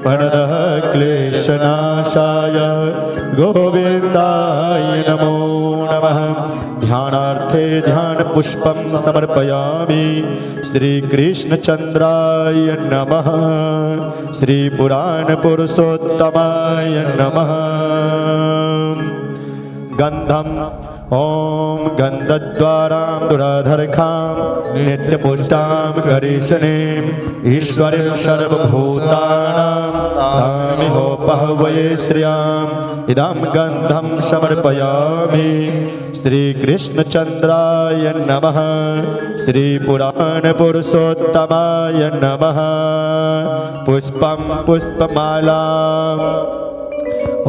प्रणतः क्लेशनाशाय गोविन्दाय नमो नमः। ध्यानार्थे ध्यानपुष्पं समर्पयामि। श्रीकृष्णचन्द्राय नमः। श्रीपुराणपुरुषोत्तमाय नमः। गन्धम् ॐ गन्धद्वारां दुराधरखां नित्यपुष्टां करीशनीं ईश्वरीं सर्वभूतानां तामिहोपहवये श्रियाम् इदं गन्धं समर्पयामि। श्रीकृष्णचन्द्राय नमः। श्रीपुराणपुरुषोत्तमाय नमः। पुष्पं पुष्पमालाम् ॐ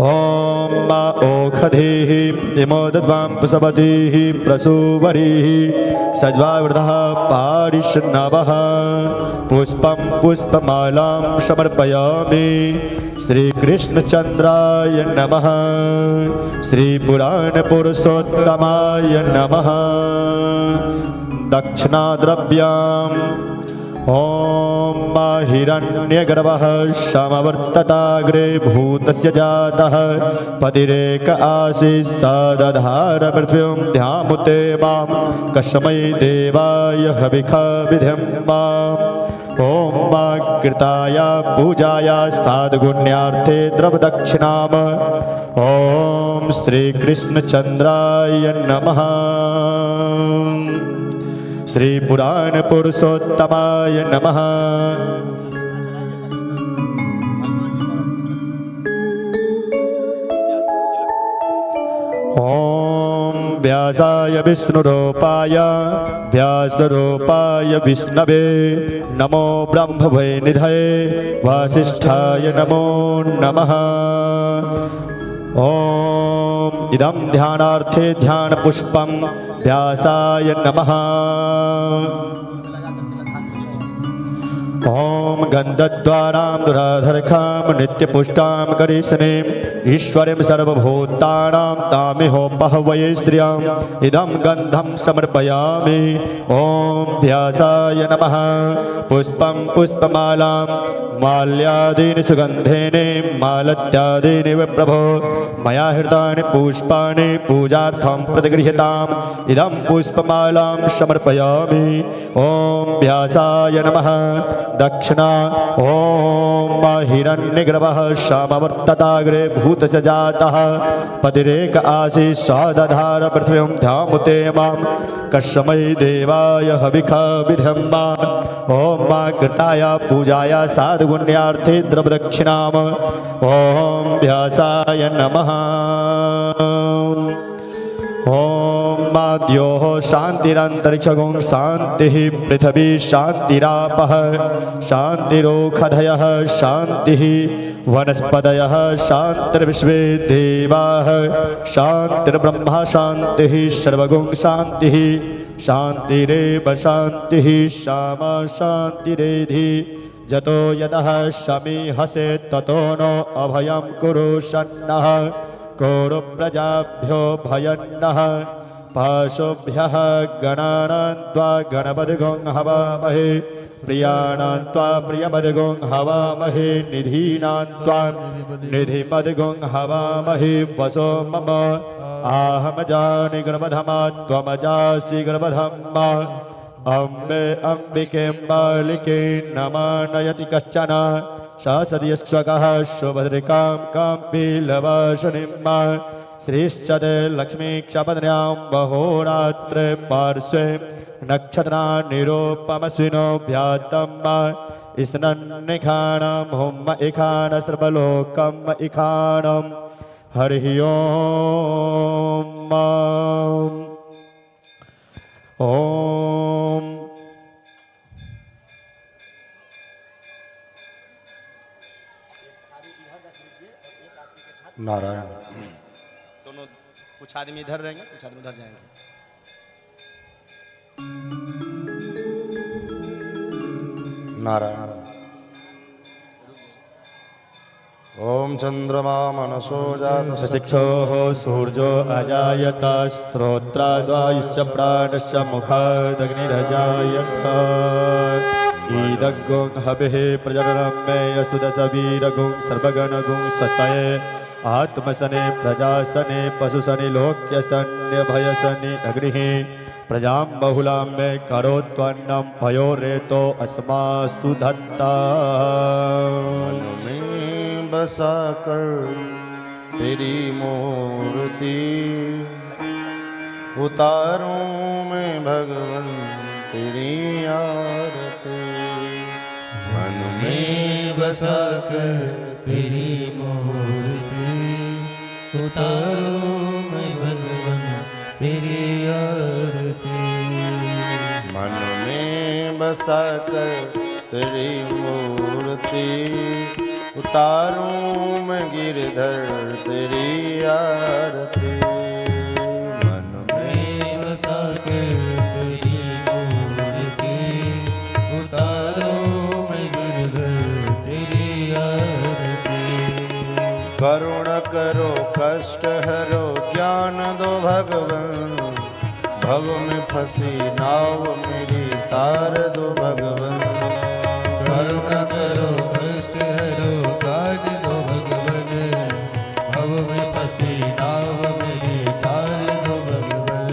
मा ओषधीः प्रतिमोदध्वां प्रसवतीः प्रसूवरीः सज्वावृतः पारिषन्नवः। पुष्पं पुष्पमालां समर्पयामि। श्रीकृष्णचन्द्राय नमः। श्रीपुराणपुरुषोत्तमाय नमः। दक्षिणाद्रव्याम् ॐ मा हिरण्यगर्भः समवर्तताग्रे भूतस्य जातः पतिरेक आसीत् स दधार पृथ्वीं ध्यामुते मां कस्मै देवाय हविषा विधिं माम्। ॐ मा कृताय पूजाय साधुगुण्यार्थे द्रवदक्षिणाम्। ॐ श्रीकृष्णचन्द्राय नमः। श्रीपुराणपुरुषोत्तमाय नमः। ॐ व्यासाय विष्णुरूपाय व्यासरूपाय विष्णवे नमो ब्रह्मवे निधये वासिष्ठाय नमो नमः। ॐ इदं ध्यानार्थे ध्यानपुष्पं व्यासाय नमः। ॐ गन्धद्वारां दुराधरखां नित्यपुष्टां करीशनीं ईश्वरीं सर्वभूतानां तामिहोपहवये श्रियाम् इदं गन्धं समर्पयामि। ॐ व्यासाय नमः। पुष्पं पुष्पमालां माल्यादीनि सुगन्धेने मालत्यादीनि प्रभो मया हृतानि पुष्पाणि पूजार्थं प्रतिगृह्यताम् इदं पुष्पमालां समर्पयामि। ॐ व्यासाय नमः। दक्षिणा ॐ हिरण्यगर्भः समवर्तताग्रे भूतस्य जातः पतिरेक आसीत् स दधार पृथ्वीं ध्यामुते मां कस्मै देवाय हविषा विधिं माम्। ॐ मा कृताय पूजाय साधुगुण्यार्थे द्रवदक्षिणाम्। ॐ व्यासाय नमः। ॐ मा द्योः शान्तिरन्तरिक्षगुं शान्तिः पृथिवी शान्तिरापः शान्तिरोषधयः शान्तिः वनस्पतयः शान्तिर्विश्वे देवाः शान्तिर्ब्रह्म शान्तिः सर्वगुं शान्तिः शान्तिरेव शान्तिः श्यामा शान्तिरेधि जतो यतः समीहसे ततो नो अभयं कुरु सन्नः कोरु प्रजाभ्यो भयन्नः पाशुभ्यः गणानां त्वा गणपतिगुं हवामहे प्रियाणां त्वा प्रियपतिगुं हवामहे निधीनां त्वा निधिपतिगुं हवामहे वसो मम आहमजानि गर्भधमा त्वमजासि गर्भधम्मा अम्बे अम्बिके बालिके नमानयति कश्चन सा सदयस्वकः सुभद्रिकां काम्पीलवासनिम्मा श्रीश्चते लक्ष्मीक्षपत्न्यां बहोरात्रे पार्श्वे नक्षत्रा निरूपमस्विनो व्यातम् स्नन्निखाणं हुम इखान सर्वलोकम् इखाणं हरिः ओम। नारायण। दोनों कुछ आदमी इधर रहेंगे, कुछ आदमी उधर जाएंगे। नारायण। ओम चंद्रमा मनसो जात चक्षुः सूर्यो अजायत श्रोत्राद्वायुश्च प्राणश्च मुखादग्निरजायत ईदग्गुं हविः प्रजननं मे अस्तु दशवीरगुं सर्वगणगुं स्वस्ताये आत्मसने प्रजासने पशुसने लोक्यसन्यभयसने अग्निः प्रजां बहुलां मे करोत्वन्नं भयो रेतो अस्मासु धत्ता। मन में बसा कर तेरी मूर्ति उतारूं मैं भगवन तेरी आरती। मन में बसा कर तेरी मूर्ति उतारो मैं भगवन तेरी आरती। मन में बसा कर तेरी मूर्ति उतारूं मैं गिरधर तेरी आरती। मन में बसा कर तेरी मूर्ति उतारो मैं गिरधर तेरी आरती। करुण करो कष्ट हरो ज्ञान दो भगवन भव में फंसी नाव मेरी तार दो भगवन। करुण करो कष्ट हरो काज दो भगवन भव में फंसी नाव मेरी तार दो भगवन।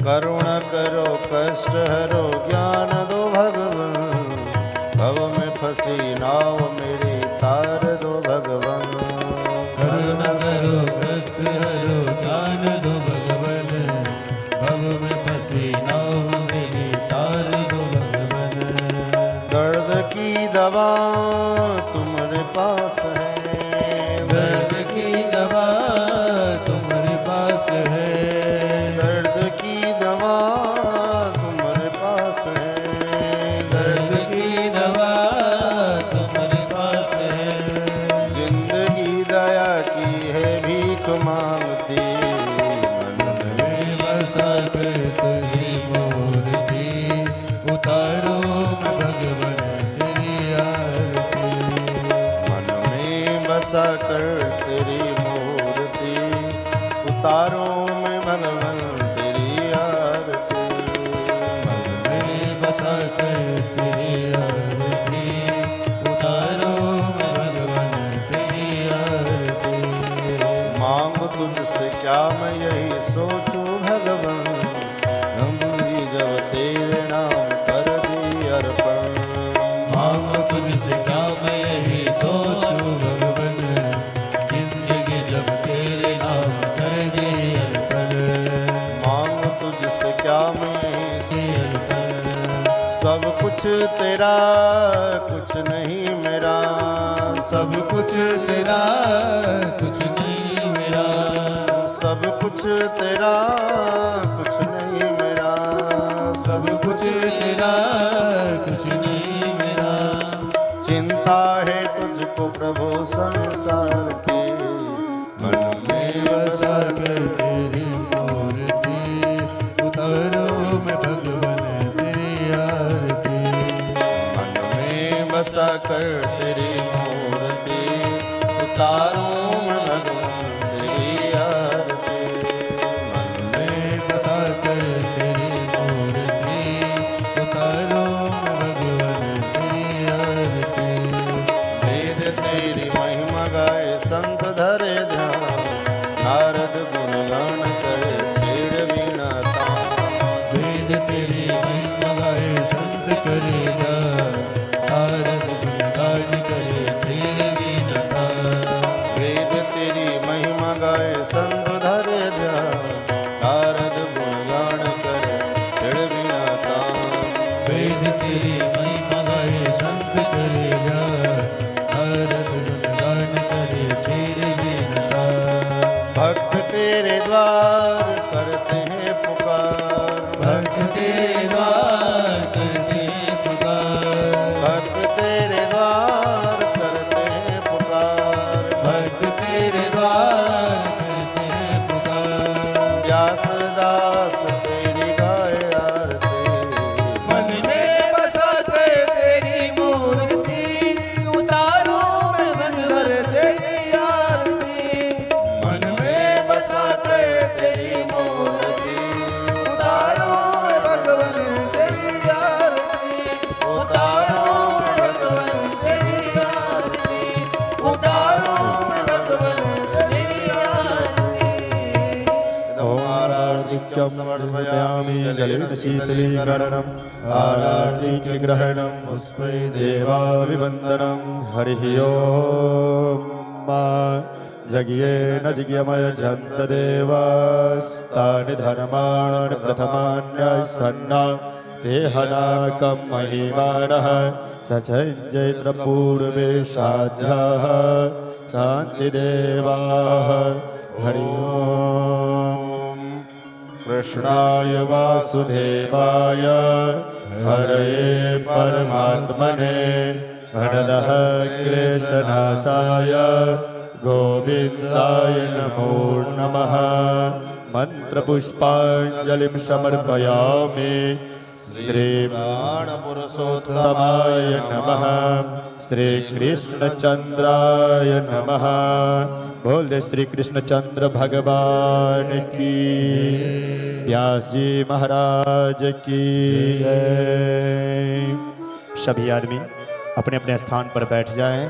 करुण करो कष्ट हरो ज्ञान दो भगवन भव में फंसी नाव मेरी तार दो भगवन। करुण करो कष्ट हरो ज्ञान दो भगवन भव में फंसी नाव मेरी तार दो भगवन। दर्द की दवा तुम्हारे पास है, दर्द की दवा तुम्हारे पास है। दर्द की दवा तुम्हारे पास है, दर्द की दवा तुम्हारे पास है। जिंदगी दया की है भीख मांगती। मन में बसा कर तेरी मूर्ति उतारो मैं भगवन तेरी आरती। मन में बसा कर तेरी मूर्ति उतारो मैं भगवन तेरी आरती। मन में बसा कर तेरी आरती उतारो मैं भगवन तेरी आरती। मांग तुझसे क्या मैं यही सोचूं भगवन नमूंगी जब तेरे नाम कर दी अर्पण। मांग तुझसे क्या मैं यही सोचूं भगवन जिंदगी जब तेरे नाम कर दे अर्पण। मांग तुझसे क्या मैं यही से अर्पण। सब कुछ तेरा कुछ नहीं मेरा। सब कुछ तेरा कुछ नहीं मेरा। सब कुछ तेरा कुछ नहीं मेरा। सब कुछ तेरा कुछ नहीं मेरा। चिंता है तुझको प्रभु संसार की। मन में बसा कर तेरी मूर्ति उतारो मैं भगवन तेरी आरती। मन में बसा कर तेरी मूर्ति उतारो मैं भगवन तेरी आरती। मन मैं बसा कर तेरी मूर्ति उतारो मैं भगवन तेरी आरती। वेद तेरी महिमा गाए संत धरे ध्यान नारद गुणगान करे छेड़ वीणा तान। वेद तेरी महिमा गाए संत करे जा नारद गुणगान करे तेरे बिना तान। वेद तेरी महिमा गाए संत धरे ध्यान नारद गुणगान करे छेड़ वीणा तान। वेद तेरी महिमा गाए संत करे जा नारद गुणगान करे तेरे बिना अर्घ्यं समर्पयामि जलेन शीतलीकरणम् आरतिग्रहणं पुष्पै देवाभिवन्दनं हरिः ओम् जज्ञेन जिज्ञमयजन्तदेवास्तानि धर्माणि प्रथमान्यस्सन्ना ते हनाकं महिमानः सचञ्जैत्रपूर्वे साध्याः शान्तिदेवाः हरि ओम् कृष्णाय वासुदेवाय हरये परमात्मने प्रणतः क्लेशनाशाय गोविन्दाय नमो नमः मन्त्रपुष्पाञ्जलिं समर्पयामि श्रीबाणपुरुषोत्तमाय नमः श्रीकृष्णचन्द्राय नमः बोल दे श्री कृष्णचंद्र भगवान की व्यास जी महाराज की जय। सभी आदमी अपने अपने स्थान पर बैठ जाएं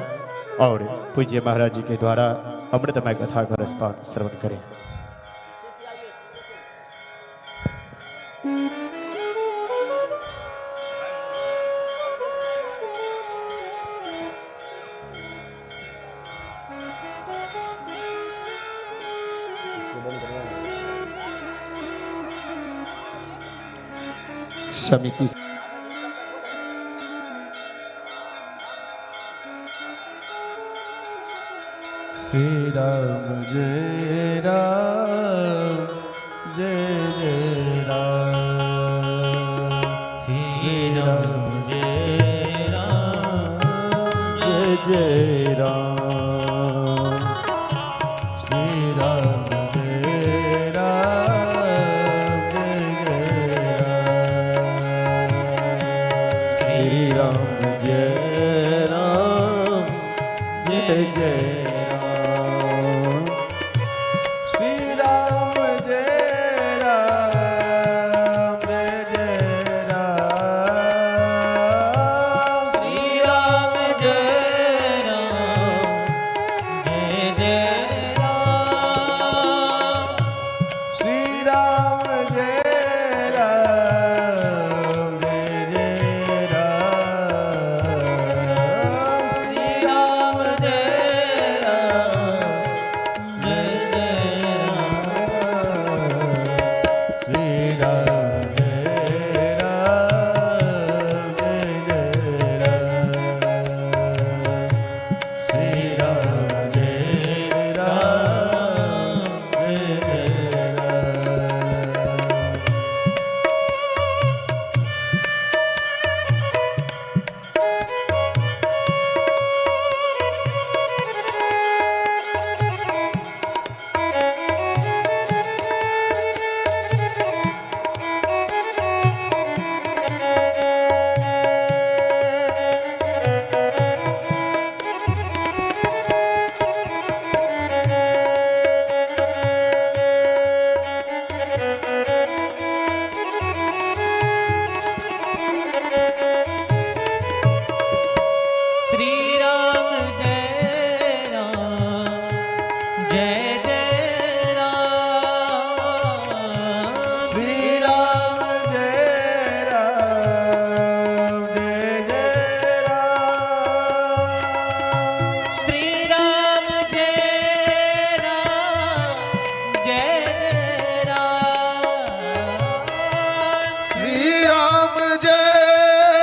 और पूज्य महाराज जी के द्वारा अमृतमय कथा का रसपान श्रवण करें। समिति श्री राम जय राम जय जय राम श्री राम जय राम जय जय राम श्री राम जय राम जय जय राम श्री राम जय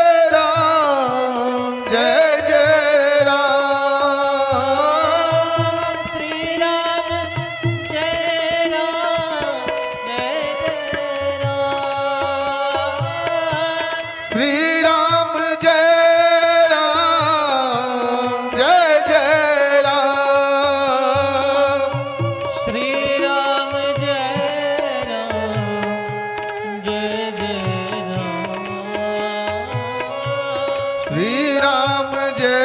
राम जय जय राम श्री राम जय राम श्री राम जय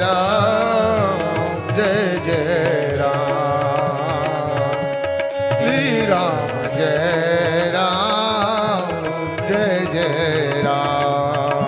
राम जय जय राम श्री राम जय राम जय जय राम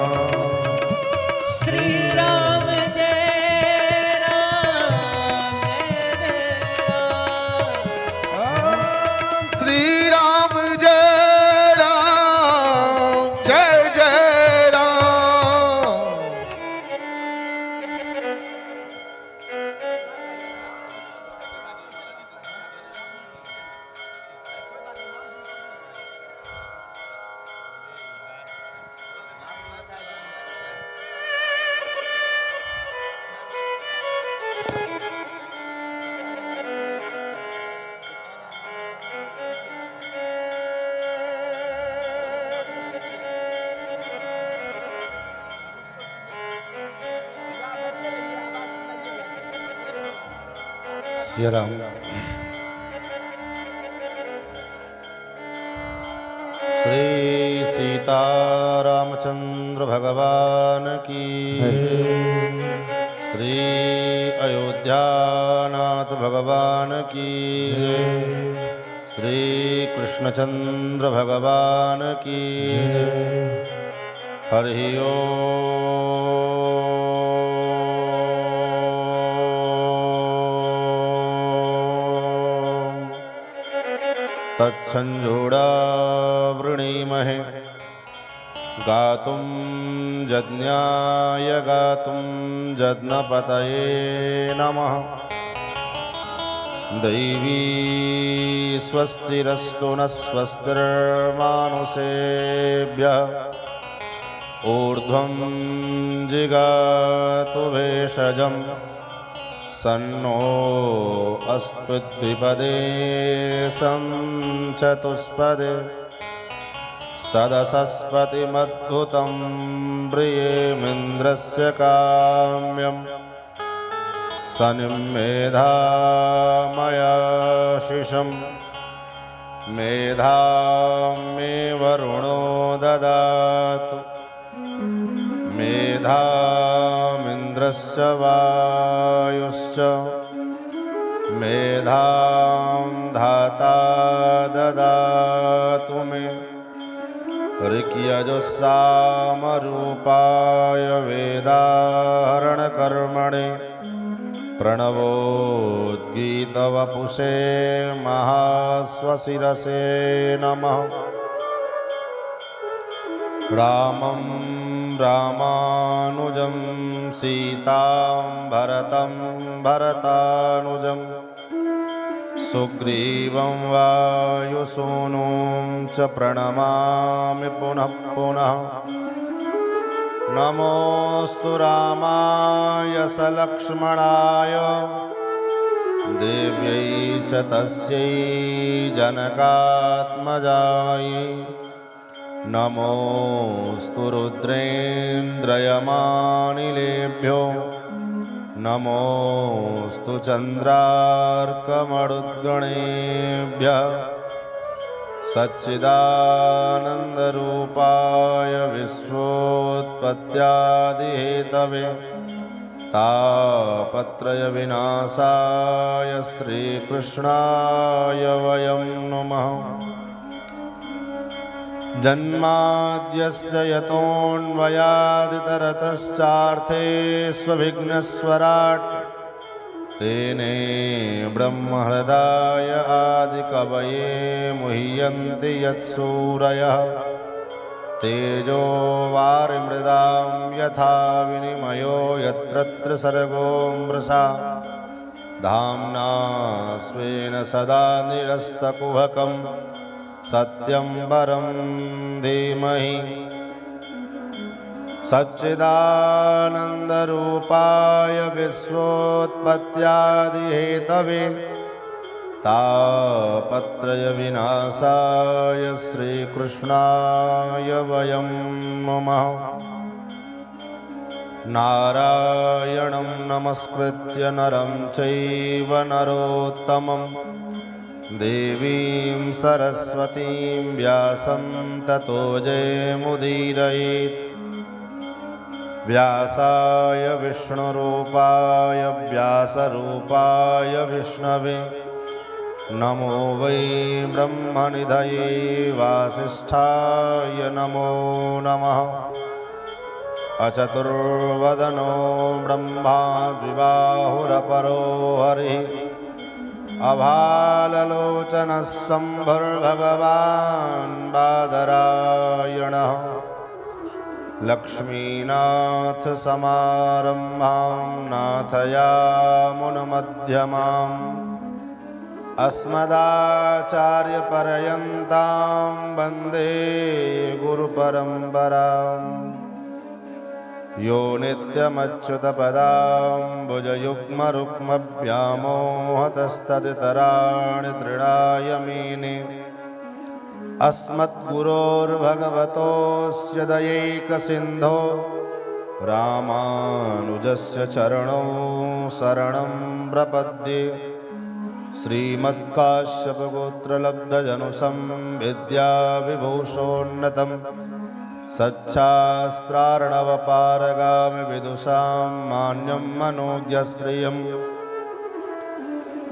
सिया राम। श्री सीतारामचंद्र भगवान की, श्री अयोध्यानाथ भगवान की, श्री कृष्णचंद्र भगवान की। हरि ओम। तच्छंजोड़ा वृणीमहे गातुं यज्ञाय गातुं यज्ञपतये नमः। दैवी स्वस्तिरस्तु न स्वस्तिर्मानुषेभ्यः ऊर्ध्वं जिगातु भेषजं सन्नो अस्तु द्विपदे चतुष्पदे सदसस्पतिमद्भुतं प्रियेमिन्द्रस्य काम्यं सनिमेधामयाशिषं मेधां मे वरुणो ददातु मेधामिन्द्रश्च वायुश्च मेधां धाता ददातु मे। ऋक्यजुस्सामरूपाय वेदाहरणकर्मणे प्रणवोद्गीतवपुषे महास्वशिरसे नमः। रामं रामानुजं सीतां भरतं भरतानुजं सुग्रीवं वायुसूनुं च प्रणमामि पुनः पुनः। नमोऽस्तु रामाय सलक्ष्मणाय देव्यै च तस्यै जनकात्मजायै। नमोऽस्तु रुद्रेन्द्रयमानिलेभ्यो नमोऽस्तु चन्द्रार्कमरुद्गणेभ्यः। सच्चिदानन्दरूपाय विश्वोत्पत्त्यादिहेतवे तापत्रयविनाशाय श्रीकृष्णाय वयं नमः। जन्माद्यस्य यतोऽन्वयादितरतश्चार्थेष्वभिघ्नस्वराट् तेने ब्रह्महृदाय आदिकवये मुह्यन्ति यत्सूरयः। तेजो वारिमृदां यथा विनिमयो यत्र त्रिसर्गो मृषा धाम्ना स्वेन सदा निरस्तकुहकं सत्यं परं धीमहि। सच्चिदानन्दरूपाय विश्वोत्पत्त्यादिहेतवे तापत्रयविनाशाय श्रीकृष्णाय वयं नमः। नारायणं नमस्कृत्य नरं चैव नरोत्तमं देवीं सरस्वतीं व्यासं ततो जयमुदीरयेत्। व्यासाय विष्णुरूपाय व्यासरूपाय विष्णवे नमो वै ब्रह्मनिधये वासिष्ठाय नमो नमः। अचतुर्वदनो ब्रह्मा द्विबाहुरपरो हरिः अभाललोचनः शम्भुर्भगवान् बादरायणः। लक्ष्मीनाथसमारम्भां नाथयामुनमध्यमाम् अस्मदाचार्यपर्यन्तां वन्दे गुरुपरम्पराम्। यो नित्यमच्युतपदाम्बुजयुग्मरुक्मव्यामोहतस्तदितराणि तृणाय मेने अस्मद्गुरोर्भगवतोऽस्य दयैकसिन्धो रामानुजस्य चरणौ शरणं प्रपद्ये। श्रीमत्काश्यपगोत्रलब्धजनुसं विद्याविभूषोन्नतं सच्छास्त्रार्णवपारगामि विदुषां मान्यं मनोज्ञस्त्रियं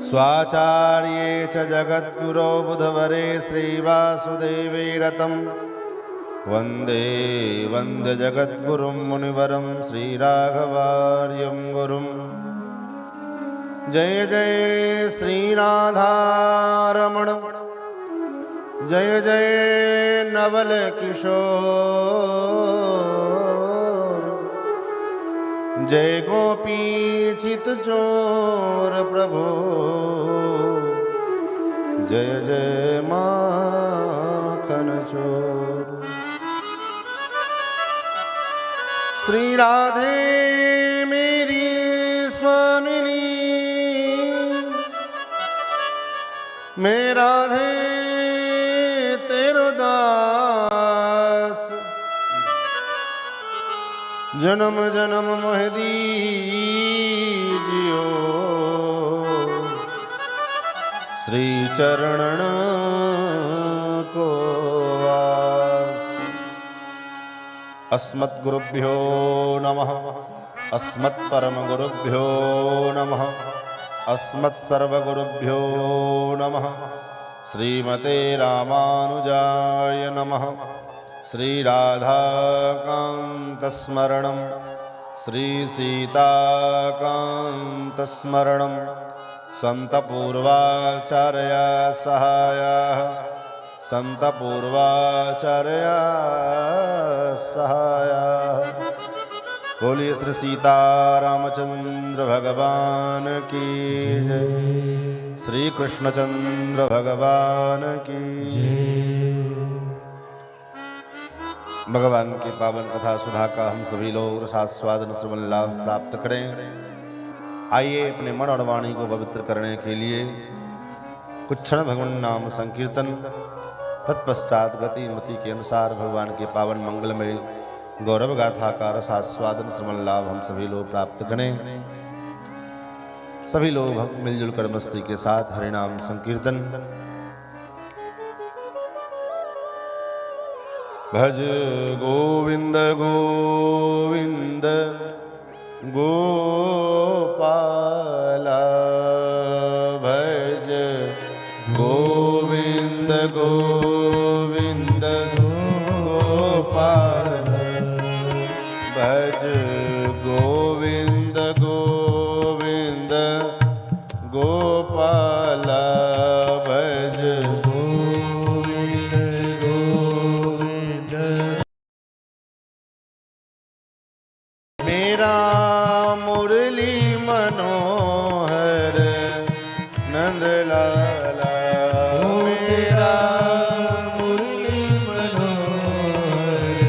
स्वाचार्ये च जगद्गुरो बुधवरे श्रीवासुदेवे रतं वन्दे वन्दे जगद्गुरुं मुनिवरं श्रीराघवार्यं गुरुं। जय जय श्रीराधारमण जय जय नवल किशोर जय गोपी चित चोर प्रभु जय जय माखन चोर। श्री राधे मेरी स्वामिनी मैं राधे तेरो दास जन्म जन्म मोह दीजियो श्री चरणन को आस। अस्मत् गुरुभ्यो नमः अस्मत् परम गुरुभ्यो नमः अस्मत् सर्वगुरुभ्यो नमः। श्रीमते रामानुजाय नमः। श्री राधाकान्त स्मरणं श्री सीताकान्त स्मरणं संत पूर्वाचार्या सहायाः संत पूर्वाचार्या सहायाः। बोलिए श्री सीतारामचंद्र भगवान की जय। श्री कृष्णचंद्र भगवान की जय। भगवान की पावन कथा सुधा का हम सभी लोग रसास्वादन श्रवण लाभ प्राप्त करें। आइए अपने मन और वाणी को पवित्र करने के लिए कुछ क्षण भगवान नाम संकीर्तन, तत्पश्चात गति मति के अनुसार भगवान के पावन मंगलमय गौरव गाथा का रसास्वादन श्रवण लाभ हम सभी लोग प्राप्त करें। सभी लोग मिलजुल कर मस्ती के साथ हरिनाम संकीर्तन। भज गोविंद गोविंद गोपाला भज गोविंद गोविंद गोपाला भज गोविंद गोविंद गोपाला भज गोविंद गोविंद। मेरा मुरली मनोहर नंदलाला मेरा मुरली मनोहर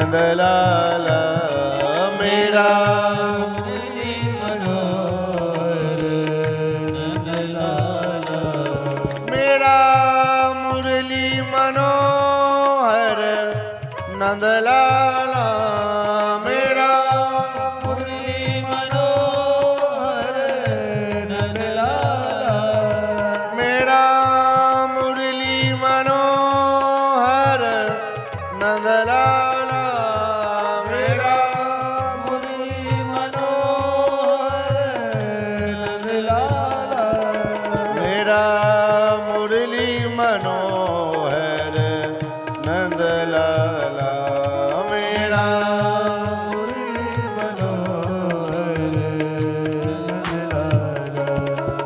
नंदलाला मेरा मुरली मनोहर नंदलाला मेरा मुरली मनोहर नंदलाला मेरा मुरली मनोहर नंदलाला मेरा मुरली मनोहर नंदलाला मेरा मुरली मनोहर नंदलाला मेरा मुरली मनोहर नंदलाला मेरा मुरली मनोहर नंदलाला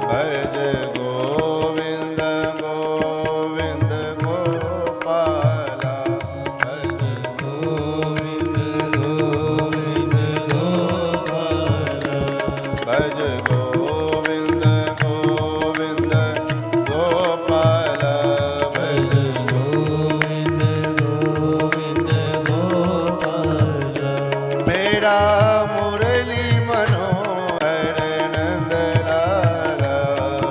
भज गोविंद गोविंद गोपाला भज गोविंद गोविंद गोपाला भज गोविंद गोविंद गोपाला भज गोविंद गोविंद गोपाला मेरा मुरली मनोहर नंदलाला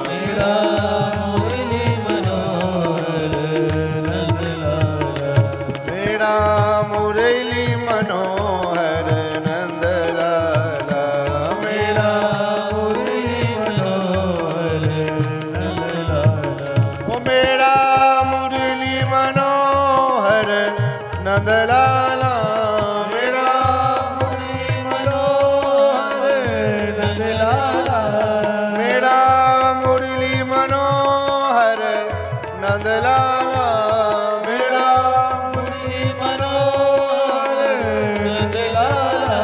मेरा मुरली मनोहर नंदलाला मेरा मुरली मनोहर नंदलाला मेरा मुरली मनोहर नंदलाला ओ मेरा मुरली मनोहर नंदलाला मेरा मुरली मनोहर नंदलाला मेरा मुरली मनोहर नंदलाला मेरा मुरली मनोहर नंदलाला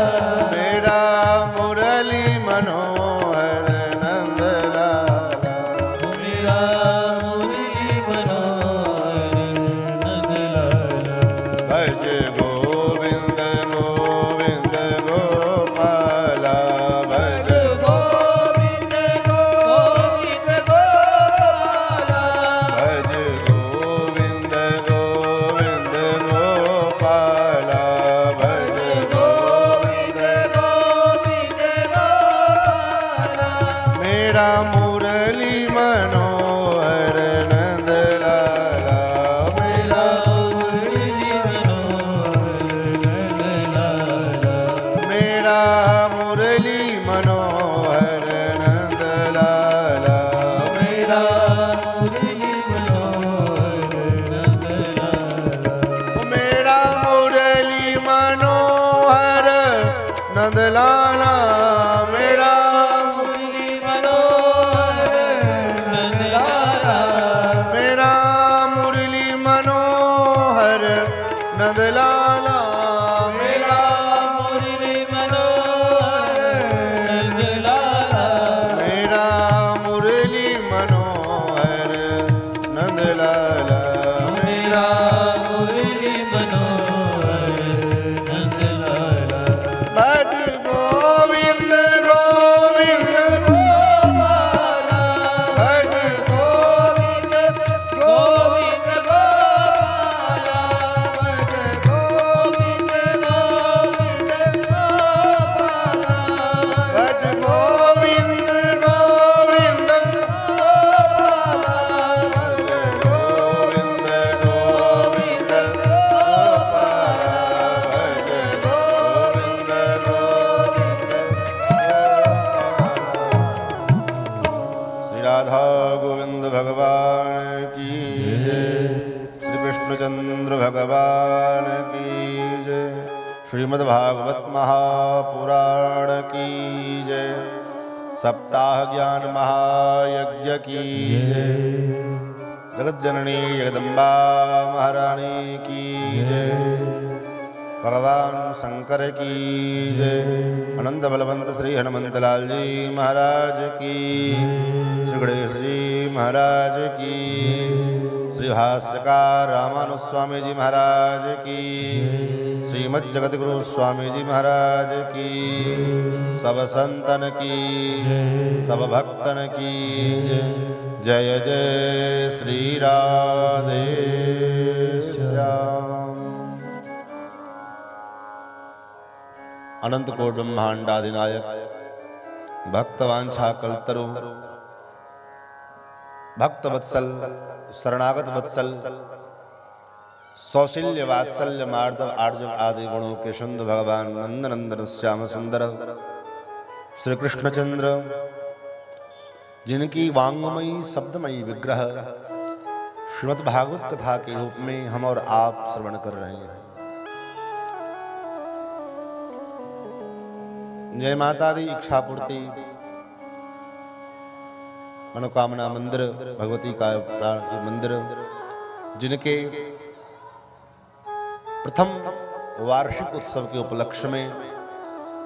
मेरा मुरली मनोहर नंदलाला मेरा मुरली मनोहर नंदलाला भज गोविंद गोविंद गोपाला भज गोविंद गोविंद गोपाला भज गोविंद गोविंद गोपाला भज गोविंद गोविंद गोपाला मेरा मुरली मनोहर नंदलाला मेरा मुरली मनोहर नंदलाला मेरा मुरली मनोहर नंदलाला मेरा मुरली मनोहर नंदलाला मेरा मुरली मनोहर नंदलाला मेरा मुरली मनोहर नंदलाला मेरा मुरली मनोहर नंदलाला मेरा मुरली मनोहर नंदलाला मेरा मुरली मनोहर नंदलाला मेरा मुरली मनोहर नंदलाला भज गोविंद गोविंद गोपाला भज गोविंद गोविंद गोपाला भज गोविंद गोविंद गोपाला भज गोविंद गोविंद गोपाला भज गोविंद गोविंद गोपाला भज गोविंद गोविंद श्री राधा गोविंद भगवान की जय श्री विष्णुचंद्र भगवान की जय श्रीमद्भागवत महापुराण की जय सप्ताह ज्ञान महायज्ञ की जय जगत जननी जगदम्बा महारानी की जय भगवान शंकर की जय अनंत बलवंत श्री हनुमंत लाल जी महाराज की श्री गणेश जी महाराज की श्री भाष्यकार रामानुज स्वामी जी महाराज की श्रीमद् जगत गुरु स्वामी जी महाराज की सब संतन की सब भक्तन की जय जय श्री राधे श्याम। अनंत कोट ब्रह्मांडाधिनायक भक्तवांछा कल्पतरु भक्त वत्सल शरणागत वत्सल सौशील्य वात्सल्य मार्दव आर्जव आदि गुणों के शुद्ध भगवान नंदनंदन श्याम सुंदर श्री कृष्णचंद्र, जिनकी वांगमयी शब्दमयी विग्रह श्रीमद् भागवत कथा के रूप में हम और आप श्रवण कर रहे हैं। जय माता दी इच्छा पूर्ति मनोकामना मंदिर भगवती का मंदिर, जिनके प्रथम वार्षिक उत्सव के उपलक्ष्य में,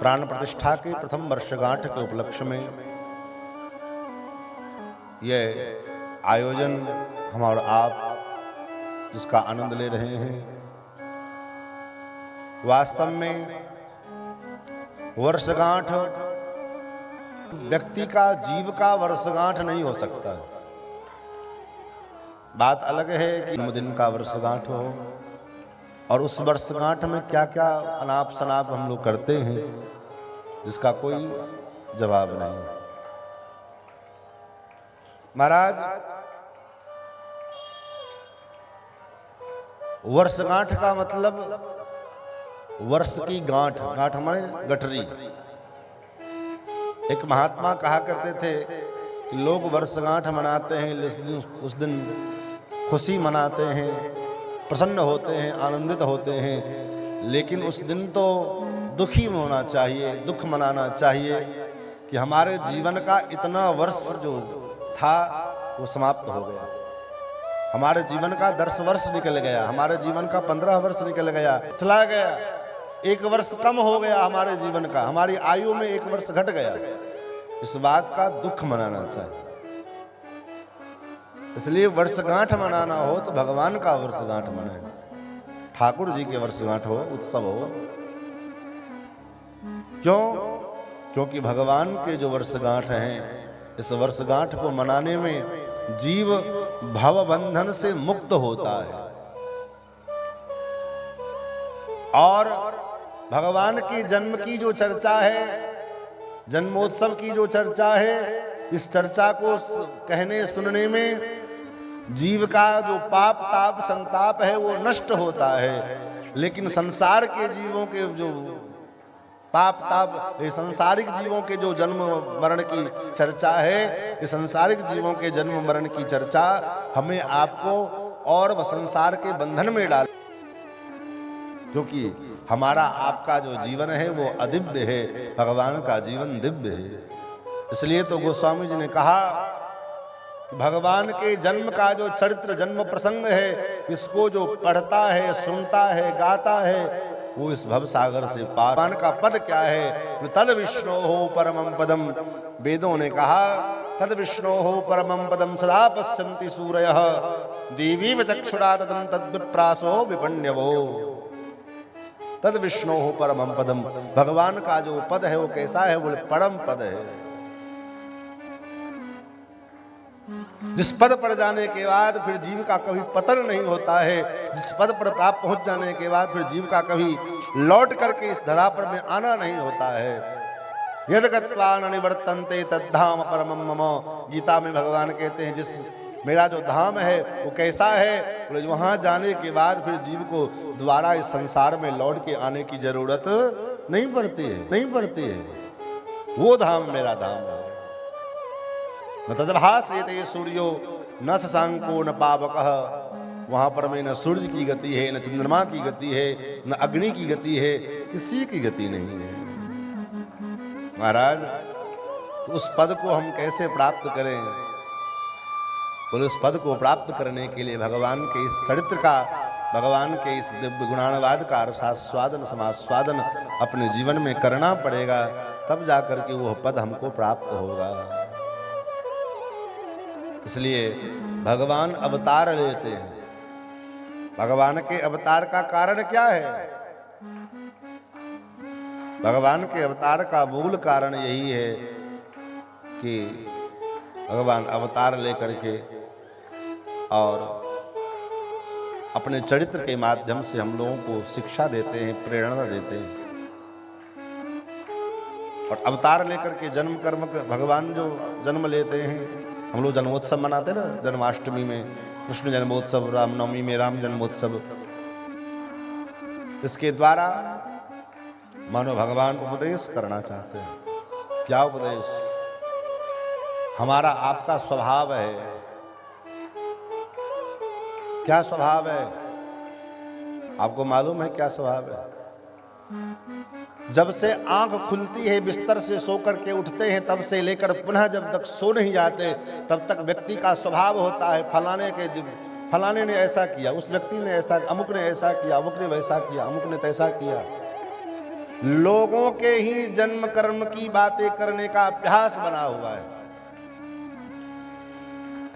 प्राण प्रतिष्ठा के प्रथम वर्षगांठ के उपलक्ष्य में यह आयोजन हम और आप जिसका आनंद ले रहे हैं, वास्तव में वर्षगांठ व्यक्ति का जीव का वर्षगांठ नहीं हो सकता। बात अलग है कि जन्मदिन का वर्षगांठ हो और उस वर्षगांठ में क्या क्या अनाप शनाप हम लोग करते हैं जिसका कोई जवाब नहीं। महाराज, वर्षगांठ का मतलब वर्ष की गांठ, गांठ हमारे गठरी। एक महात्मा कहा करते थे कि लोग वर्षगांठ मनाते हैं, उस दिन खुशी मनाते हैं, प्रसन्न होते हैं, आनंदित होते हैं, लेकिन उस दिन तो दुखी होना चाहिए, दुख मनाना चाहिए कि हमारे जीवन का इतना वर्ष जो था वो समाप्त हो गया। हमारे जीवन का 10 वर्ष निकल गया, हमारे जीवन का 15 वर्ष निकल गया, चला गया, 1 वर्ष कम हो गया हमारे जीवन का, हमारी आयु में 1 वर्ष घट गया। इस बात का दुख मनाना चाहिए। इसलिए वर्षगांठ मनाना हो तो भगवान का वर्षगांठ मनाए, ठाकुर जी के वर्षगांठ हो, उत्सव हो। क्यों? क्योंकि भगवान के जो वर्षगांठ हैं, इस वर्षगांठ को मनाने में जीव भव बंधन से मुक्त होता है और भगवान के जन्म की जो चर्चा है, जन्मोत्सव की जो चर्चा है, इस चर्चा को कहने सुनने में जीव का जो पाप ताप संताप है वो नष्ट होता है। लेकिन संसार के जीवों के जो पाप ताप, ये संसारिक जीवों के जो जन्म मरण की चर्चा है, ये संसारिक जीवों के जन्म मरण की चर्चा हमें आपको और संसार के बंधन में डाल, क्योंकि हमारा आपका जो जीवन है वो अदिव्य है, भगवान का जीवन दिव्य है। इसलिए तो गोस्वामी जी ने कहा कि भगवान के जन्म का जो चरित्र, जन्म प्रसंग है, इसको जो पढ़ता है, सुनता है, गाता है, वो इस भव सागर से पार। भगवान का पद क्या है? तद विष्णु हो परमं पदम। वेदों ने कहा तद विष्णु हो परमं पदम सदा पश्यन्ति सूरयः देवीव चक्षुरा तदं तद्विप्रासो विपण्यवो। तद विष्णु हो परमं पदम। भगवान का जो पद है वो कैसा है? वो परम पद है, जिस पद पर जाने के बाद फिर जीव का कभी पतन नहीं होता है, जिस पद पर प्राप्त पहुंच जाने के बाद फिर जीव का कभी लौट करके इस धरा पर में आना नहीं होता है। यद गत्वा न निवर्तन्ते तद्धाम परमं मम। गीता में भगवान कहते हैं जिस मेरा जो धाम है वो कैसा है? बोले वहां जाने के बाद फिर जीव को दोबारा इस संसार में लौट के आने की जरूरत नहीं पड़ती है। वो धाम मेरा धाम है। न तद्भासयते सूर्यो न शशांको न पावकः। वहां पर में न सूर्य की गति है, न चंद्रमा की गति है, न अग्नि की गति है, किसी की गति नहीं है। महाराज, तो उस पद को हम कैसे प्राप्त करें? बोले उस पद को प्राप्त करने के लिए भगवान के इस चरित्र का, भगवान के इस दिव्य गुणानुवाद का रसास्वादन समास्वादन अपने जीवन में करना पड़ेगा, तब जाकर के वह पद हमको प्राप्त होगा। इसलिए भगवान अवतार लेते हैं। भगवान के अवतार का कारण क्या है? भगवान के अवतार का मूल कारण यही है कि भगवान अवतार लेकर के और अपने चरित्र के माध्यम से हम लोगों को शिक्षा देते हैं, प्रेरणा देते हैं। और अवतार लेकर के जन्म कर्म भगवान जो जन्म लेते हैं, हम लोग जन्मोत्सव मनाते हैं ना, जन्माष्टमी में कृष्ण जन्मोत्सव, रामनवमी में राम जन्मोत्सव, इसके द्वारा मानो भगवान उपदेश करना चाहते हैं। क्या उपदेश? हमारा आपका स्वभाव है, क्या स्वभाव है? आपको मालूम है क्या स्वभाव है? जब से आंख खुलती है, बिस्तर से सो करके उठते हैं, तब से लेकर पुनः जब तक सो नहीं जाते, तब तक व्यक्ति का स्वभाव होता है फलाने ने ऐसा किया, उस व्यक्ति ने ऐसा, अमुक ने ऐसा किया, अमुक ने वैसा किया, अमुक ने तैसा किया। लोगों के ही जन्म कर्म की बातें करने का अभ्यास बना हुआ है।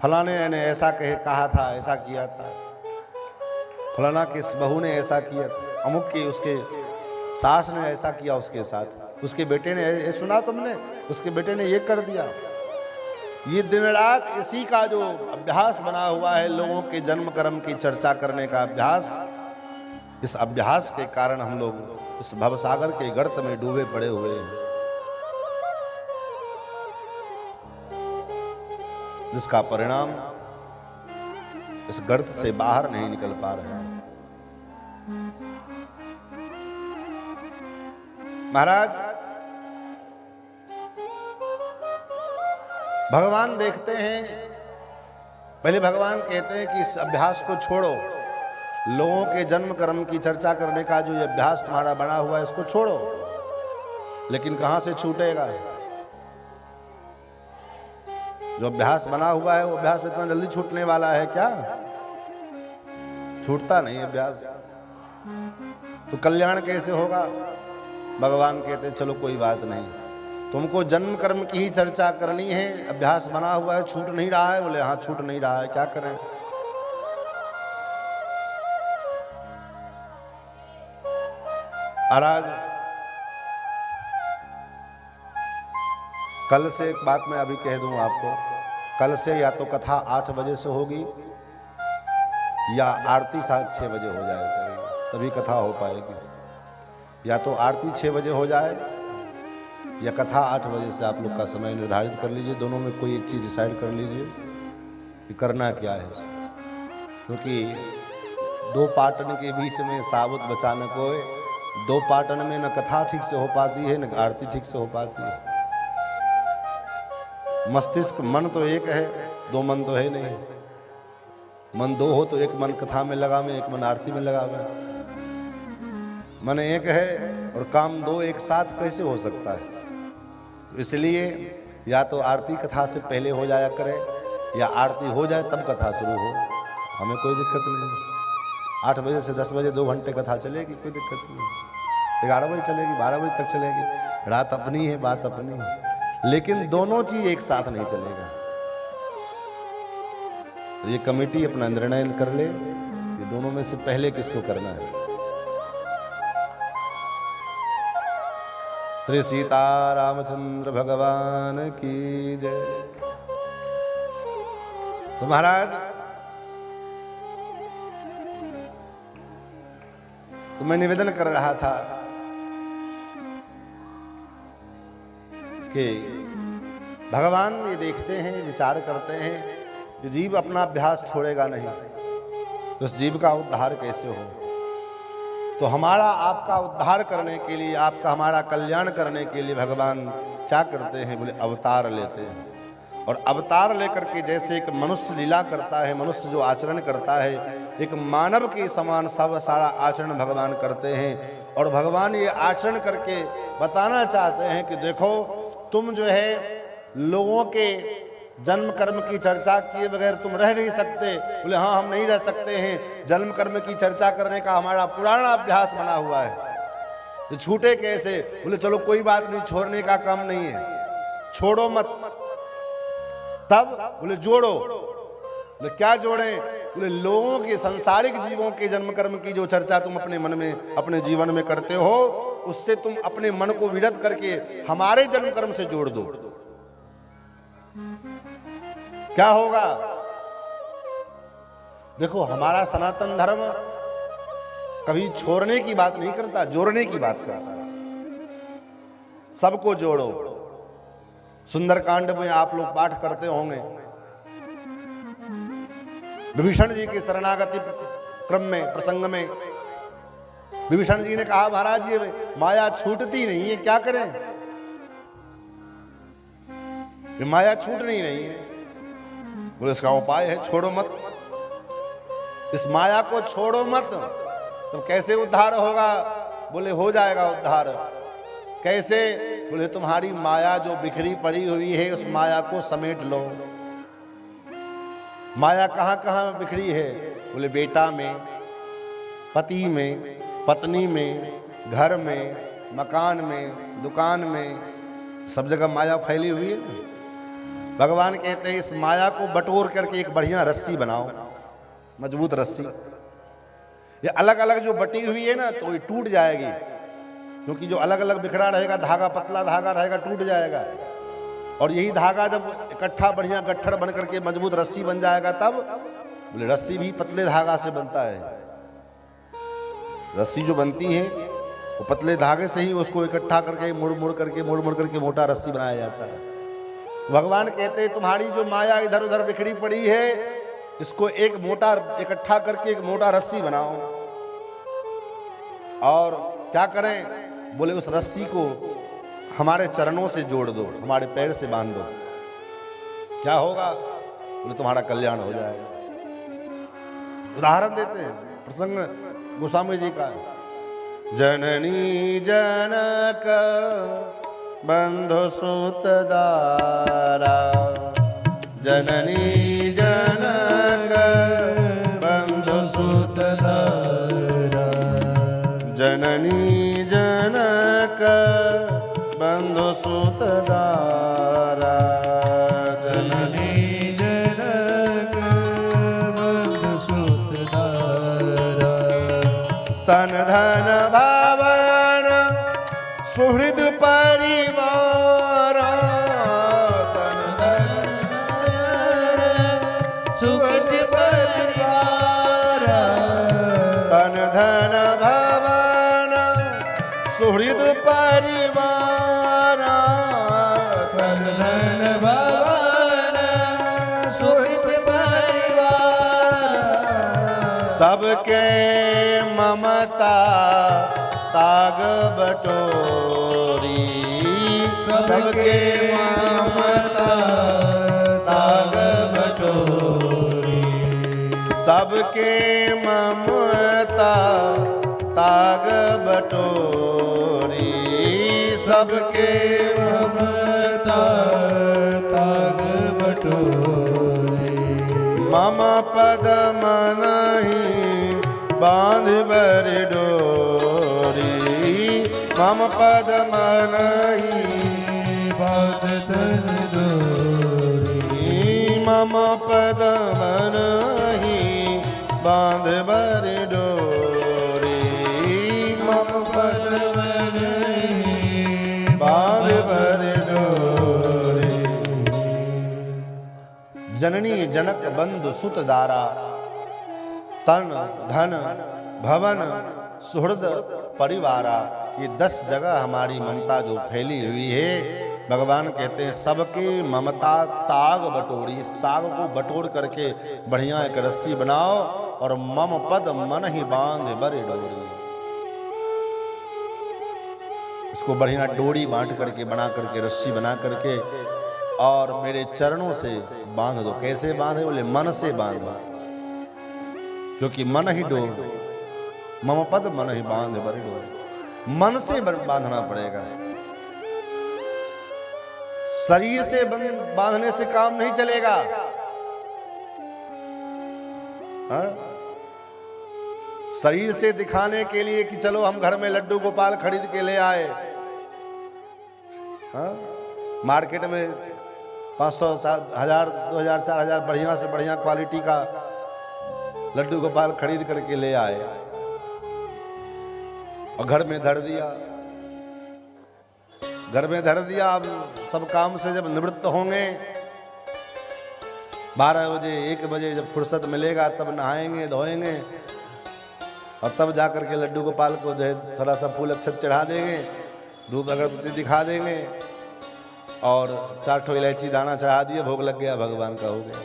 फलाने ने ऐसा कहा था, ऐसा किया था, फलाना की बहू ने ऐसा किया था, अमुक की उसके सास ने ऐसा किया उसके साथ, उसके बेटे ने ये सुना तुमने, उसके बेटे ने ये कर दिया। ये दिन रात इसी का जो अभ्यास बना हुआ है, लोगों के जन्म कर्म की चर्चा करने का अभ्यास, इस अभ्यास के कारण हम लोग इस भवसागर के गर्त में डूबे पड़े हुए हैं, जिसका परिणाम इस गर्त से बाहर नहीं निकल पा रहे हैं। महाराज, भगवान देखते हैं, पहले भगवान कहते हैं कि इस अभ्यास को छोड़ो, लोगों के जन्म कर्म की चर्चा करने का जो ये अभ्यास तुम्हारा बना हुआ है, इसको छोड़ो। लेकिन कहां से छूटेगा? जो अभ्यास बना हुआ है, वो अभ्यास इतना जल्दी छूटने वाला है क्या? छूटता नहीं अभ्यास। तो कल्याण कैसे होगा? भगवान कहते चलो कोई बात नहीं, तुमको जन्म कर्म की ही चर्चा करनी है, अभ्यास बना हुआ है, छूट नहीं रहा है। बोले हाँ छूट नहीं रहा है, क्या करें? महाराज, कल से एक बात मैं अभी कह दूं आपको, कल से या तो कथा 8 बजे से होगी या आरती 6 बजे हो जाए करेगी, तभी कथा हो पाएगी। या तो आरती 6 बजे हो जाए या कथा 8 बजे से। आप लोग का समय निर्धारित कर लीजिए, दोनों में कोई एक चीज़ डिसाइड कर लीजिए कि करना क्या है। क्योंकि 2 पाटन के बीच में साबुत बचाने को, 2 पाटन में न कथा ठीक से हो पाती है, न आरती ठीक से हो पाती है। मस्तिष्क, मन तो एक है, 2 मन तो है नहीं। मन 2 हो तो एक मन कथा में लगावे, एक मन आरती में लगावे। मन एक है और काम 2 एक साथ कैसे हो सकता है? इसलिए या तो आरती कथा से पहले हो जाया करे, या आरती हो जाए तब कथा शुरू हो, हमें कोई दिक्कत नहीं। 8 बजे से 10 बजे 2 घंटे कथा चलेगी, कोई दिक्कत नहीं। 11 बजे चलेगी, 12 बजे तक चलेगी, रात अपनी है, बात अपनी है। लेकिन दोनों चीज एक साथ नहीं चलेगा। तो ये कमेटी अपना निर्णय कर ले कि दोनों में से पहले किसको करना है। श्री सीता रामचंद्र भगवान की जय। तो महाराज, तो मैं निवेदन कर रहा था कि भगवान ये देखते हैं, विचार करते हैं कि जीव अपना अभ्यास छोड़ेगा नहीं, तो उस जीव का उद्धार कैसे हो। तो हमारा आपका उद्धार करने के लिए, आपका हमारा कल्याण करने के लिए भगवान क्या करते हैं? बोले अवतार लेते हैं। और अवतार लेकर के जैसे एक मनुष्य लीला करता है, मनुष्य जो आचरण करता है, एक मानव के समान सब सारा आचरण भगवान करते हैं। और भगवान ये आचरण करके बताना चाहते हैं कि देखो, तुम जो है लोगों के जन्म कर्म की चर्चा किए बगैर तुम रह नहीं सकते। बोले हाँ, हम नहीं रह सकते हैं, जन्म कर्म की चर्चा करने का हमारा पुराना अभ्यास बना हुआ है, तो छूटे कैसे? बोले चलो कोई बात नहीं, छोड़ने का काम नहीं है, छोड़ो मत। तब बोले जोड़ो। बोले क्या जोड़ें? बोले लोगों के, संसारिक जीवों के जन्म कर्म की जो चर्चा तुम अपने मन में, अपने जीवन में करते हो, उससे तुम अपने मन को विरत करके हमारे जन्म कर्म से जोड़ दो। क्या होगा? देखो, हमारा सनातन धर्म कभी छोड़ने की बात नहीं करता, जोड़ने की बात करता है। सबको जोड़ो। सुंदरकांड में आप लोग पाठ करते होंगे, विभीषण जी के शरणागति क्रम में, प्रसंग में विभीषण जी ने कहा, महाराज ये माया छूटती नहीं है, क्या करें? ये माया छूटनी नहीं है। बोले इसका उपाय है, छोड़ो मत, इस माया को छोड़ो मत। तो कैसे उद्धार होगा? बोले हो जाएगा उद्धार। कैसे? बोले तुम्हारी माया जो बिखरी पड़ी हुई है, उस माया को समेट लो। माया कहाँ कहाँ बिखरी है? बोले बेटा में, पति में, पत्नी में, घर में, मकान में, दुकान में, सब जगह माया फैली हुई है। भगवान कहते हैं इस माया को बटोर करके एक बढ़िया रस्सी बनाओ, मजबूत रस्सी। ये अलग अलग जो बटी हुई है ना, तो ये टूट जाएगी, क्योंकि जो अलग अलग बिखरा रहेगा धागा, पतला धागा रहेगा, टूट जाएगा। और यही धागा जब इकट्ठा बढ़िया गट्ठर बन करके मजबूत रस्सी बन जाएगा, तब बोले रस्सी भी पतले धागा से बनता है। रस्सी जो बनती है वो पतले धागे से ही उसको इकट्ठा करके मुड़ मुड़ करके मोटा रस्सी बनाया जाता है। भगवान कहते हैं तुम्हारी जो माया इधर उधर बिखरी पड़ी है, इसको एक मोटा इकट्ठा करके एक मोटा रस्सी बनाओ। और क्या करें? बोले उस रस्सी को हमारे चरणों से जोड़ दो, हमारे पैर से बांध दो। क्या होगा? बोले तुम्हारा कल्याण हो जाएगा। उदाहरण देते हैं, प्रसंग गोस्वामी जी का। जननी जनक बंधु सुत दारा, जननी जनक बंधु सुत दारा, जननी जनक बंधु सुत दारा, जननी जनक बंधु सुत दारा, तन धन भावन सुहृद परिवार, तन धन सुखद परिवार, तन धन भवन सुहृद परिवार, तन धन भवन सुखद परिवार, सबके ममता ताग बटोरी, सबके ममता ताग बटोरी, सबके ममता ताग बटोरी, सबके ममता ताग बटोरी, मम पद मनहि बांध बर डोरी, मम पद मनहि बांध तन डोरी, मम पद मनहि बांध बर डोरी, मम पद मनहि बांध बर डोरी। जननी जनक बंधु सुत दारा, तन धन भवन सुहृद परिवारा, ये 10 जगह हमारी ममता जो फैली हुई है, भगवान कहते हैं सबके ममता ताग बटोरी, इस ताग को बटोर करके बढ़िया एक रस्सी बनाओ और मम पद मन ही बांध बरे डोरी, इसको बढ़िया डोरी बांट करके बना करके रस्सी बना करके और मेरे चरणों से बांध दो। कैसे बांधे? बोले मन से बांधो, क्योंकि मन ही डोर, मम पद मन ही बांध बरे डोर, मन से बांधना पड़ेगा। शरीर से बांधने से काम नहीं चलेगा। हाँ? शरीर से दिखाने के लिए कि चलो हम घर में लड्डू गोपाल खरीद के ले आए, हाँ? मार्केट में 500, 1000, 2000, 4000 बढ़िया से बढ़िया क्वालिटी का लड्डू गोपाल खरीद करके ले आए और घर में धर दिया। घर में धर दिया। अब सब काम से जब निवृत्त होंगे 12 बजे 1 बजे जब फुर्सत मिलेगा तब नहाएंगे धोएंगे और तब जाकर के लड्डू गोपाल को जो है थोड़ा सा फूल अक्षत चढ़ा देंगे धूप अगरबत्ती दिखा देंगे और 4 ठो इलायची दाना चढ़ा दिए, भोग लग गया, भगवान का हो गया।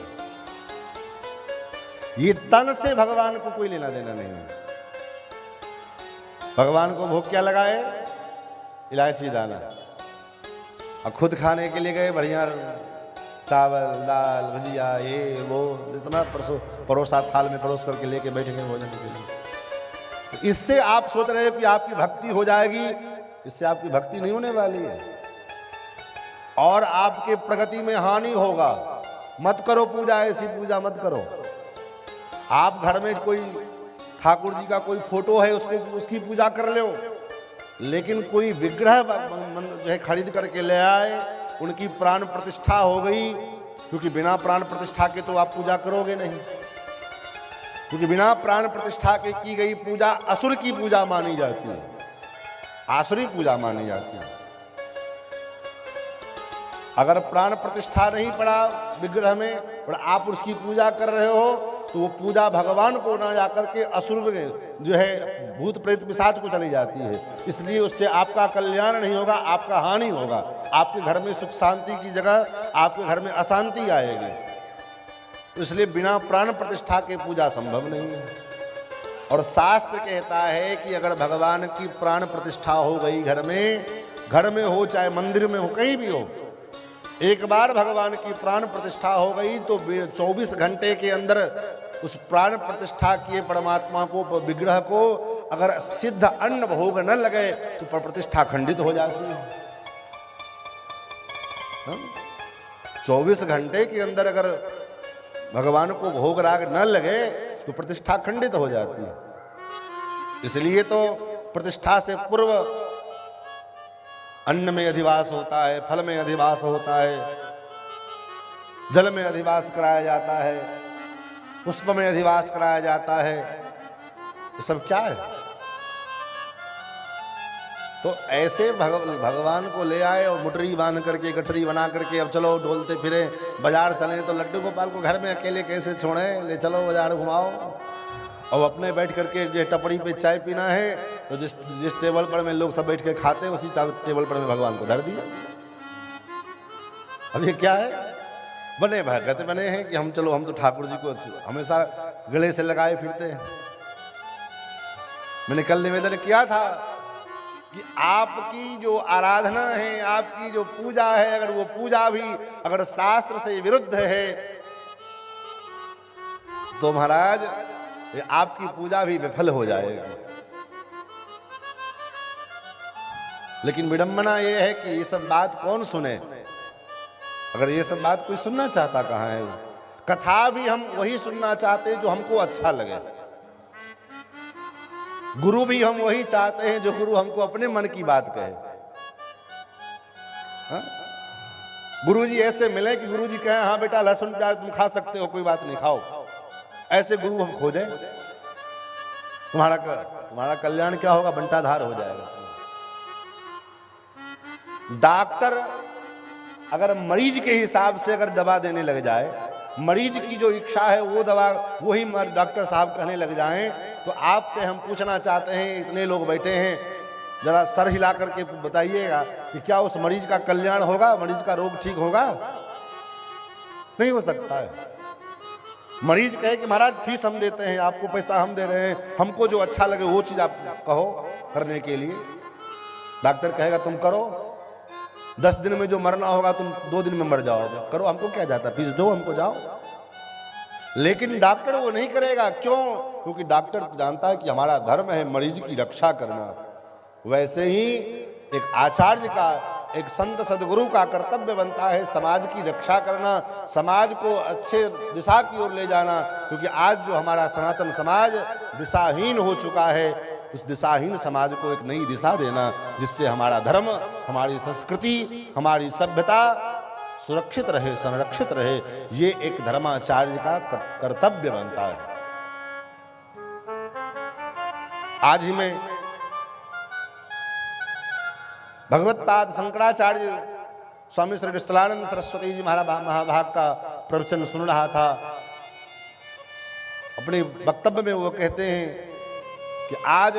ये तन से भगवान को कोई लेना देना नहीं है। भगवान को भोग क्या लगाए? इलायची दाना। और खुद खाने के लिए गए बढ़िया चावल दाल भुजिया ये वो जितना परोसा थाल में परोस करके लेके बैठ गए भोजन के लिए। तो इससे आप सोच रहे हो कि आपकी भक्ति हो जाएगी, इससे आपकी भक्ति नहीं होने वाली है और आपके प्रगति में हानि होगा। मत करो पूजा, ऐसी पूजा मत करो। आप घर में कोई ठाकुर जी का कोई फोटो है, उसको उसकी पूजा कर लो, लेकिन कोई विग्रह जो है खरीद करके ले आए, उनकी प्राण प्रतिष्ठा हो गई, क्योंकि बिना प्राण प्रतिष्ठा के तो आप पूजा करोगे नहीं, क्योंकि बिना प्राण प्रतिष्ठा के की गई पूजा असुर की पूजा मानी जाती है, आसुरी पूजा मानी जाती है। अगर प्राण प्रतिष्ठा नहीं पड़ा विग्रह में और आप उसकी पूजा कर रहे हो, तो वो पूजा भगवान को ना जाकर के असुर जो है भूत प्रेत पिशाच को चली जाती है। इसलिए उससे आपका कल्याण नहीं होगा, आपका हानि होगा। आपके घर में सुख शांति की जगह आपके घर में अशांति आएगी। इसलिए बिना प्राण प्रतिष्ठा के पूजा संभव नहीं है। और शास्त्र कहता है कि अगर भगवान की प्राण प्रतिष्ठा हो गई घर में हो चाहे मंदिर में हो, कहीं भी हो, एक बार भगवान की प्राण प्रतिष्ठा हो गई तो 24 घंटे के अंदर उस प्राण प्रतिष्ठा किए परमात्मा को, विग्रह को अगर सिद्ध अन्न भोग न लगे तो प्रतिष्ठा खंडित हो जाती है। 24 घंटे के अंदर अगर भगवान को भोग राग न लगे तो प्रतिष्ठा खंडित हो जाती है। इसलिए तो प्रतिष्ठा से पूर्व अन्न में अधिवास होता है, फल में अधिवास होता है, जल में अधिवास कराया जाता है, पुष्प में अधिवास कराया जाता है। ये सब क्या है? तो ऐसे भगवान को ले आए और मुटरी बांध करके गठरी बना करके अब चलो डोलते फिरे बाजार चलें, तो लड्डू गोपाल को घर में अकेले कैसे छोड़ें? ले चलो बाजार घुमाओ। और अपने बैठ करके जो टपड़ी पे चाय पीना है तो जिस टेबल पर में लोग सब बैठ के खाते हैं उसी टेबल पर में भगवान को धर दिया। अब ये क्या है? बने भगत बने हैं कि हम चलो हम तो ठाकुर जी को हमेशा गले से लगाए फिरते हैं। मैंने कल निवेदन किया था कि आपकी जो आराधना है, आपकी जो पूजा है, अगर वो पूजा भी अगर शास्त्र से विरुद्ध है तो महाराज आपकी पूजा भी विफल हो जाएगी। लेकिन विडंबना ये है कि ये सब बात कौन सुने? अगर ये सब बात कोई सुनना चाहता कहाँ है? कथा भी हम वही सुनना चाहते हैं जो हमको अच्छा लगे। गुरु भी हम वही चाहते हैं जो गुरु हमको अपने मन की बात कहे। गुरु जी ऐसे मिले कि गुरु जी कहें हाँ बेटा लहसुन प्याज तुम खा सकते हो, कोई बात नहीं, खाओ। ऐसे गुरु हम खोजें, तुम्हारा कल्याण क्या होगा? बंटाधार हो जाएगा। डॉक्टर अगर मरीज के हिसाब से अगर दवा देने लग जाए, मरीज की जो इच्छा है वो दवा वही डॉक्टर साहब कहने लग जाएं, तो आपसे हम पूछना चाहते हैं, इतने लोग बैठे हैं, जरा सर हिला करके बताइएगा कि क्या उस मरीज का कल्याण होगा? मरीज का रोग ठीक होगा? नहीं हो सकता है। मरीज कहे कि महाराज फीस हम देते हैं, आपको पैसा हम दे रहे हैं, हमको जो अच्छा लगे वो चीज आप कहो करने के लिए। डॉक्टर कहेगा तुम करो, 10 दिन में जो मरना होगा तुम 2 दिन में मर जाओगे, करो, हमको क्या जाता, फीस दो हमको, जाओ। लेकिन डॉक्टर वो नहीं करेगा। क्यों? क्योंकि डॉक्टर जानता है कि हमारा धर्म है मरीज की रक्षा करना। वैसे ही एक आचार्य का, एक संत सदगुरु का कर्तव्य बनता है समाज की रक्षा करना, समाज को अच्छे दिशा की ओर ले जाना। क्योंकि आज जो हमारा सनातन समाज दिशाहीन हो चुका है, उस दिशाहीन समाज को एक नई दिशा देना, जिससे हमारा धर्म, हमारी संस्कृति, हमारी सभ्यता सुरक्षित रहे, संरक्षित रहे, ये एक धर्माचार्य का कर्तव्य बनता है। आज ही मैं भगवत्पाद शंकराचार्य स्वामी श्री विश्वलानंद सरस्वती जी महाभाग का प्रवचन सुन रहा था। अपने वक्तव्य में वो कहते हैं कि आज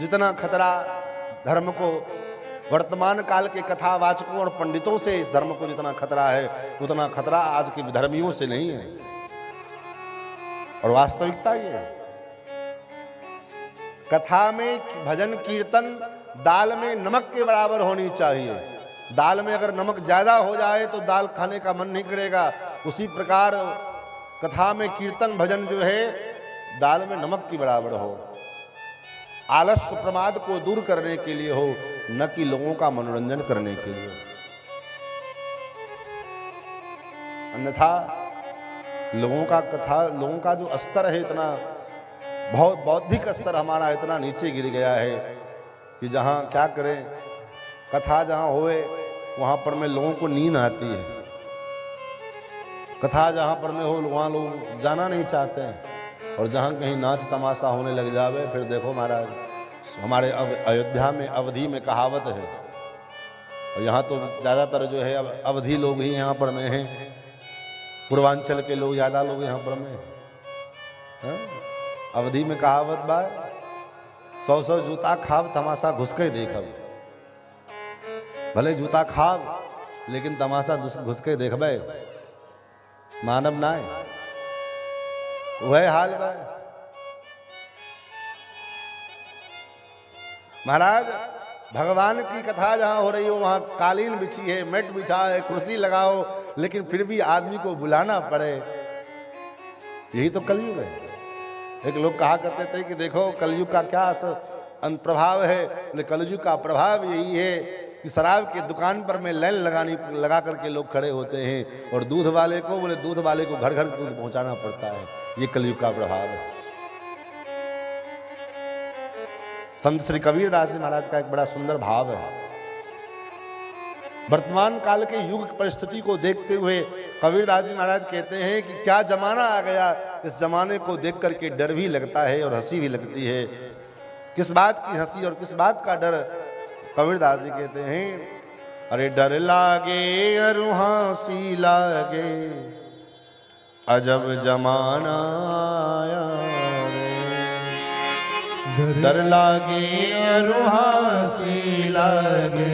जितना खतरा धर्म को, वर्तमान काल के कथावाचकों और पंडितों से इस धर्म को जितना खतरा है, उतना खतरा आज के विधर्मियों से नहीं है। और वास्तविकता ये है, कथा में भजन कीर्तन दाल में नमक के बराबर होनी चाहिए। दाल में अगर नमक ज्यादा हो जाए तो दाल खाने का मन नहीं करेगा। उसी प्रकार कथा में कीर्तन भजन जो है दाल में नमक की बराबर हो, आलस्य प्रमाद को दूर करने के लिए हो, न कि लोगों का मनोरंजन करने के लिए। अन्यथा लोगों का जो स्तर है, इतना बहुत बौद्धिक स्तर हमारा इतना नीचे गिर गया है कि जहाँ क्या करें, कथा जहाँ होए वहाँ पर में लोगों को नींद आती है। कथा जहाँ पर में हो वहाँ लोग जाना नहीं चाहते हैं। और जहाँ कहीं नाच तमाशा होने लग जावे, फिर देखो महाराज, हमारे अयोध्या में अवधि में कहावत है, और यहाँ तो ज़्यादातर जो है अवधि लोग ही यहाँ पर में हैं, पूर्वांचल के लोग ज़्यादा लोग यहाँ पर में हैं। अवधि में कहावत बा, 100 जूता खाब तमाशा घुस के देखब। भले जूता खाब लेकिन तमाशा घुस के देखबे, मानव ना है। वह हाल बा महाराज। भगवान की कथा जहां हो रही हो वहां कालीन बिछी है, मेट बिछा है, कुर्सी लगाओ, लेकिन फिर भी आदमी को बुलाना पड़े। यही तो कलयुग है। एक लोग कहा करते थे कि देखो कलयुग का क्या प्रभाव है। कलयुग का प्रभाव यही है कि शराब की दुकान पर में लाइन लगा करके लोग खड़े होते हैं, और दूध वाले को घर घर दूध पहुंचाना पड़ता है। ये कलयुग का प्रभाव है। संत श्री कबीरदास जी महाराज का एक बड़ा सुंदर भाव है। वर्तमान काल के युग परिस्थिति को देखते हुए कबीरदास जी महाराज कहते हैं कि क्या जमाना आ गया। इस जमाने को देख करके डर भी लगता है और हंसी भी लगती है। किस बात की हंसी और किस बात का डर? कबीरदास जी कहते हैं, अरे डर लागे अरु हंसी लागे, अजब जमाना आया रे। डर लागे अरु हंसी लागे,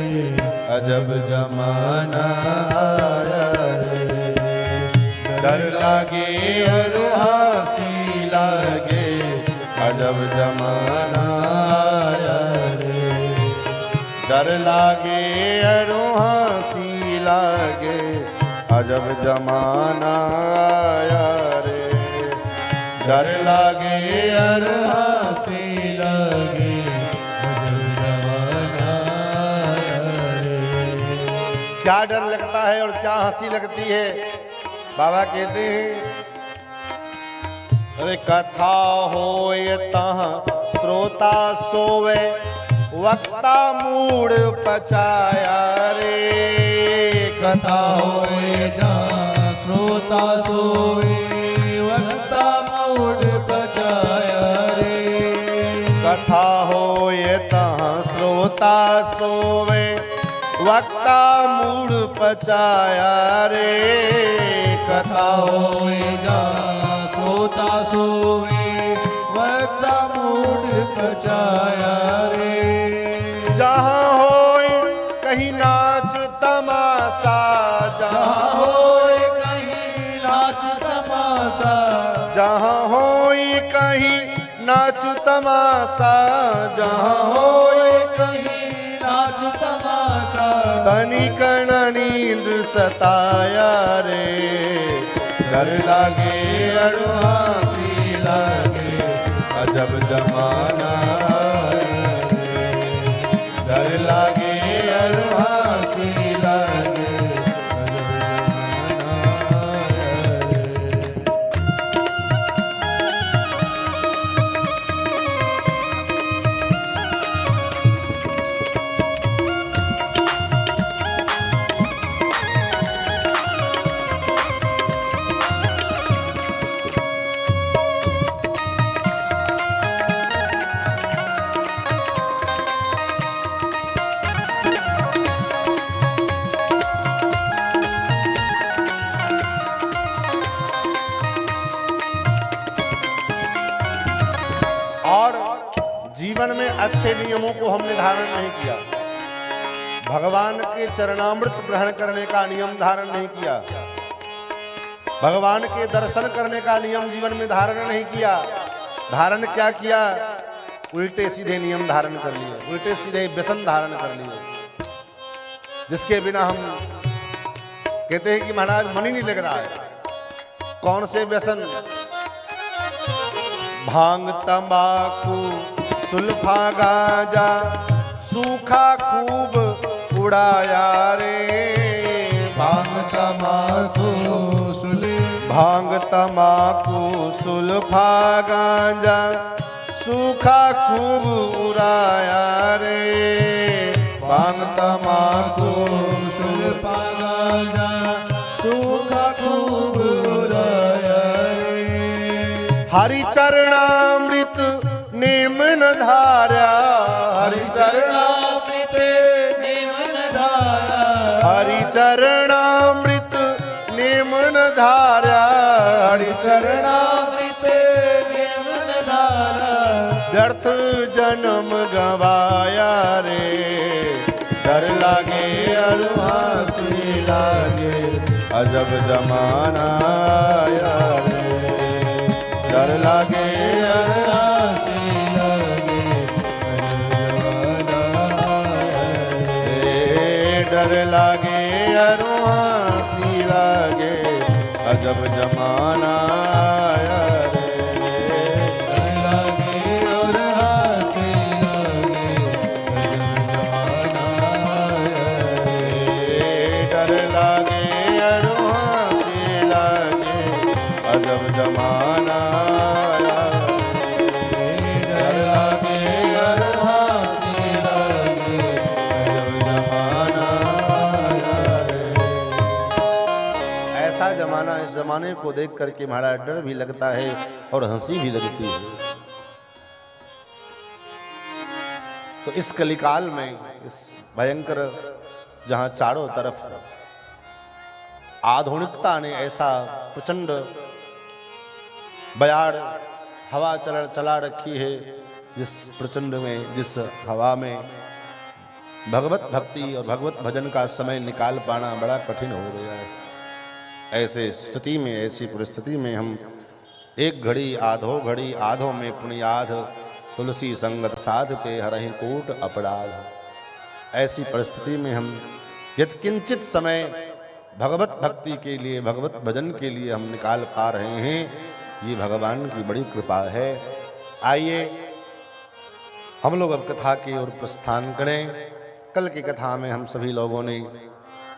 अजब जमाना आया रे। डर लागे अरु हंसी लागे, अजब जमाना आया रे। डर लागे अरु हंसी लागे, अजब जमाना आया रे। डर लागे अरु हंसी लागे, अजब जमाना आया रे। क्या डर लगता है और क्या हंसी लगती है? बाबा कहते हैं, अरे कथा होए तहाँ श्रोता सोवे, वक्ता मूड पचाया रे। कथा होए जहाँ श्रोता सोवे, वक्ता मूड पचाया रे। कथा होए तहाँ श्रोता सोवे, वक्ता मूड पचाया रे। कथा होए जहाँ श्रोता सोवे, वक्ता मूड पचाया रे। जहाँ होए कहीं नाच तमाशा, जहाँ होए कहीं नाच तमाशा, जहाँ होए कहीं नाच तमाशा, जहाँ होए कहीं नाच तमाशा। तनिक न नींद सताया रे। डर लागे अरु हंसी लागे, अजब जमाना आया रे। डर लागे अरु हंसी लागे, अजब जमाना आया रे। अच्छे नियमों को हमने धारण नहीं किया, भगवान के चरणामृत ग्रहण करने का नियम धारण नहीं किया, भगवान के दर्शन करने का नियम जीवन में धारण नहीं किया। धारण क्या किया? उल्टे सीधे नियम धारण कर लिए, उल्टे सीधे व्यसन धारण कर लिए, जिसके बिना हम कहते हैं कि महाराज मन ही नहीं लग रहा है। कौन से व्यसन? भांग, तंबाकू, सुल्फा, गांजा, सूखा खूब उड़ाया रे। भांग तमाकू भांग, तंबाकू, सुल्फा, गांजा, सूखा खूब उड़ाया रे। भांग, तंबाकू, सुल्फा, गांजा, सूखा खूब उड़ाया रे। हरि चरणामृत नेमन धारा, हरि चरणामृत नेमन धारा, हरि चरणामृत नेमन धारा, हरि चरणामृत नेमन धारा। व्यर्थ जन्म गवाया रे। डर लागे और हंसी लागे, अजब जमाना आया रे। डर लागे और हंसी लागे, अजब जमाना आया रे। डर लागे और हंसी लागे, अजब जमाना आया रे। डर लागे और हंसी लागे, अजब जमाना आया रे। डर लागे और हंसी लागे, अजब जमाना आया रे। डर लागे और हंसी लागे, अजब जमाना आया रे। ऐसा जमाना, इस जमाने को देख करके हमारा डर भी लगता है और हंसी भी लगती है। तो इस कलिकाल में, इस भयंकर, जहां चारों तरफ आधुनिकता ने ऐसा प्रचंड बयाड़ हवा चला रखी है, जिस प्रचंड में, जिस हवा में भगवत भक्ति और भगवत भजन का समय निकाल पाना बड़ा कठिन हो गया है। ऐसे स्थिति में, ऐसी परिस्थिति में हम एक घड़ी आधो घड़ी आधो में पुण्याध, तुलसी संगत साध के हरहि कूट अपराध। ऐसी परिस्थिति में हम यत्किंचित समय भगवत भक्ति के लिए, भगवत भजन के लिए हम निकाल पा रहे हैं, ये भगवान की बड़ी कृपा है। आइए हम लोग अब कथा की ओर प्रस्थान करें। कल की कथा में हम सभी लोगों ने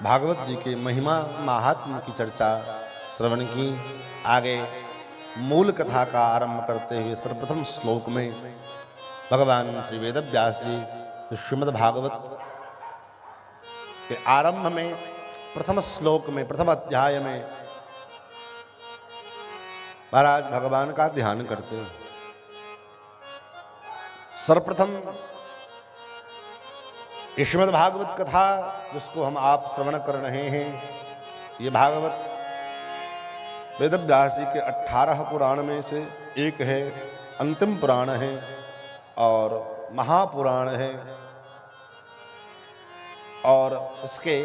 भागवत जी के महिमा महात्म्य की चर्चा श्रवण की। आगे मूल कथा का आरंभ करते हुए सर्वप्रथम श्लोक में भगवान श्री वेदव्यास जी श्रीमद् भागवत के आरंभ में प्रथम श्लोक में, प्रथम अध्याय में महाराज भगवान का ध्यान करते हैं। सर्वप्रथम श्रीमद् भागवत कथा जिसको हम आप श्रवण कर रहे हैं, ये भागवत वेदव्यास जी के 18 पुराण में से एक है, अंतिम पुराण है और महापुराण है, और इसके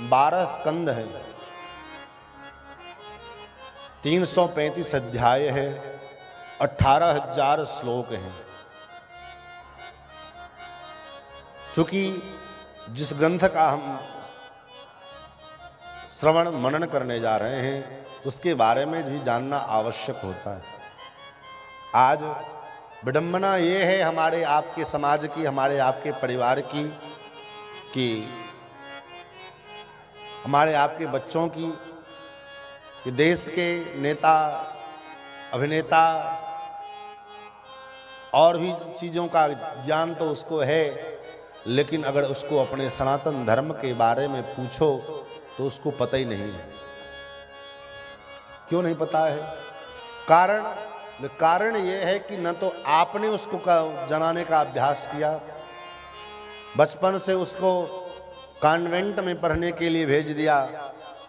12 स्कंद हैं, 335 अध्याय है, 18,000 श्लोक हैं। क्योंकि जिस ग्रंथ का हम श्रवण मनन करने जा रहे हैं उसके बारे में भी जानना आवश्यक होता है। आज विडंबना ये है हमारे आपके समाज की, हमारे आपके परिवार की, कि हमारे आपके बच्चों की, कि देश के नेता, अभिनेता और भी चीज़ों का ज्ञान तो उसको है, लेकिन अगर उसको अपने सनातन धर्म के बारे में पूछो तो उसको पता ही नहीं है। क्यों नहीं पता है? कारण ये है कि न तो आपने उसको जनाने का अभ्यास किया, बचपन से उसको कॉन्वेंट में पढ़ने के लिए भेज दिया,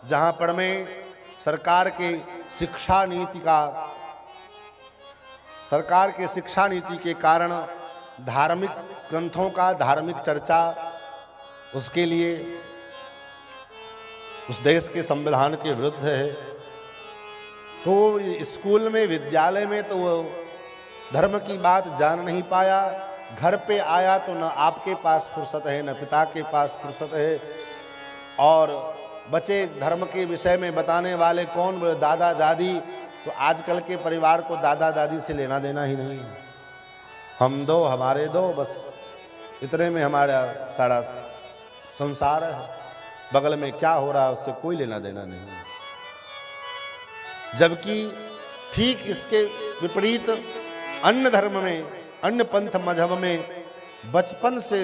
जहाँ पर में सरकार के शिक्षा नीति के कारण धार्मिक ग्रंथों का, धार्मिक चर्चा, उसके लिए उस देश के संविधान के विरुद्ध है। तो स्कूल में, विद्यालय में तो वो धर्म की बात जान नहीं पाया। घर पे आया तो न आपके पास फुर्सत है, न पिता के पास फुर्सत है। और बच्चे धर्म के विषय में बताने वाले कौन? बोले दादा दादी। तो आजकल के परिवार को दादा दादी से लेना देना ही नहीं है। हम दो, हमारे दो, बस इतने में हमारा सारा संसार है। बगल में क्या हो रहा है उससे कोई लेना देना नहीं है। जबकि ठीक इसके विपरीत अन्य धर्म में, अन्य पंथ मजहब में बचपन से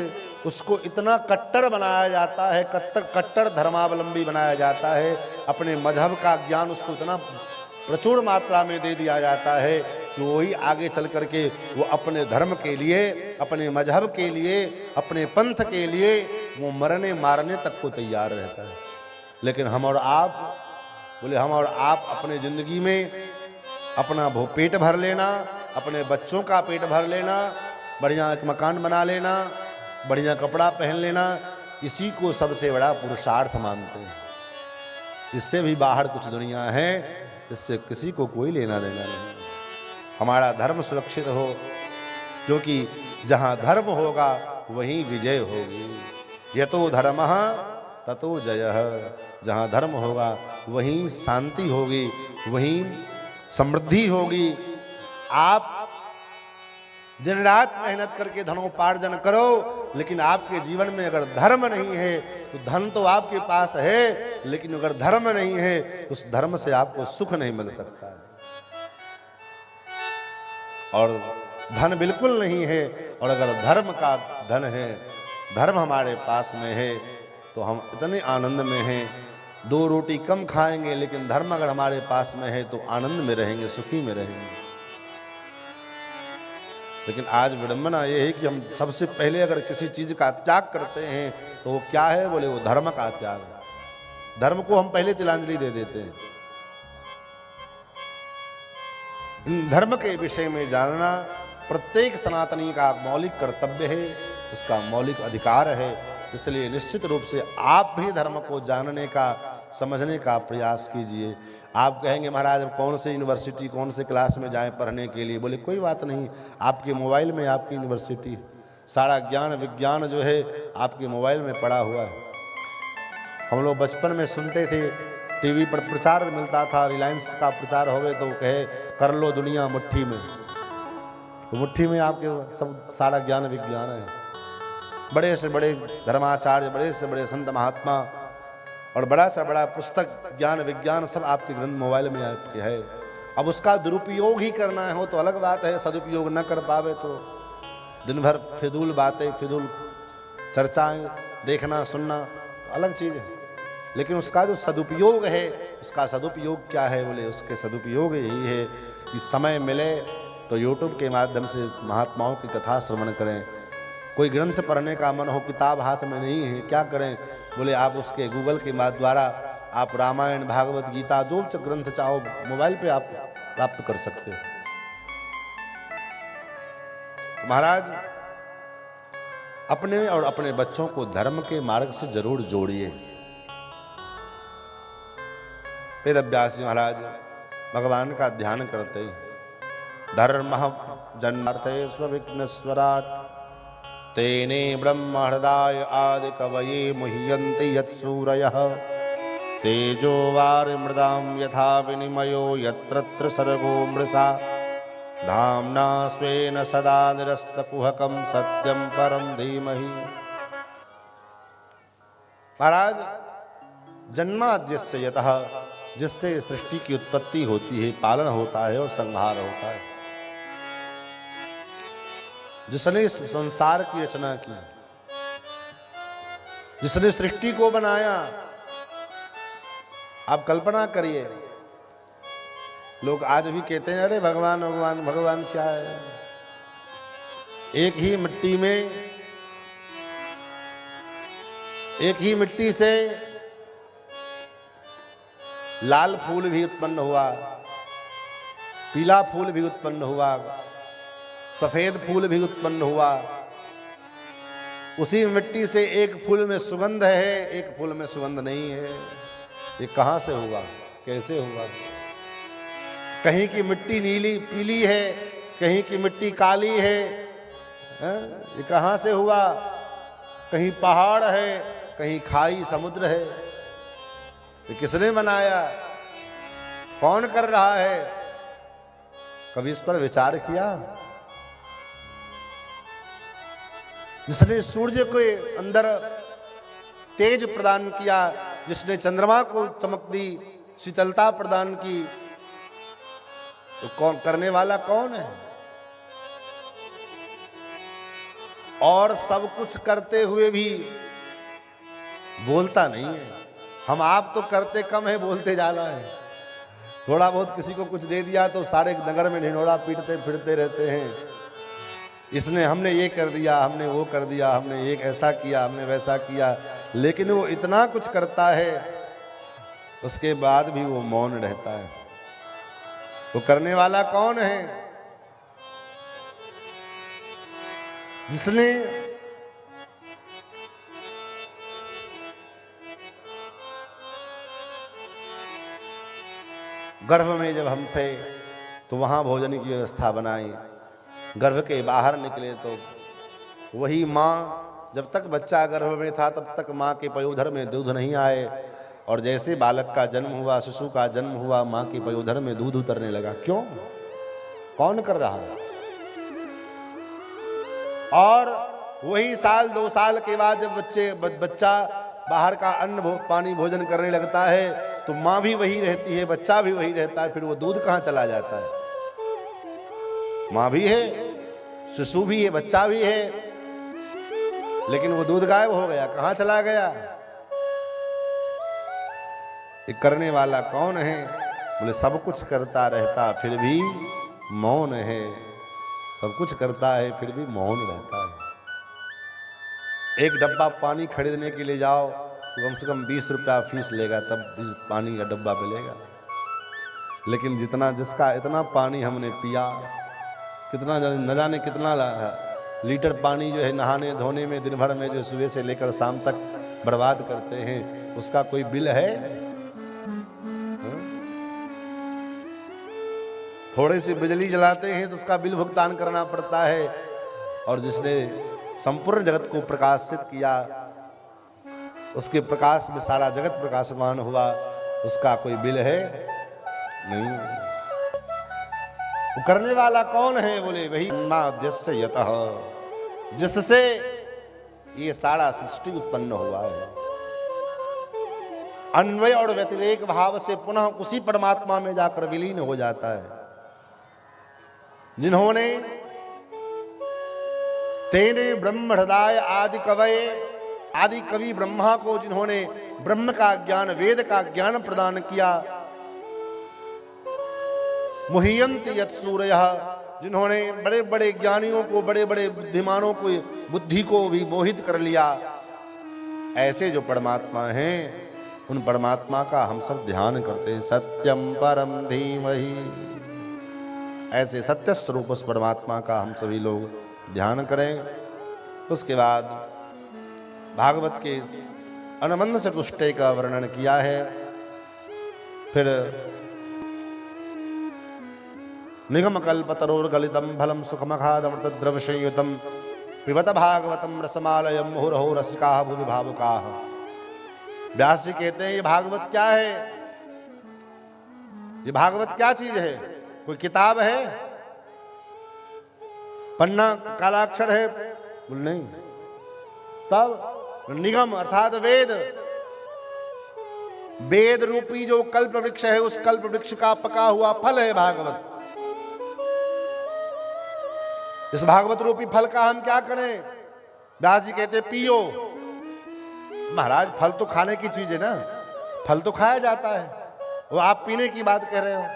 उसको इतना कट्टर बनाया जाता है, कट्टर धर्मावलंबी बनाया जाता है। अपने मजहब का ज्ञान उसको इतना प्रचुर मात्रा में दे दिया जाता है कि वही आगे चल करके वो अपने धर्म के लिए, अपने मजहब के लिए, अपने पंथ के लिए वो मरने मारने तक को तैयार रहता है। लेकिन हम और आप, बोले हम और आप अपने ज़िंदगी में अपना पेट भर लेना, अपने बच्चों का पेट भर लेना, बढ़िया एक मकान बना लेना, बढ़िया कपड़ा पहन लेना, इसी को सबसे बड़ा पुरुषार्थ मानते हैं। इससे भी बाहर कुछ दुनिया है, इससे किसी को कोई लेना देना नहीं। हमारा धर्म सुरक्षित हो, क्योंकि जहाँ धर्म होगा वहीं विजय होगी। यतो धर्मः ततो जयः। जहाँ धर्म होगा वहीं शांति होगी, वहीं समृद्धि होगी। आप दिन रात मेहनत करके धनोपार्जन करो, लेकिन आपके जीवन में अगर धर्म नहीं है तो धन तो आपके पास है, लेकिन अगर धर्म नहीं है तो उस धर्म से आपको सुख नहीं मिल सकता है। और धन बिल्कुल नहीं है, और अगर धर्म का धन है, धर्म हमारे पास में है, तो हम इतने आनंद में हैं। 2 रोटी कम खाएंगे, लेकिन धर्म अगर हमारे पास में है तो आनंद में रहेंगे, सुखी में रहेंगे। लेकिन आज विडंबना ये है कि हम सबसे पहले अगर किसी चीज का त्याग करते हैं तो वो क्या है? बोले वो धर्म का त्याग है। धर्म को हम पहले तिलांजलि दे देते हैं। धर्म के विषय में जानना प्रत्येक सनातनी का मौलिक कर्तव्य है, उसका मौलिक अधिकार है। इसलिए निश्चित रूप से आप भी धर्म को जानने का, समझने का प्रयास कीजिए। आप कहेंगे महाराज अब कौन से यूनिवर्सिटी, कौन से क्लास में जाएं पढ़ने के लिए? बोले कोई बात नहीं, आपके मोबाइल में आपकी यूनिवर्सिटी, सारा ज्ञान विज्ञान जो है आपके मोबाइल में पड़ा हुआ है। हम लोग बचपन में सुनते थे, टीवी पर प्रचार मिलता था, रिलायंस का प्रचार होवे तो कहे कर लो दुनिया मुट्ठी में। तो मुट्ठी में आपके सब सारा ज्ञान विज्ञान है। बड़े से बड़े धर्माचार्य, बड़े से बड़े संत महात्मा और बड़ा से बड़ा पुस्तक ज्ञान विज्ञान सब आपके ग्रंथ मोबाइल में आपके है। अब उसका दुरुपयोग ही करना हो तो अलग बात है, सदुपयोग न कर पावे तो दिन भर फिजूल बातें, फिजूल चर्चाएं देखना सुनना तो अलग चीज़ है। लेकिन उसका जो सदुपयोग है, उसका सदुपयोग क्या है? बोले उसके सदुपयोग यही है कि समय मिले तो यूट्यूब के माध्यम से महात्माओं की कथा श्रवण करें। कोई ग्रंथ पढ़ने का मन हो, किताब हाथ में नहीं है, क्या करें? बोले आप उसके गूगल के द्वारा आप रामायण, भागवत गीता, जो ग्रंथ चाहो मोबाइल पे आप प्राप्त कर सकते हो। महाराज अपने और अपने बच्चों को धर्म के मार्ग से जरूर जोड़िए। वेदव्यास महाराज भगवान का ध्यान करते, धर्म जन्मार्थे स्विघ्नेश्वराट तेने ब्रह्म हृदय आदि कवये मुह्यन्ति यत्सूरयः तेजो वारिमृदां यथा विनिमयो यत्र सर्गो मृषा धाम्ना स्वेन सदा निरस्तकुहकं सत्यं परं धीमहि। महाराज जन्माद्यस्य यतः, जिससे सृष्टि की उत्पत्ति होती है, पालन होता है और संहार होता है। जिसने इस संसार की रचना की, जिसने सृष्टि को बनाया, आप कल्पना करिए। लोग आज भी कहते हैं अरे भगवान भगवान भगवान क्या है? एक ही मिट्टी में, एक ही मिट्टी से लाल फूल भी उत्पन्न हुआ, पीला फूल भी उत्पन्न हुआ, सफेद फूल भी उत्पन्न हुआ। उसी मिट्टी से एक फूल में सुगंध है, एक फूल में सुगंध नहीं है। ये कहां से हुआ, कैसे हुआ? कहीं की मिट्टी नीली पीली है, कहीं की मिट्टी काली है, ये कहां से हुआ? कहीं पहाड़ है, कहीं खाई समुद्र है। ये किसने बनाया, कौन कर रहा है? कभी इस पर विचार किया? जिसने सूर्य को अंदर तेज प्रदान किया, जिसने चंद्रमा को चमक दी, शीतलता प्रदान की, तो कौन करने वाला कौन है? और सब कुछ करते हुए भी बोलता नहीं है। हम आप तो करते कम है, बोलते ज्यादा है। थोड़ा बहुत किसी को कुछ दे दिया तो सारे नगर में ढिंढोरा पीटते फिरते रहते हैं। इसने हमने ये कर दिया, हमने वो कर दिया, हमने एक ऐसा किया, हमने वैसा किया। लेकिन वो इतना कुछ करता है, उसके बाद भी वो मौन रहता है। वो करने वाला कौन है? जिसने गर्भ में जब हम थे तो वहां भोजन की व्यवस्था बनाई। गर्भ के बाहर निकले तो वही माँ, जब तक बच्चा गर्भ में था तब तक माँ के पयोधर में दूध नहीं आए, और जैसे बालक का जन्म हुआ, शिशु का जन्म हुआ, माँ के पयोधर में दूध उतरने लगा। क्यों? कौन कर रहा है? और वही साल 2 साल के बाद जब बच्चा बाहर का अन्न पानी भोजन करने लगता है तो माँ भी वही रहती है, बच्चा भी वही रहता है। फिर वो दूध कहाँ चला जाता है? माँ भी है, शिशु भी है, बच्चा भी है, लेकिन वो दूध गायब हो गया, कहाँ चला गया? ये करने वाला कौन है? बोले सब कुछ करता रहता फिर भी मौन है। सब कुछ करता है फिर भी मौन रहता है। एक डब्बा पानी खरीदने के लिए जाओ तो कम से कम 20 रुपया फीस लेगा, तब इस पानी का डब्बा मिलेगा। लेकिन जितना जिसका इतना पानी हमने पिया, कितना न जाने कितना लीटर पानी जो है नहाने धोने में दिन भर में जो सुबह से लेकर शाम तक बर्बाद करते हैं, उसका कोई बिल है? थोड़ी सी बिजली जलाते हैं तो उसका बिल भुगतान करना पड़ता है। और जिसने संपूर्ण जगत को प्रकाशित किया, उसके प्रकाश में सारा जगत प्रकाशमान हुआ, उसका कोई बिल है? नहीं। वो करने वाला कौन है? बोले वही माध्यस्य यतः, जिससे ये सारा सृष्टि उत्पन्न हुआ है। अन्वय और व्यतिरेक भाव से पुनः उसी परमात्मा में जाकर विलीन हो जाता है। जिन्होंने तेने ब्रह्म हृदय आदि कवि ब्रह्मा को जिन्होंने ब्रह्म का ज्ञान, वेद का ज्ञान प्रदान किया, मुह्यन्ति यत् सूरयः, जिन्होंने बड़े बड़े ज्ञानियों को, बड़े बड़े बुद्धिमानों को, बुद्धि को भी मोहित कर लिया, ऐसे जो परमात्मा हैं, उन परमात्मा का हम सब ध्यान करते हैं। सत्यम परम धीमहि, ऐसे सत्य स्वरूप उस परमात्मा का हम सभी लोग ध्यान करें। उसके बाद भागवत के अनुबंध चतुष्टय का वर्णन किया है। फिर निगम कल्पतरोर्गलितम फलम सुखमखादमृत द्रव संयुतम पिबत भागवतम रसमालयम मुहुरहो रसिकाः भुवि भावुकाः। व्यास जी कहते हैं ये भागवत क्या है? ये भागवत क्या चीज है? कोई किताब है? पन्ना कालाक्षर है? बोल नहीं। तब निगम अर्थात वेद, वेद रूपी जो कल्प वृक्ष है, उस कल्प वृक्ष का पका हुआ फल है भागवत। इस भागवत रूपी फल का हम क्या करें? व्यास जी कहते पियो। महाराज फल तो खाने की चीज है ना, फल तो खाया जाता है, वो आप पीने की बात कह रहे हो।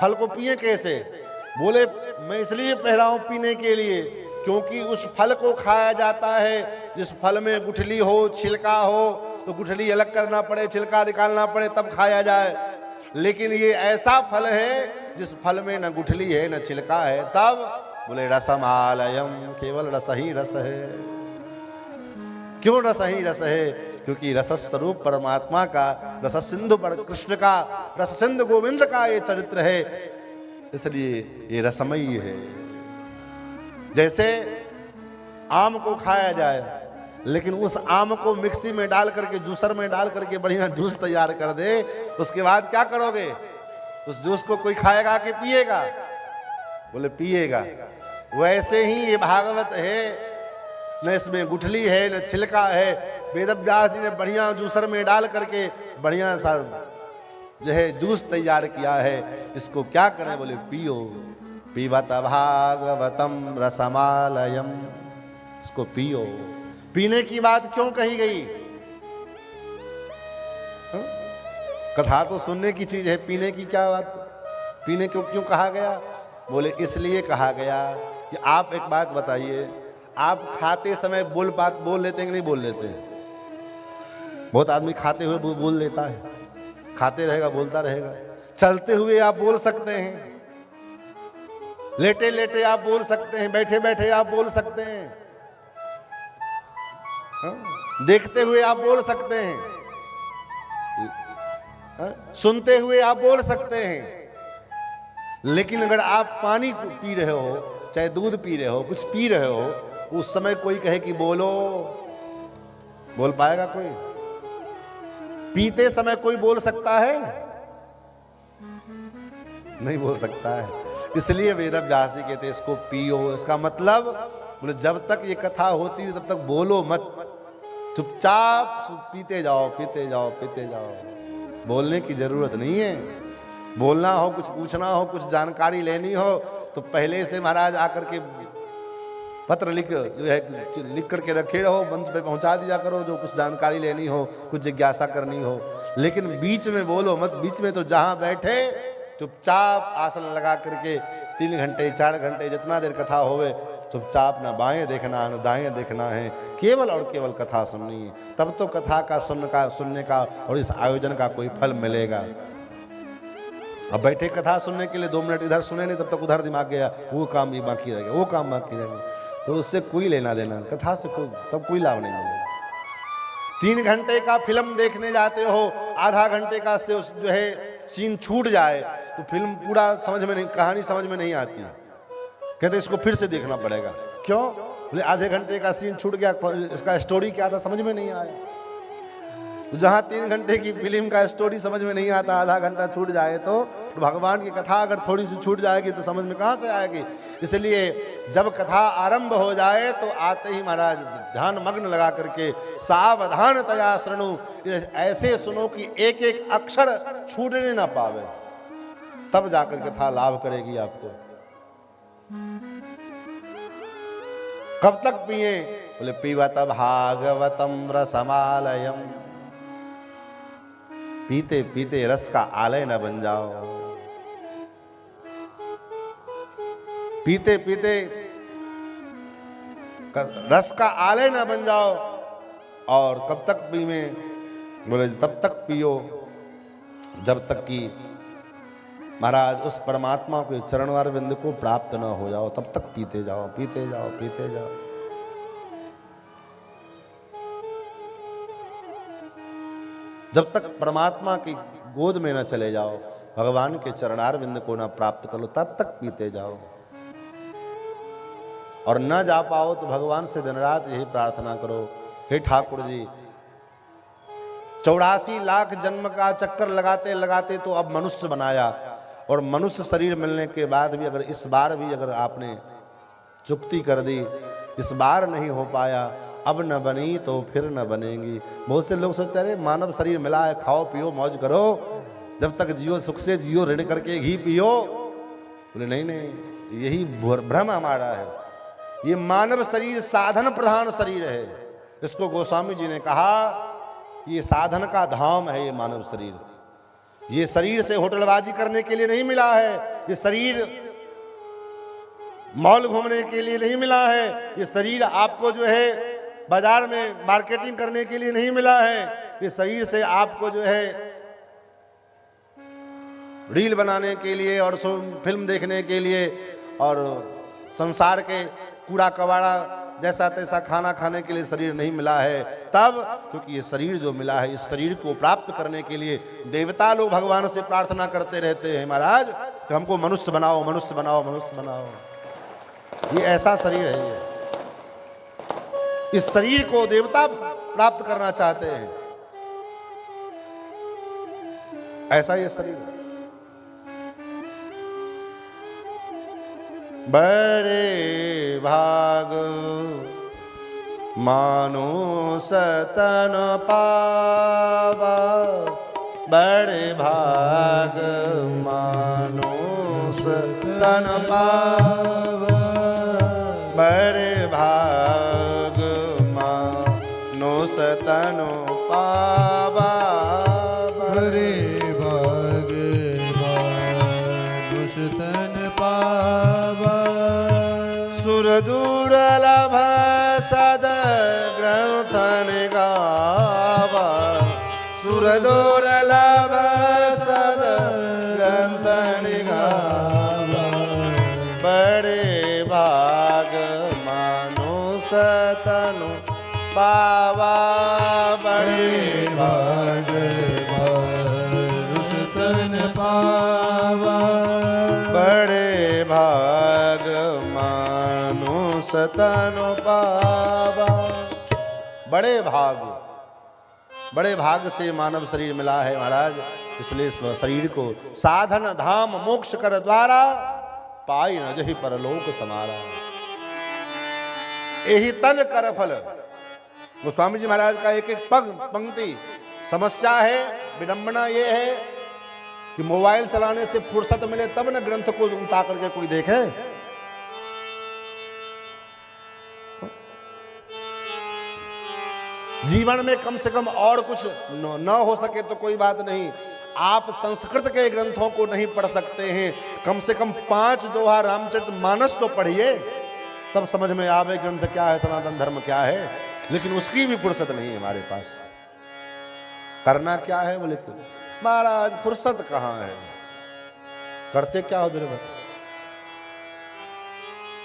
फल को पिए कैसे? बोले मैं इसलिए कह रहा हूं पीने के लिए, क्योंकि उस फल को खाया जाता है जिस फल में गुठली हो, छिलका हो, तो गुठली अलग करना पड़े, छिलका निकालना पड़े, तब खाया जाए। लेकिन ये ऐसा फल है जिस फल में न गुठली है न छिलका है, तब बोले रसमालयम, केवल रस ही रस है। क्यों रस ही रस है? क्योंकि रस स्वरूप परमात्मा का, रस सिंधु पर कृष्ण का, रस सिंधु गोविंद का ये चरित्र है, इसलिए ये रसमयी है। जैसे आम को खाया जाए, लेकिन उस आम को मिक्सी में डाल करके, जूसर में डाल करके बढ़िया जूस तैयार कर दे, उसके बाद क्या करोगे? उस जूस को कोई खाएगा कि पिएगा? बोले पिएगा। वैसे ही ये भागवत है, न इसमें गुठली है न छिलका है। वेदव्यास जी ने बढ़िया जूसर में डाल करके बढ़िया सा जो है जूस तैयार किया है। इसको क्या करें? बोले पियो। पीबत भागवतम रसमालयम, इसको पियो। पीने की बात क्यों कही गई? हा? कथा तो सुनने की चीज है, पीने की क्या बात? पीने को क्यों कहा गया? बोले इसलिए कहा गया कि आप एक बात बताइए, आप खाते समय बोल लेते हैं कि नहीं बोल लेते हैं? बहुत आदमी खाते हुए बोल लेता है, खाते रहेगा बोलता रहेगा। चलते हुए आप बोल सकते हैं, लेटे लेटे आप बोल सकते हैं, बैठे बैठे आप बोल सकते हैं, देखते हुए आप बोल सकते हैं, सुनते हुए आप बोल सकते हैं। लेकिन अगर आप पानी पी रहे हो, चाहे दूध पी रहे हो, कुछ पी रहे हो, उस समय कोई कहे कि बोलो, बोल पाएगा कोई? पीते समय कोई बोल सकता है? नहीं बोल सकता है। इसलिए वेदव्यास जी कहते इसको पियो। इसका मतलब बोले जब तक ये कथा होती है तब तक बोलो मत, चुपचाप पीते जाओ, पीते जाओ, पीते जाओ। बोलने की जरूरत नहीं है। बोलना हो, कुछ पूछना हो, कुछ जानकारी लेनी हो, तो पहले से महाराज आकर के पत्र लिख करके रखे रहो, मंच पे पहुंचा दिया करो, जो कुछ जानकारी लेनी हो, कुछ जिज्ञासा करनी हो। लेकिन बीच में बोलो मत। बीच में तो जहां बैठे चुपचाप आसन लगा करके 3 घंटे 4 घंटे जितना देर कथा होवे, चुपचाप ना बाएं देखना ना दाएं देखना है, केवल और केवल कथा सुननी है। तब तो कथा का सुनने का और इस आयोजन का कोई फल मिलेगा। अब बैठे कथा सुनने के लिए 2 मिनट इधर सुने नहीं, तब तक उधर दिमाग गया, वो काम भी बाकी रह गया, वो काम बाकी रह गया, तो उससे कोई लेना देना, कथा से तब कोई लाभ नहीं मिलेगा। 3 घंटे का फिल्म देखने जाते हो, आधा घंटे का से जो है सीन छूट जाए तो फिल्म पूरा समझ में नहीं, कहानी समझ में नहीं आती। कहते इसको फिर से देखना पड़ेगा। क्यों? बोले आधे घंटे का सीन छूट गया, इसका स्टोरी क्या था समझ में नहीं आया। जहां 3 घंटे की फिल्म का स्टोरी समझ में नहीं आता, आधा घंटा छूट जाए तो भगवान की कथा अगर थोड़ी सी छूट जाएगी तो समझ में कहां से आएगी। इसलिए जब कथा आरंभ हो जाए तो आते ही महाराज ध्यान मग्न लगा करके सावधान तया श्रृणु, ऐसे सुनो कि एक एक अक्षर छूटने ना पावे, तब जाकर कथा लाभ करेगी आपको। कब तक पिए? बोले पीवत भागवतम रसमालयम, पीते पीते रस का आलय न बन जाओ। पीते पीते रस का आलय न बन जाओ। और कब तक पीवे? बोले तब तक पियो जब तक कि महाराज उस परमात्मा के चरणवार बिंदु को प्राप्त न हो जाओ, तब तक पीते जाओ, पीते जाओ, पीते जाओ। जब तक परमात्मा की गोद में न चले जाओ, भगवान के चरणार बिंद को न प्राप्त कर लो, तब तक पीते जाओ। और न जा पाओ तो भगवान से दिन रात यही प्रार्थना करो, हे ठाकुर जी 84 लाख जन्म का चक्कर लगाते लगाते तो अब मनुष्य बनाया, और मनुष्य शरीर मिलने के बाद भी अगर इस बार भी अगर आपने चुकती कर दी, इस बार नहीं हो पाया, अब न बनी तो फिर न बनेगी। बहुत से लोग सोचते हैं मानव शरीर मिला है, खाओ पियो मौज करो, जब तक जियो सुख से जियो, ऋण करके घी पियो। बोले नहीं नहीं, यही भ्रम हमारा है। ये मानव शरीर साधन प्रधान शरीर है। इसको गोस्वामी जी ने कहा ये साधन का धाम है। ये मानव शरीर, ये शरीर से होटलबाजी करने के लिए नहीं मिला है, ये शरीर मॉल घूमने के लिए नहीं मिला है, ये शरीर आपको जो है बाजार में मार्केटिंग करने के लिए नहीं मिला है, ये शरीर से आपको जो है रील बनाने के लिए और फिल्म देखने के लिए और संसार के कूड़ा कबाड़ा जैसा तैसा खाना खाने के लिए शरीर नहीं मिला है, तब क्योंकि ये शरीर जो मिला है, इस शरीर को प्राप्त करने के लिए देवता लोग भगवान से प्रार्थना करते रहते हैं, महाराज कि हमको मनुष्य बनाओ, मनुष्य बनाओ, मनुष्य बनाओ। ये ऐसा शरीर है, ये इस शरीर को देवता प्राप्त करना चाहते हैं, ऐसा ये शरीर है। बड़े भाग मानुष तन पावा, बड़े भाग मानुष तन पावा, बड़े भाग मानुष तन पावा, बड़े भाग मानुष तन पावा, सुर दुर्लभ सद ग्रंथ गावा, सुर दुर्लभ सद ग्रंथ गावा, बड़े भाग मानुष तनु पावा, बड़े भाग मानुष तन पावा, बड़े भाग मानुष तनु पावा। बड़े भाग से मानव शरीर मिला है महाराज, इसलिए इस शरीर को साधन धाम मोक्ष कर द्वारा पाई न जहि परलोक समारा, यही तन कर फल। गोस्वामी जी महाराज का एक एक पंक्ति समस्या है, विडंबना ये है कि मोबाइल चलाने से फुर्सत मिले तब न ग्रंथ को उठा करके कोई देखे। जीवन में कम से कम और कुछ न हो सके तो कोई बात नहीं, आप संस्कृत के ग्रंथों को नहीं पढ़ सकते हैं, कम से कम 5 दोहा रामचरितमानस तो पढ़िए, तब समझ में आवे ग्रंथ क्या है, सनातन धर्म क्या है। लेकिन उसकी भी फुर्सत नहीं है हमारे पास। करना क्या है बोले तो महाराज फुर्सत कहाँ है, करते क्या हो दिन भर।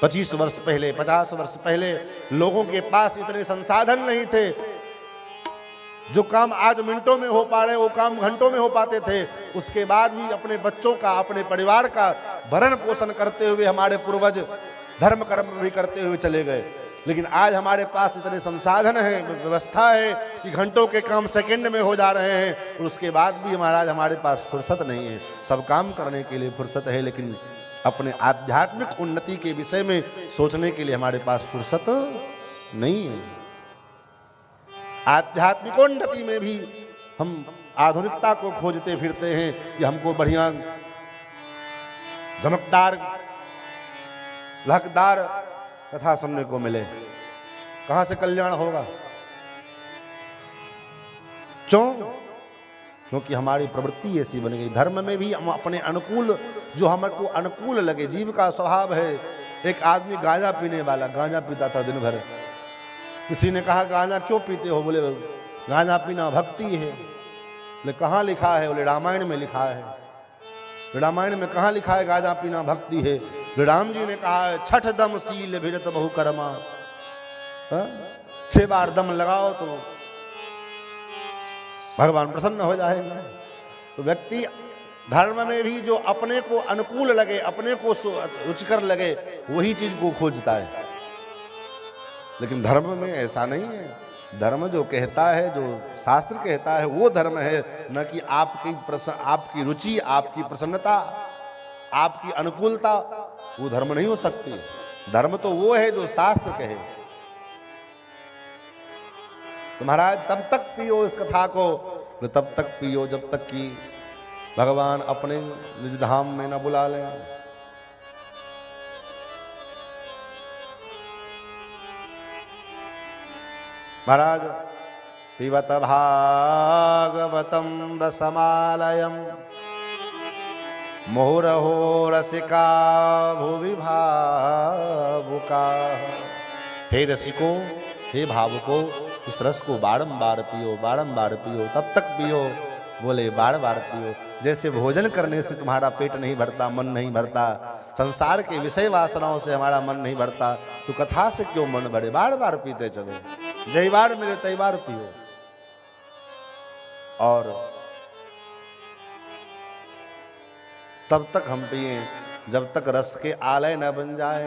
25 वर्ष पहले 50 वर्ष पहले लोगों के पास इतने संसाधन नहीं थे, जो काम आज मिनटों में हो पा रहे वो काम घंटों में हो पाते थे। उसके बाद भी अपने बच्चों का, अपने परिवार का भरण पोषण करते हुए हमारे पूर्वज धर्म कर्म भी करते हुए चले गए। लेकिन आज हमारे पास इतने संसाधन हैं, व्यवस्था है कि घंटों के काम सेकंड में हो जा रहे हैं, और उसके बाद भी महाराज हमारे पास फुर्सत नहीं है। सब काम करने के लिए फुर्सत है, लेकिन अपने आध्यात्मिक उन्नति के विषय में सोचने के लिए हमारे पास फुर्सत नहीं है। आध्यात्मिक उन्नति में भी हम आधुनिकता को खोजते फिरते हैं कि हमको बढ़िया चमकदार लहकदार कथा सुनने को मिले। कहां से कल्याण होगा? क्यों? क्योंकि हमारी प्रवृत्ति ऐसी बन गई। धर्म में भी हम अपने अनुकूल, जो हमको अनुकूल लगे, जीव का स्वभाव है। एक आदमी गांजा पीने वाला, गांजा पीता था दिन भर। किसी ने कहा गांजा क्यों पीते हो? बोले गांजा पीना भक्ति है। बोले कहाँ लिखा है? बोले रामायण में लिखा है। रामायण में कहाँ लिखा है गांजा पीना भक्ति है? राम जी ने कहा है छठ दम सील भिरत बहु कर्मा, 6 बार दम लगाओ तो भगवान प्रसन्न हो जाएगा। तो व्यक्ति धर्म में भी जो अपने को अनुकूल लगे, अपने को रुचिकर लगे, वही चीज को खोजता है। लेकिन धर्म में ऐसा नहीं है। धर्म जो कहता है, जो शास्त्र कहता है, वो धर्म है, न कि आपकी रुचि, आपकी प्रसन्नता, आपकी अनुकूलता। वो धर्म नहीं हो सकती। धर्म तो वो है जो शास्त्र कहे। तो महाराज तब तक पियो इस कथा को, तब तक पियो जब तक कि भगवान अपने निज धाम में न बुला लें। महाराज पिबत भागवतम रसमालयम मुहुरहो रसिका भुवि भावुका। हे रसिको, हे भावुको, इस रस को बारंबार पियो, बारंबार पियो, तब तक पियो बोले बार बार पियो। जैसे भोजन करने से तुम्हारा पेट नहीं भरता, मन नहीं भरता, संसार के विषय वासनाओं से हमारा मन नहीं भरता, तो कथा से क्यों मन भरे, बार बार पीते चलो, जय बार मिले तई बार पियो। और तब तक हम पिए जब तक रस के आलय न बन जाए।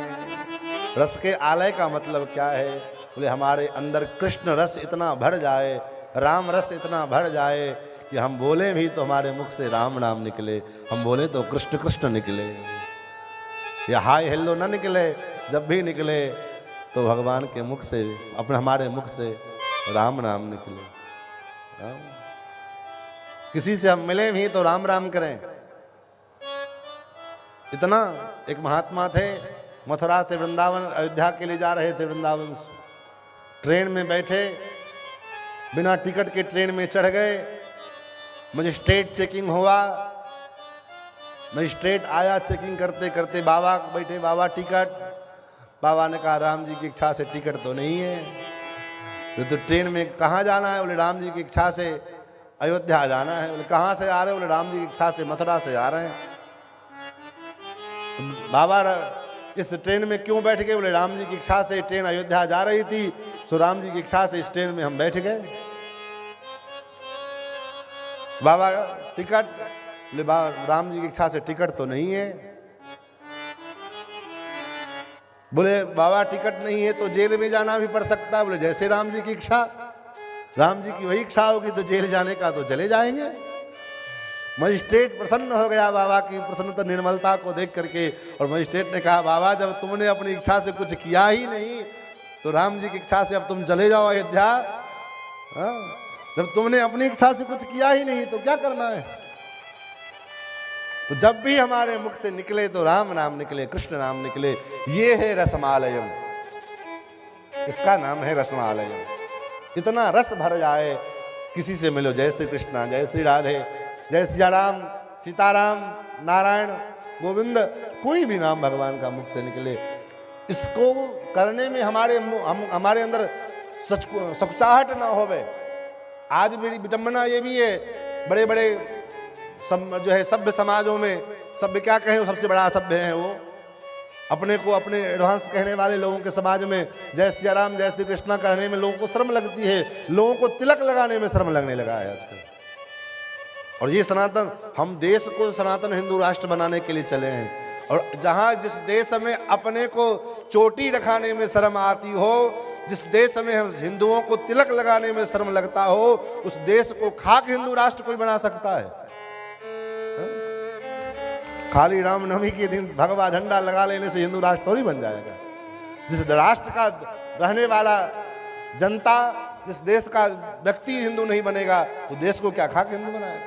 रस के आलय का मतलब क्या है? बोले हमारे अंदर कृष्ण रस इतना भर जाए, राम रस इतना भर जाए कि हम बोले भी तो हमारे मुख से राम नाम निकले, हम बोले तो कृष्ण कृष्ण निकले, या हाय हेलो न निकले, जब भी निकले तो भगवान के मुख से, अपने हमारे मुख से राम नाम निकले। राम। किसी से हम मिले भी तो राम राम करें। इतना एक महात्मा थे, मथुरा से वृंदावन अयोध्या के लिए जा रहे थे। वृंदावन से ट्रेन में बैठे, बिना टिकट के ट्रेन में चढ़ गए। मजिस्ट्रेट चेकिंग हुआ, मजिस्ट्रेट आया चेकिंग करते करते, बाबा बैठे, बाबा टिकट। बाबा ने कहा राम जी की इच्छा से टिकट तो नहीं है। तो ट्रेन में कहाँ जाना है? बोले राम जी की इच्छा से अयोध्या जाना है। बोले कहाँ से आ रहे? बोले राम जी की इच्छा से मथुरा से आ रहे हैं। तो बाबा इस ट्रेन में क्यों बैठ गए? बोले राम जी की इच्छा से ट्रेन अयोध्या जा रही थी, तो राम जी की इच्छा से इस ट्रेन में हम बैठ गए। बाबा टिकट? बोले राम जी की इच्छा से टिकट तो नहीं है। बोले बाबा टिकट नहीं है तो जेल में जाना भी पड़ सकता है। बोले जैसे राम जी की इच्छा, राम जी की वही इच्छा होगी तो जेल जाने का तो चले जाएंगे। मजिस्ट्रेट प्रसन्न हो गया बाबा की प्रसन्नता निर्मलता को देख करके, और मजिस्ट्रेट ने कहा बाबा जब तुमने अपनी इच्छा से कुछ किया ही नहीं तो राम जी की इच्छा से अब तुम चले जाओ अयोध्या। जब तुमने अपनी इच्छा से कुछ किया ही नहीं तो क्या करना है? तो जब भी हमारे मुख से निकले तो राम नाम निकले, कृष्ण नाम निकले। ये है रसमालयम, इसका नाम है रसमालयम। इतना रस भर जाए, किसी से मिलो जय श्री कृष्णा, जय श्री राधे, जय सिया राम, सीताराम, नारायण, गोविंद, कोई भी नाम भगवान का मुख से निकले, इसको करने में हमारे अंदर सचचाहट ना होवे। आज मेरी विडंबना ये भी है, बड़े बड़े जो है सभ्य समाजों में, सभ्य क्या कहें, सबसे बड़ा सभ्य है वो, अपने को अपने एडवांस कहने वाले लोगों के समाज में जय सिया राम, जय श्री कृष्णा कहने में लोगों को शर्म लगती है, लोगों को तिलक लगाने में शर्म लगने लगा है आजकल। और ये सनातन, हम देश को सनातन हिंदू राष्ट्र बनाने के लिए चले हैं, और जहां जिस देश में अपने को चोटी रखाने में शर्म आती हो, जिस देश में हम हिंदुओं को तिलक लगाने में शर्म लगता हो, उस देश को खाक हिंदू राष्ट्र कोई बना सकता है? खाली रामनवमी के दिन भगवा झंडा लगा लेने से हिंदू राष्ट्र थोड़ी बन जाएगा। जिस राष्ट्र का रहने वाला जनता, जिस देश का व्यक्ति हिंदू नहीं बनेगा, तो देश को क्या खाक हिंदू बनाएगा?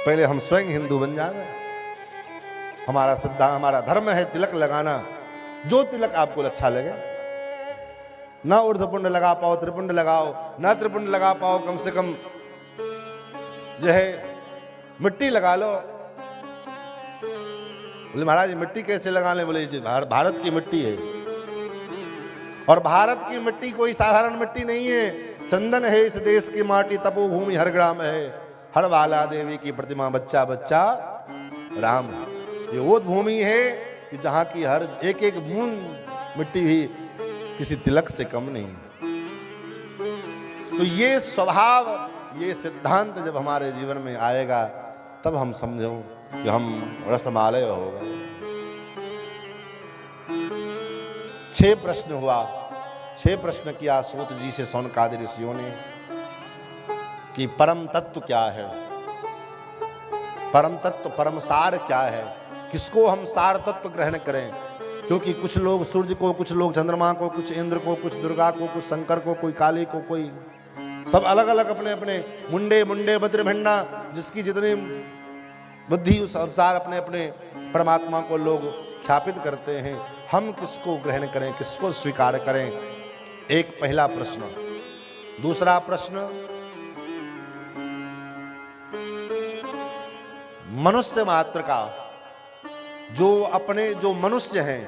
पहले हम स्वयं हिंदू बन जाए। हमारा सिद्धांत, हमारा धर्म है तिलक लगाना, जो तिलक आपको अच्छा लगे। ना ऊर्ध्वपुंड लगा पाओ त्रिपुंड लगाओ, ना त्रिपुंड लगा पाओ कम से कम जो है मिट्टी लगा लो। बोले महाराज मिट्टी कैसे लगा ले? बोले भारत की मिट्टी है, और भारत की मिट्टी कोई साधारण मिट्टी नहीं है। चंदन है इस देश की माटी, तपोभूमि हर ग्राम है, हर वाला देवी की प्रतिमा, बच्चा बच्चा राम। ये वो भूमि है कि जहाँ की हर एक एक बूंद मिट्टी भी किसी तिलक से कम नहीं। तो ये स्वभाव, ये सिद्धांत जब हमारे जीवन में आएगा, तब हम समझो कि हम रसमालय हो गए। 6 प्रश्न हुआ, 6 प्रश्न किया सूत जी से सौनकादि ऋषियों ने कि परम तत्व क्या है, परम तत्व, परम सार क्या है, किसको हम सार तत्व ग्रहण करें? क्योंकि कुछ लोग सूर्य को, कुछ लोग चंद्रमा को, कुछ इंद्र को, कुछ दुर्गा को, कुछ शंकर को, कोई काली को, कोई सब अलग अलग अपने अपने मुंडे मुंडे वज्रभिंडा, जिसकी जितनी बुद्धि उस अनुसार अपने अपने परमात्मा को लोग ख्यापित करते हैं। हम किसको ग्रहण करें, किसको स्वीकार करें? एक पहला प्रश्न। दूसरा प्रश्न, मनुष्य मात्र का, जो अपने जो मनुष्य हैं,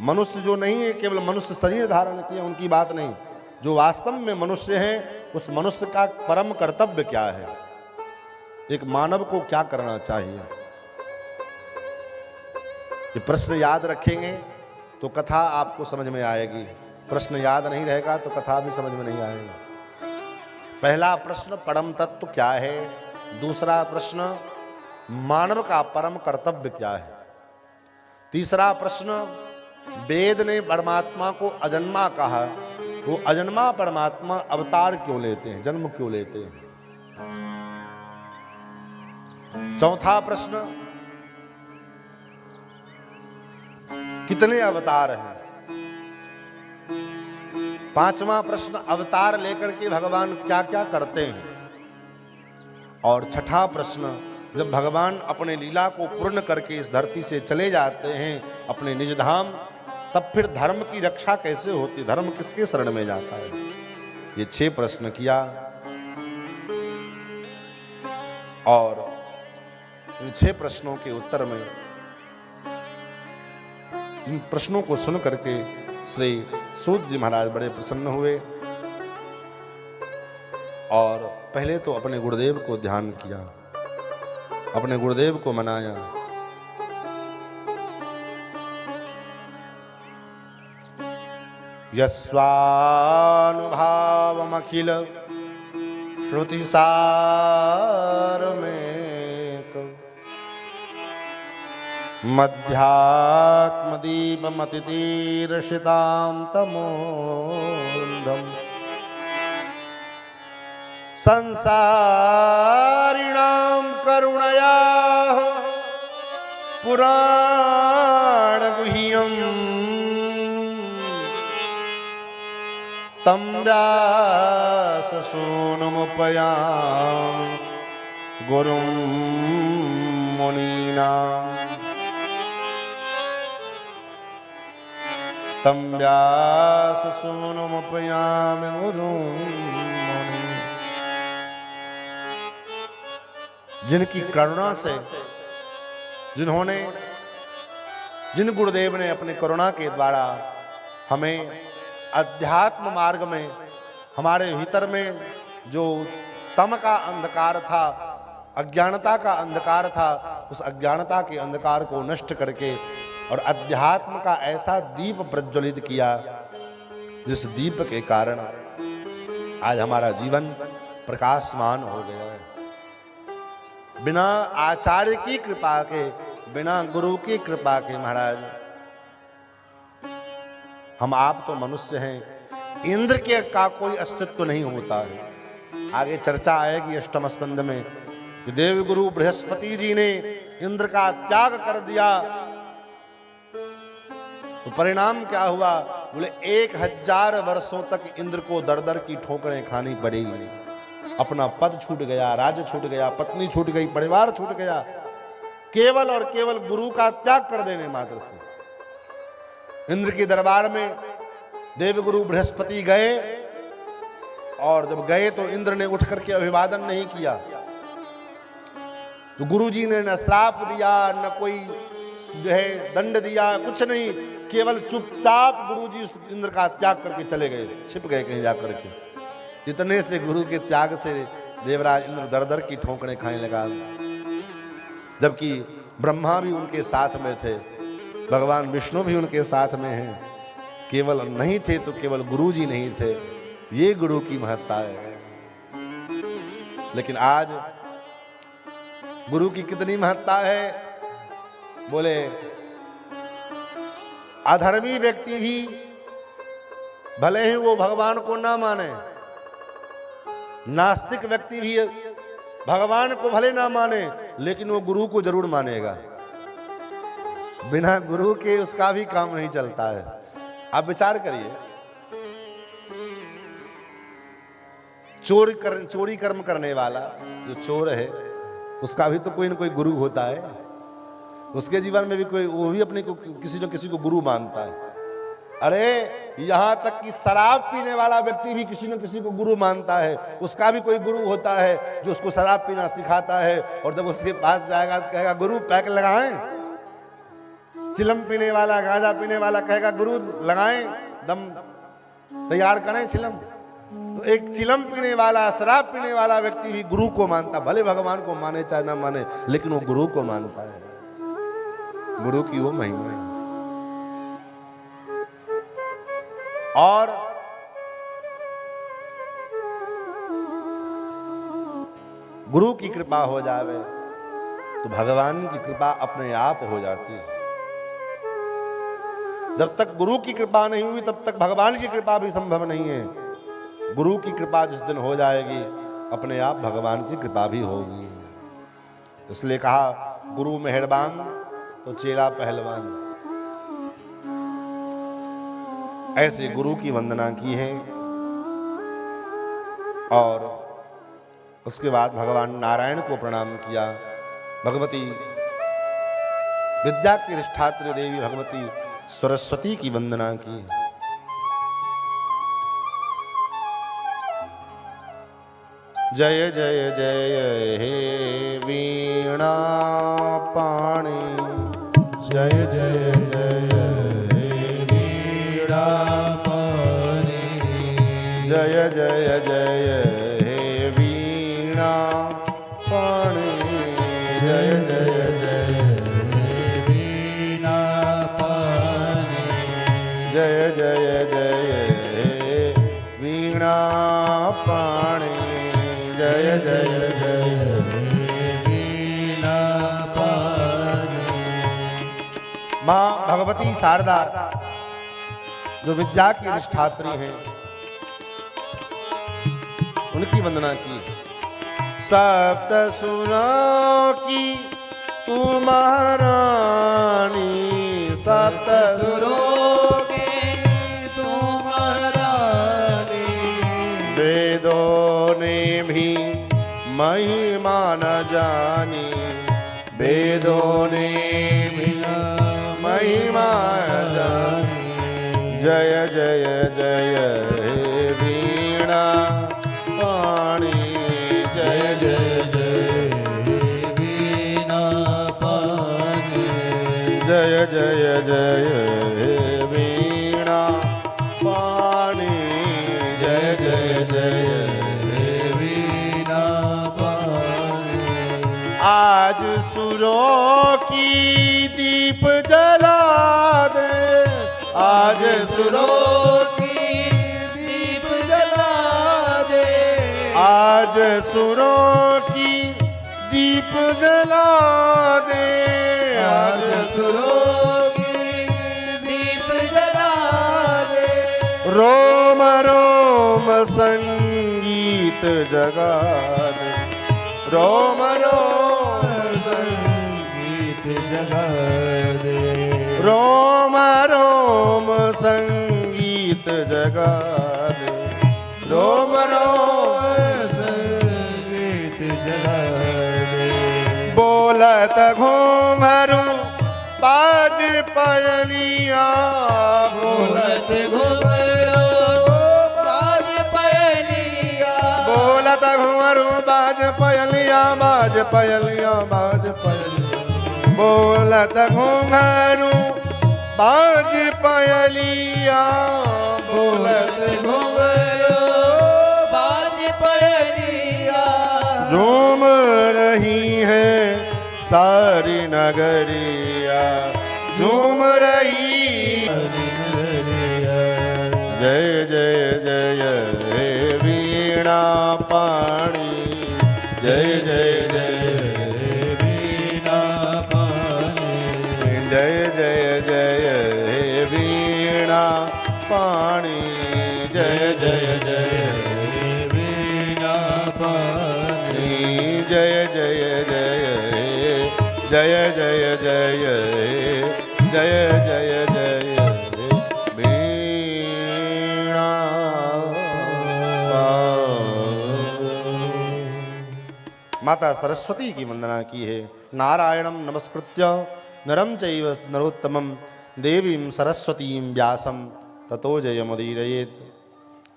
मनुष्य जो नहीं है केवल मनुष्य शरीर धारण किए उनकी बात नहीं, जो वास्तव में मनुष्य हैं उस मनुष्य का परम कर्तव्य क्या है, एक मानव को क्या करना चाहिए। ये प्रश्न याद रखेंगे तो कथा आपको समझ में आएगी, प्रश्न याद नहीं रहेगा तो कथा भी समझ में नहीं आएगी। पहला प्रश्न परम तत्व क्या है, दूसरा प्रश्न मानव का परम कर्तव्य क्या है, तीसरा प्रश्न वेद ने परमात्मा को अजन्मा कहा, वो अजन्मा परमात्मा अवतार क्यों लेते हैं, जन्म क्यों लेते हैं। चौथा प्रश्न कितने अवतार हैं। पांचवा प्रश्न अवतार लेकर के भगवान क्या क्या करते हैं। और छठा प्रश्न जब भगवान अपने लीला को पूर्ण करके इस धरती से चले जाते हैं अपने निज धाम, तब फिर धर्म की रक्षा कैसे होती, धर्म किसके शरण में जाता है। ये 6 प्रश्न किया और इन 6 प्रश्नों के उत्तर में, इन प्रश्नों को सुन करके श्री सूत जी महाराज बड़े प्रसन्न हुए और पहले तो अपने गुरुदेव को ध्यान किया, अपने गुरुदेव को मनाया। यस्वानुभावमखिल श्रुति सार में मध्यात्मदीपमतितीर्षितां तमोन्धम् संसारिणां करुणया पुराणगुह्यम् तं व्याससूनुमुपयामि गुरुं मुनीनाम् तं व्याससूनुमुपयामि गुरुं मुनीनाम्। जिनकी करुणा से, जिन गुरुदेव ने अपने करुणा के द्वारा हमें अध्यात्म मार्ग में, हमारे भीतर में जो तम का अंधकार था, अज्ञानता का अंधकार था, उस अज्ञानता के अंधकार को नष्ट करके और अध्यात्म का ऐसा दीप प्रज्वलित किया जिस दीप के कारण आज हमारा जीवन प्रकाशमान हो गया है। बिना आचार्य की कृपा के, बिना गुरु की कृपा के महाराज हम आप तो मनुष्य हैं, इंद्र के का कोई अस्तित्व नहीं होता है। आगे चर्चा आएगी अष्टम स्कंद में कि देवगुरु बृहस्पति जी ने इंद्र का त्याग कर दिया तो परिणाम क्या हुआ, बोले 1000 वर्षों तक इंद्र को दर दर की ठोकरें खानी पड़ी। अपना पद छूट गया, राज्य छूट गया, पत्नी छूट गई, परिवार छूट गया, केवल और केवल गुरु का त्याग कर देने मात्र से। इंद्र के दरबार में देवगुरु बृहस्पति गए और जब गए तो इंद्र ने उठ करके अभिवादन नहीं किया, तो गुरुजी ने न श्राप दिया न कोई जो है दंड दिया, कुछ नहीं, केवल चुपचाप गुरुजी इंद्र का त्याग करके चले गए, छिप गए कहीं जाकर के। इतने से गुरु के त्याग से देवराज इंद्र दर दर की ठोकरें खाने लगा, जबकि ब्रह्मा भी उनके साथ में थे, भगवान विष्णु भी उनके साथ में हैं। केवल नहीं थे तो केवल गुरु जी नहीं थे, ये गुरु की महत्ता है। लेकिन आज गुरु की कितनी महत्ता है, बोले अधर्मी व्यक्ति भी भले ही वो भगवान को ना माने, नास्तिक व्यक्ति भी भगवान को भले ना माने, लेकिन वो गुरु को जरूर मानेगा। बिना गुरु के उसका भी काम नहीं चलता है। आप विचार करिए, चोरी कर्म करने वाला जो चोर है उसका भी तो कोई ना कोई गुरु होता है, उसके जीवन में भी कोई, वो भी अपने को किसी न किसी को गुरु मानता है। अरे यहां तक कि शराब पीने वाला व्यक्ति भी किसी न किसी को गुरु मानता है, उसका भी कोई गुरु होता है जो उसको शराब पीना सिखाता है, और जब उसके पास जाएगा तो कहेगा गुरु पैक लगाएं। चिलम पीने वाला, गांजा पीने वाला कहेगा गुरु लगाएं, दम तैयार करें चिलम। तो एक चिलम पीने वाला, शराब पीने वाला व्यक्ति भी गुरु को मानता, भले भगवान को माने चाहे ना माने, लेकिन वो गुरु को मानता है। गुरु की वो महिमा है। और गुरु की कृपा हो जावे तो भगवान की कृपा अपने आप हो जाती है। जब तक गुरु की कृपा नहीं हुई तब तक भगवान की कृपा भी संभव नहीं है। गुरु की कृपा जिस दिन हो जाएगी अपने आप भगवान की कृपा भी होगी। इसलिए कहा गुरु मेहरबान तो चेला पहलवान। ऐसे गुरु की वंदना की है। और उसके बाद भगवान नारायण को प्रणाम किया। भगवती विद्या की अधिष्ठात्री देवी भगवती सरस्वती की वंदना की। जय जय जय हे वीणा पाणी, जय जय जय हे वीणा पाणी, जय जय जय हे वीणा पाणी, जय जय जय हे वीणा पाणी, जय जय जय हे वीणा पाणी, जय जय जय वीणा पाणी। माँ भगवती शारदा जो विद्या की अधिष्ठात्री हैं उनकी वंदना की। सप्त सुरों की तू महारानी, सप्त सुरों की तू महारानी, वेदों ने भी महिमा न जानी, वेदों ने भी महिमा न जानी। जय जय जय हे वीणा पाणी, जय जय जय हे वीणा पाणी, जय जय जय हे वीणा पाणी, जय जय जय हे वीणा पाणी। आज सुरों की दीप जला दे, आज सुरों की दीप जला दे, आज सुरों की दीप जला दे, आज सुरों की दीप जला दे। रोम रोम संगीत जगा दे, रोम रोम संगीत जगा दे, रोम रोम संगीत जगा दे, रोम रोम संगीत जगा दे। बोलत घूमरू बाज पयलिया, बोलत घूमरू बाज पयलिया, बोलत घूमरू बाज पयलिया, बाज पयलिया, बाज पयलिया, बोलत घूमरू बाज पयलिया, बोलत घूमरू बाज पयलिया। झूम रही है सारी नगरिया, झूम रही नगरिया। जय जय जय हे वीणा पाणी, जय जय जय हे वीणा पाणी, जय जय जय हे वीणा पाणी, जय जय जय हे वीणा पाणी, जय जय जय जय जय जय जय जय जय वीणा। माता सरस्वती की वंदना की है। नारायणं नमस्कृत्य नरं चैव नरोत्तमं देवीं सरस्वतीं व्यासं ततो जयमुदीरयेत्।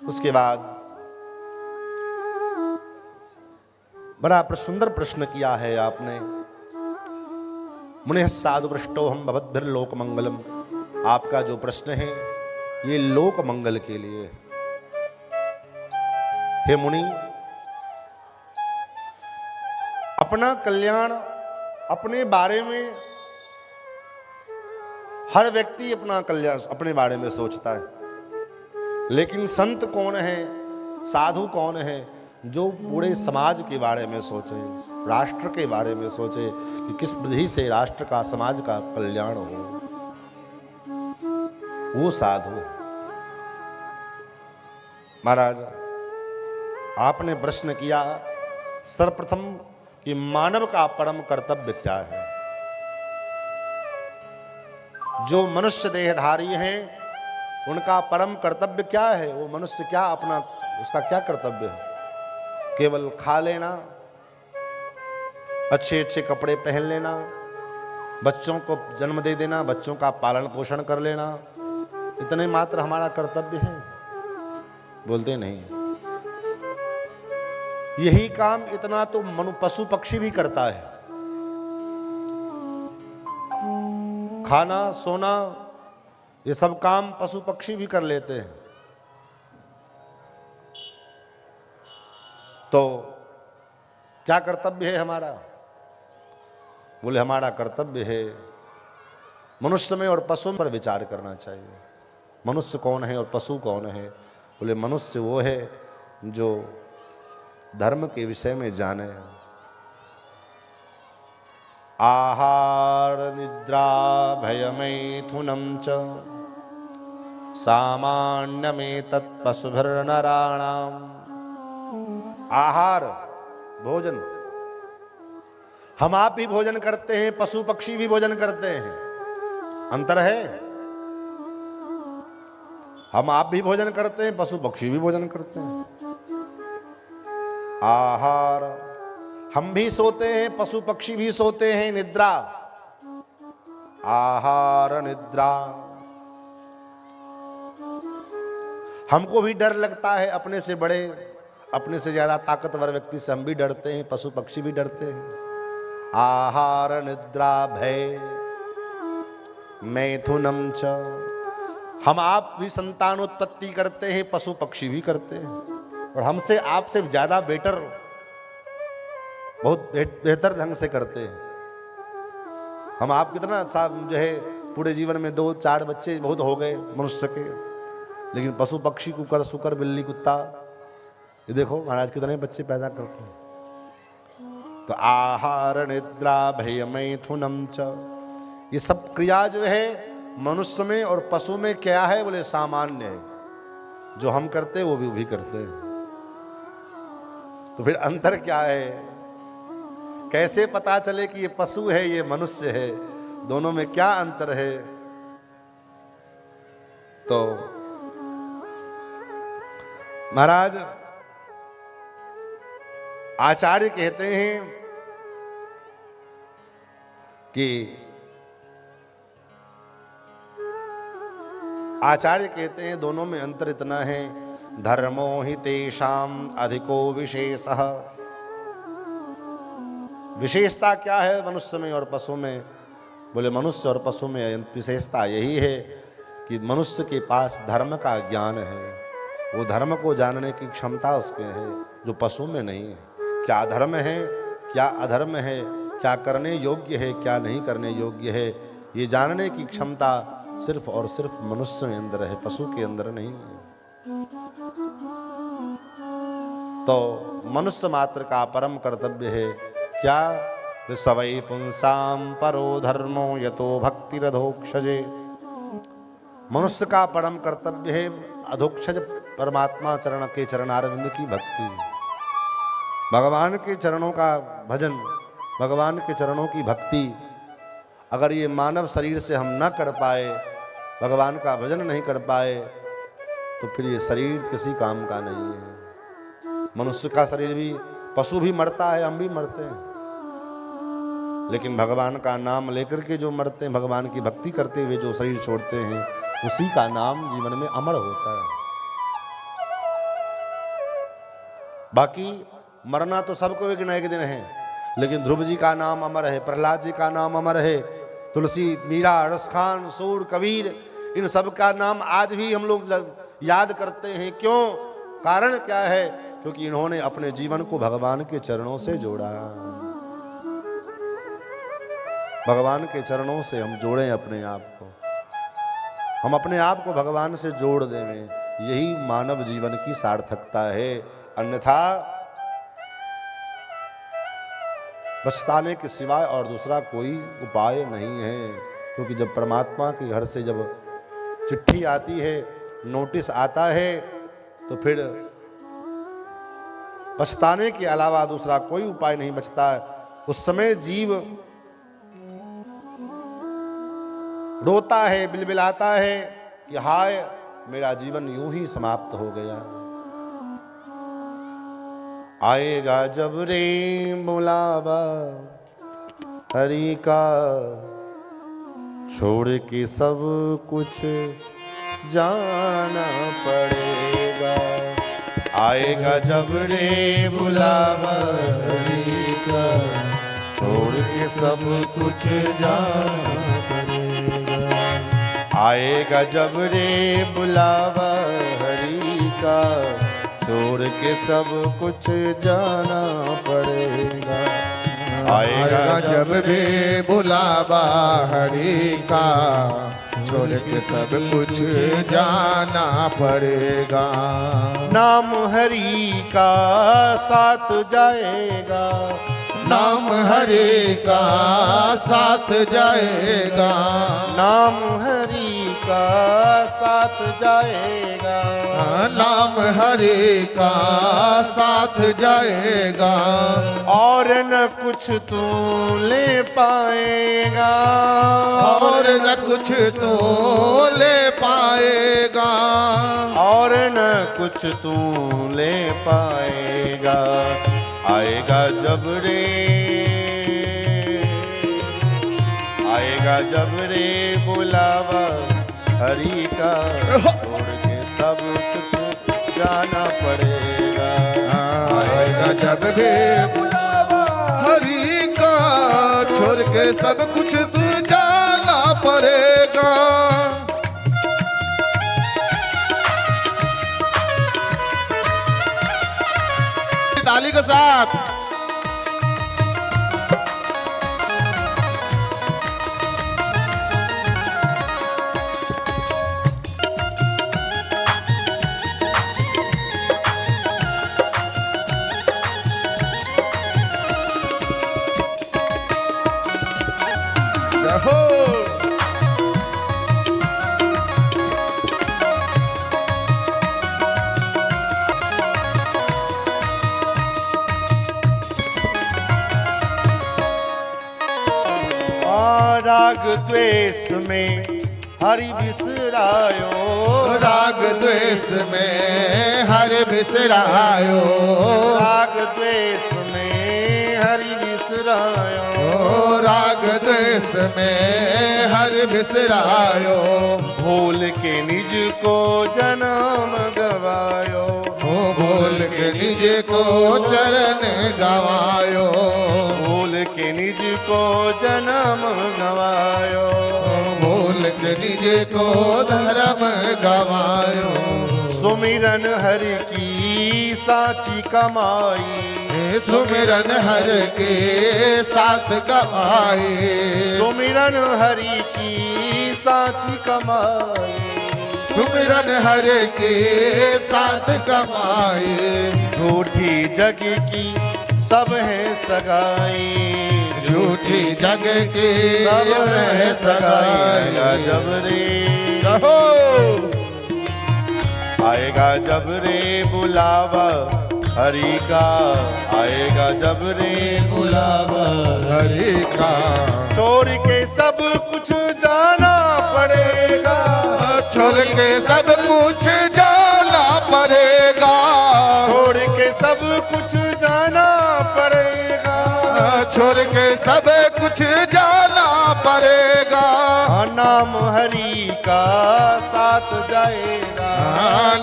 उसके बाद बड़ा सुंदर प्रश्न किया है आपने। मुनिः साधु पृष्ठोहम भवद्भिर्लोक मंगलम। आपका जो प्रश्न है ये लोक मंगल के लिए। हे मुनि, अपना कल्याण अपने बारे में हर व्यक्ति अपना कल्याण अपने बारे में सोचता है, लेकिन संत कौन है, साधु कौन है जो पूरे समाज के बारे में सोचे, राष्ट्र के बारे में सोचे कि किस विधि से राष्ट्र का, समाज का कल्याण हो। वो साधु है। महाराज, आपने प्रश्न किया सर्वप्रथम कि मानव का परम कर्तव्य क्या है। जो मनुष्य देहधारी हैं उनका परम कर्तव्य क्या है, वो मनुष्य क्या अपना, उसका क्या कर्तव्य है? केवल खा लेना, अच्छे अच्छे कपड़े पहन लेना, बच्चों को जन्म दे देना, बच्चों का पालन पोषण कर लेना, इतने मात्र हमारा कर्तव्य है? बोलते नहीं। यही काम इतना तो पशु पक्षी भी करता है। खाना, सोना, ये सब काम पशु पक्षी भी कर लेते हैं। तो क्या कर्तव्य है हमारा? बोले हमारा कर्तव्य है मनुष्य में और पशु पर विचार करना चाहिए। मनुष्य कौन है और पशु कौन है? बोले मनुष्य वो है जो धर्म के विषय में जाने। आहार निद्रा भयमैथुनं च सामान्यमेतत् पशुभिर्नराणाम्। आहार, भोजन, हम आप भी भोजन करते हैं, पशु पक्षी भी भोजन करते हैं, अंतर है? हम आप भी भोजन करते हैं, पशु पक्षी भी भोजन करते हैं। आहार, हम भी सोते हैं, पशु पक्षी भी सोते हैं। निद्रा, आहार निद्रा, हमको भी डर लगता है, अपने से बड़े, अपने से ज्यादा ताकतवर व्यक्ति से हम भी डरते हैं, पशु पक्षी भी डरते हैं। आहार निद्रा भय मैथुनं च, हम आप भी संतानोत्पत्ति करते हैं, पशु पक्षी भी करते हैं, और हमसे आपसे ज्यादा बेटर, बहुत बेहतर ढंग से करते हैं। हम आप कितना साहब जो है पूरे जीवन में 2-4 बच्चे बहुत हो गए मनुष्य के, लेकिन पशु पक्षी, कुकर, सुकर, बिल्ली, कुत्ता, ये देखो महाराज कितने बच्चे पैदा करते हैं। तो आहार निद्रा भय मैथुनं च, ये सब क्रिया जो है मनुष्य में और पशु में क्या है? बोले सामान्य है। जो हम करते हैं वो भी करते हैं। तो फिर अंतर क्या है? कैसे पता चले कि ये पशु है, ये मनुष्य है? दोनों में क्या अंतर है? तो महाराज आचार्य कहते हैं कि आचार्य कहते हैं दोनों में अंतर इतना है, धर्मो हि तेषाम अधिको विशेषः। विशेषता क्या है मनुष्य में और पशु में? बोले मनुष्य और पशु में विशेषता यही है कि मनुष्य के पास धर्म का ज्ञान है, वो धर्म को जानने की क्षमता उसके है, जो पशु में नहीं है। क्या धर्म है, क्या अधर्म है, क्या करने योग्य है, क्या नहीं करने योग्य है, ये जानने की क्षमता सिर्फ और सिर्फ मनुष्य के अंदर है, पशु के अंदर नहीं है। तो मनुष्य मात्र का परम कर्तव्य है क्या? सवै पुंसाम परो धर्मो यतो भक्तिरधोक्षजे। मनुष्य का परम कर्तव्य है अधोक्षज परमात्मा चरण के चरणारविंद की भक्ति, भगवान के चरणों का भजन, भगवान के चरणों की भक्ति। अगर ये मानव शरीर से हम न कर पाए, भगवान का भजन नहीं कर पाए, तो फिर ये शरीर किसी काम का नहीं है। मनुष्य का शरीर भी, पशु भी मरता है, हम भी मरते हैं, लेकिन भगवान का नाम लेकर के जो मरते हैं, भगवान की भक्ति करते हुए जो शरीर छोड़ते हैं, उसी का नाम जीवन में अमर होता है। बाकी मरना तो सबको एक न एक दिन है, लेकिन ध्रुव जी का नाम अमर है, प्रहलाद जी का नाम अमर है, तुलसी, मीरा, रसखान, सूर, कबीर, इन सब का नाम आज भी हम लोग याद करते हैं। क्यों? कारण क्या है क्योंकि इन्होंने अपने जीवन को भगवान के चरणों से जोड़ा। भगवान के चरणों से हम जोड़ें अपने आप को, हम अपने आप को भगवान से जोड़ दें, यही मानव जीवन की सार्थकता है। अन्यथा पछताने के सिवाय और दूसरा कोई उपाय नहीं है। क्योंकि जब परमात्मा के घर से जब चिट्ठी आती है, नोटिस आता है, तो फिर पछताने के अलावा दूसरा कोई उपाय नहीं बचता है। उस समय जीव रोता है, बिलबिलाता है कि हाय मेरा जीवन यूं ही समाप्त हो गया। आएगा जब रे बुलावा हरि का, छोड़ के सब कुछ जाना पड़ेगा। आएगा जब रे बुलावा हरि का, छोड़ के सब कुछ जाना पड़ेगा। आएगा जब रे बुलावा हरि का, छोड़ के सब कुछ जाना पड़ेगा। आएगा जब भी बुलावा हरि का, छोड़ के सब कुछ जाना पड़ेगा। नाम हरि का साथ जाएगा, नाम हरि का साथ जाएगा। नाम हरि का साथ जाएगा। नाम हरि का साथ जाएगा। और न कुछ तू ले पाएगा, और न कुछ तू ले पाएगा। और न कुछ तू ले पाएगा। आएगा जब रे, आएगा जब रे बुलावा हरि का, छोड़ के सब कुछ जाना पड़ेगा। आएगा जब भी बुलावा हरि का, छोड़ के सब कुछ तू जाना पड़ेगा। ताली के साथ राग द्वेष में हरि बिसरायो, राग द्वेष में हरि बिसरायो। राग द्वेष में हरि बिसरायो। राग द्वेष में हरि बिसरायो। भूल के निज को जन्म गवायो, भूल के निज को चरण गवायो। भूल के निज को जन्म गवायो। भूल के निज को धर्म गवायो। सुमिरन हरि की साची कमाई, सुमिरन हरि के साथ कमाई। सुमिरन हरि की साची कमाई। सुमिरन हरि के साथ कमाई। झूठी जग की सब है सगाई, झूठी जग की सब है सगाई। जब रे कहो आएगा जब रे बुलावा हरि का, आएगा जब रे बुलावा हरि का, छोड़ के सब कुछ जाना पड़ेगा। छोड़ के सब कुछ जाना पड़ेगा। छोड़ के सब कुछ जाना पड़ेगा। छोड़ के सब कुछ जाना पड़ेगा। नाम हरि का साथ जाएगा।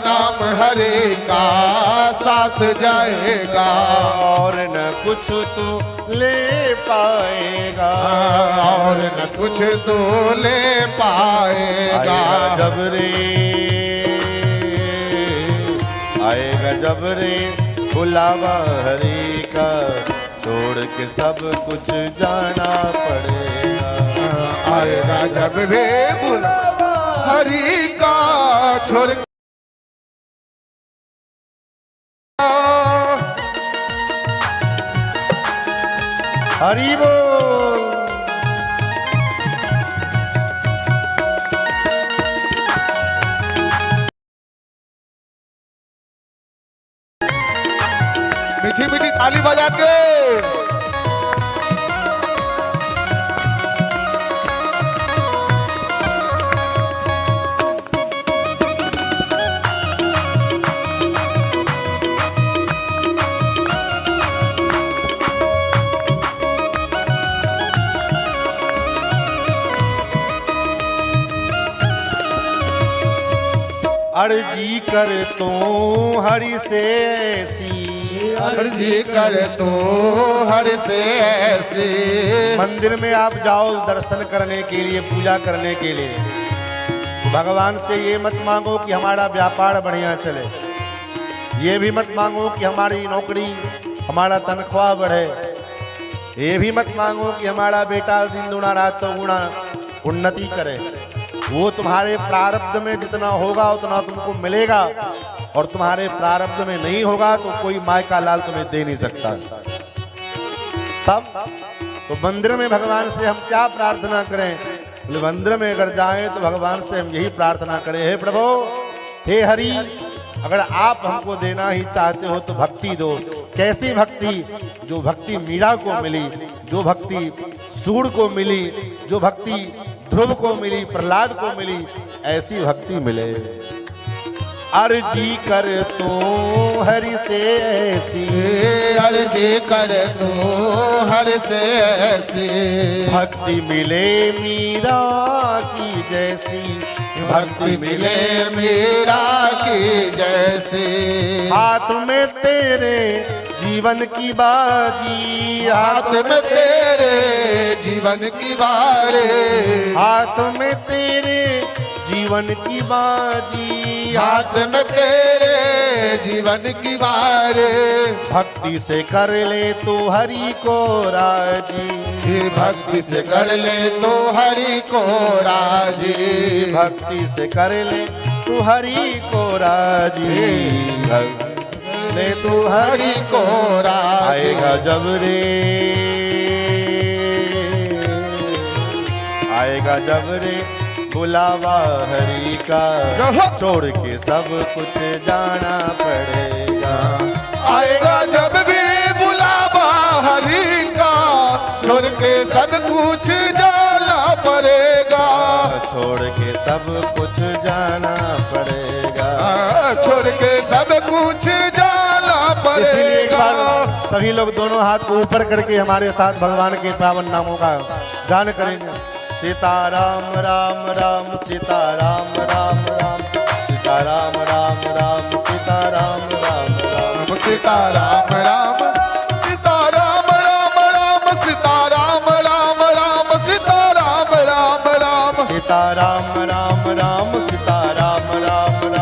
नाम हरि का साथ जाएगा। और न कुछ तू ले पाएगा। और न कुछ तू ले पाएगा। आएगा जब रे, आएगा जब रे बुलावा हरि का, छोड़ के सब कुछ जाना पड़ेगा। आएगा जब वे बुलावा हरि का, छोड़ हरि बोल। मीठी मीठी ताली बजा के अर्जी कर तो हरि से ऐसी, अर्जी कर तो हर से ऐसी। मंदिर में आप जाओ दर्शन करने के लिए, पूजा करने के लिए, भगवान से ये मत मांगो कि हमारा व्यापार बढ़िया चले, ये भी मत मांगो कि हमारी नौकरी, हमारा तनख्वाह बढ़े, ये भी मत मांगो कि हमारा बेटा दिन दुना रात चौगुना उन्नति करे। वो तुम्हारे प्रारब्ध में जितना होगा उतना तुमको मिलेगा, और तुम्हारे प्रारब्ध में नहीं होगा तो कोई माय का लाल तुम्हें दे नहीं सकता। तब तो मंदिर में भगवान से हम क्या प्रार्थना करें? बोले मंदिर में अगर जाएं तो भगवान से हम यही प्रार्थना करें, हे प्रभु, हे हरि, अगर आप हमको देना ही चाहते हो तो भक्ति दो। कैसी भक्ति? जो भक्ति मीरा को मिली, जो भक्ति सूर को मिली, जो भक्ति ध्रुव को मिली, प्रहलाद को मिली, ऐसी भक्ति मिले। अर्जी कर तो हरि से ऐसी, अर्जी कर तो हर से ऐसी। भक्ति मिले मीरा की जैसी, भक्ति मिले मीरा की जैसी। हाथ में तेरे जीवन की बाजी, हाथ में तेरे जीवन की बारे, हाथ में तेरे जीवन की बाजी, हाथ में तेरे जीवन की बारे। भक्ति से कर ले तो हरि को राजी, भक्ति से कर ले तो हरि को राजी, भक्ति से कर ले तो हरि को राजी, ले तो हरि को राजी। आएगा जब रे, आएगा जब रे बुलावा हरि का, छोड़ के सब कुछ जाना पड़ेगा। आएगा जब भी बुलावा हरि का, छोड़ के सब कुछ जाना पड़ेगा, छोड़ के सब कुछ जाना पड़ेगा, छोड़ के सब कुछ जाना इसलिए एक पड़ेगा। बार सभी लोग दोनों हाथ को ऊपर करके हमारे साथ भगवान के पावन नामों का गान करेंगे। सीताराम राम राम सीताराम राम राम, सीताराम राम राम सीताराम राम राम, सीताराम राम सीताराम राम राम, सीताराम राम राम सीताराम राम राम, सीताराम राम राम सीताराम राम राम,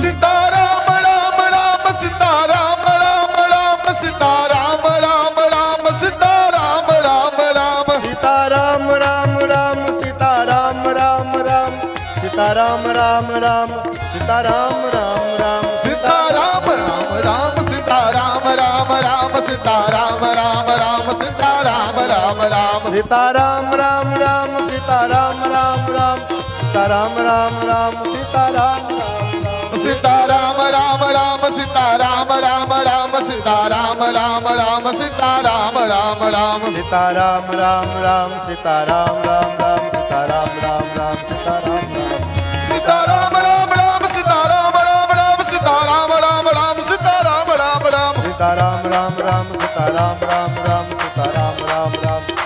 सीताराम राम राम सीताराम राम राम, सीताराम राम राम सीताराम राम राम, सीताराम राम राम सीताराम राम राम, सीताराम राम राम सीताराम राम राम, सीताराम राम राम सीताराम राम राम, सीताराम राम राम सीताराम राम राम, सीताराम राम राम सीताराम राम राम, सीताराम राम राम सीताराम राम राम, सीताराम राम राम सीताराम राम राम, सीताराम राम राम सीताराम राम राम, सीताराम राम राम सीताराम राम राम, सीताराम राम राम सीताराम राम राम, सीताराम राम राम सीताराम राम, सीताराम राम राम सीताराम राम राम, सीताराम राम राम सीताराम राम राम, सीताराम राम राम सीताराम राम राम, सीताराम राम राम सीताराम राम राम,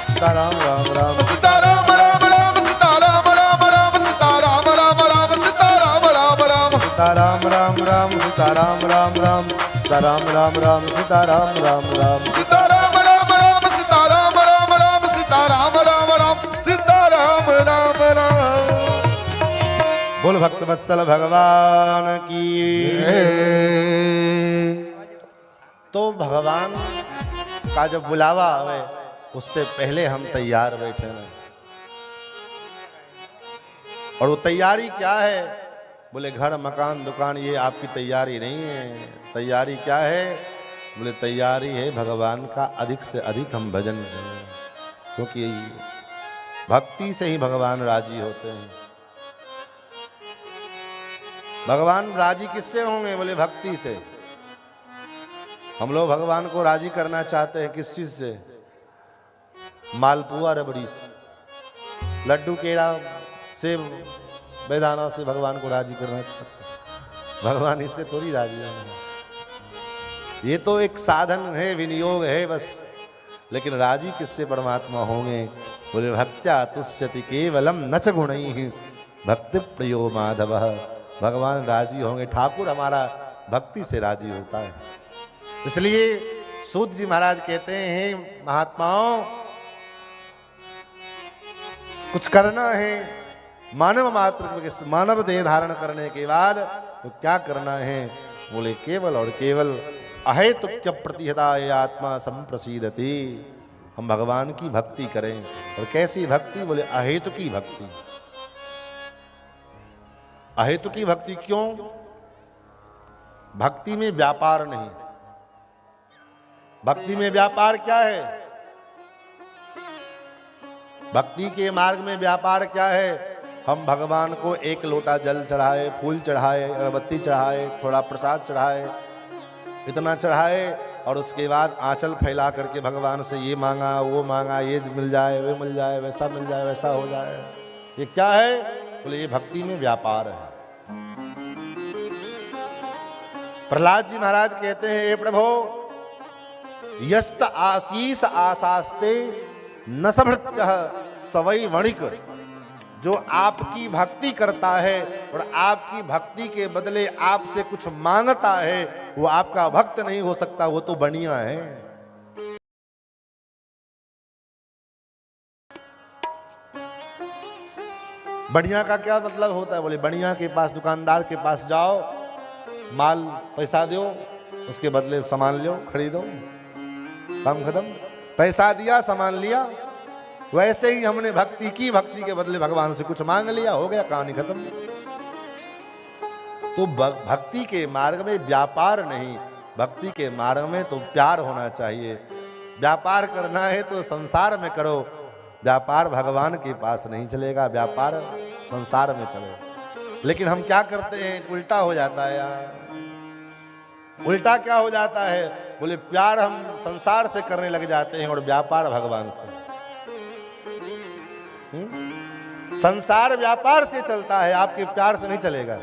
सीताराम राम राम सीताराम राम राम, सीताराम राम राम सीताराम राम राम, सीताराम राम राम सीताराम राम राम, सीताराम राम राम सीताराम राम राम, सीताराम राम राम सीताराम राम राम, सीताराम राम राम सीताराम राम राम। बोलो बोल भक्त वत्सल भगवान की। तो भगवान का जब बुलावा आवे उससे पहले हम तैयार बैठे ना। और वो तैयारी क्या है? बोले घर मकान दुकान ये आपकी तैयारी नहीं है। तैयारी क्या है? बोले तैयारी है भगवान का अधिक से अधिक हम भजन करें, क्योंकि भक्ति से ही भगवान राजी होते हैं। भगवान राजी किससे होंगे? बोले भक्ति से। हम लोग भगवान को राजी करना चाहते हैं किस चीज से? मालपुआ रबड़ी से, लड्डू केड़ा सेब बेदाना से भगवान को राजी करना चाहते हैं। भगवान इससे थोड़ी राजी है। ये तो एक साधन है, विनियोग है बस। लेकिन राजी किससे परमात्मा होंगे? बोले भक्त्या तुष्यति केवलम नच गुणैः भक्ति प्रियो माधव। भगवान राजी होंगे, ठाकुर हमारा भक्ति से राजी होता है। इसलिए सूत जी महाराज कहते हैं महात्माओं, कुछ करना है मानव मात्र मानव देह धारण करने के बाद तो क्या करना है? बोले केवल और केवल अहेतुक्य प्रतिहताय आत्मा संप्रसीदति। हम भगवान की भक्ति करें। और कैसी भक्ति? बोले अहेतुकी भक्ति। अहेतुकी भक्ति क्यों? भक्ति में व्यापार नहीं। भक्ति में व्यापार क्या है? भक्ति के मार्ग में व्यापार क्या है? हम भगवान को एक लोटा जल चढ़ाए, फूल चढ़ाए, अगरबत्ती चढ़ाए, थोड़ा प्रसाद चढ़ाए, इतना चढ़ाए और उसके बाद आंचल फैला करके भगवान से ये मांगा वो मांगा, ये मिल जाए वो मिल जाए, वैसा मिल जाए वैसा हो जाए। ये क्या है? बोले ये भक्ति में व्यापार है। प्रहलाद जी महाराज कहते हैं, हे प्रभो यस्त आशीष आशास्ते न सभृत्यः सवै वणिक। जो आपकी भक्ति करता है और आपकी भक्ति के बदले आपसे कुछ मांगता है वो आपका भक्त नहीं हो सकता, वो तो बनिया है। बढ़िया का क्या मतलब होता है? बोले बढ़िया के पास, दुकानदार के पास जाओ, माल पैसा दो, उसके बदले सामान लो, खरीदो, काम खत्म। पैसा दिया, सामान लिया। वैसे ही हमने भक्ति की, भक्ति के बदले भगवान से कुछ मांग लिया, हो गया, कहानी खत्म। तो भक्ति के मार्ग में व्यापार नहीं, भक्ति के मार्ग में तो प्यार होना चाहिए। व्यापार करना है तो संसार में करो, व्यापार भगवान के पास नहीं चलेगा, व्यापार संसार में चलो। लेकिन हम क्या करते हैं? उल्टा हो जाता है यार। उल्टा क्या हो जाता है? बोले प्यार हम संसार से करने लग जाते हैं और व्यापार भगवान से। संसार व्यापार से चलता है, आपके प्यार से नहीं चलेगा।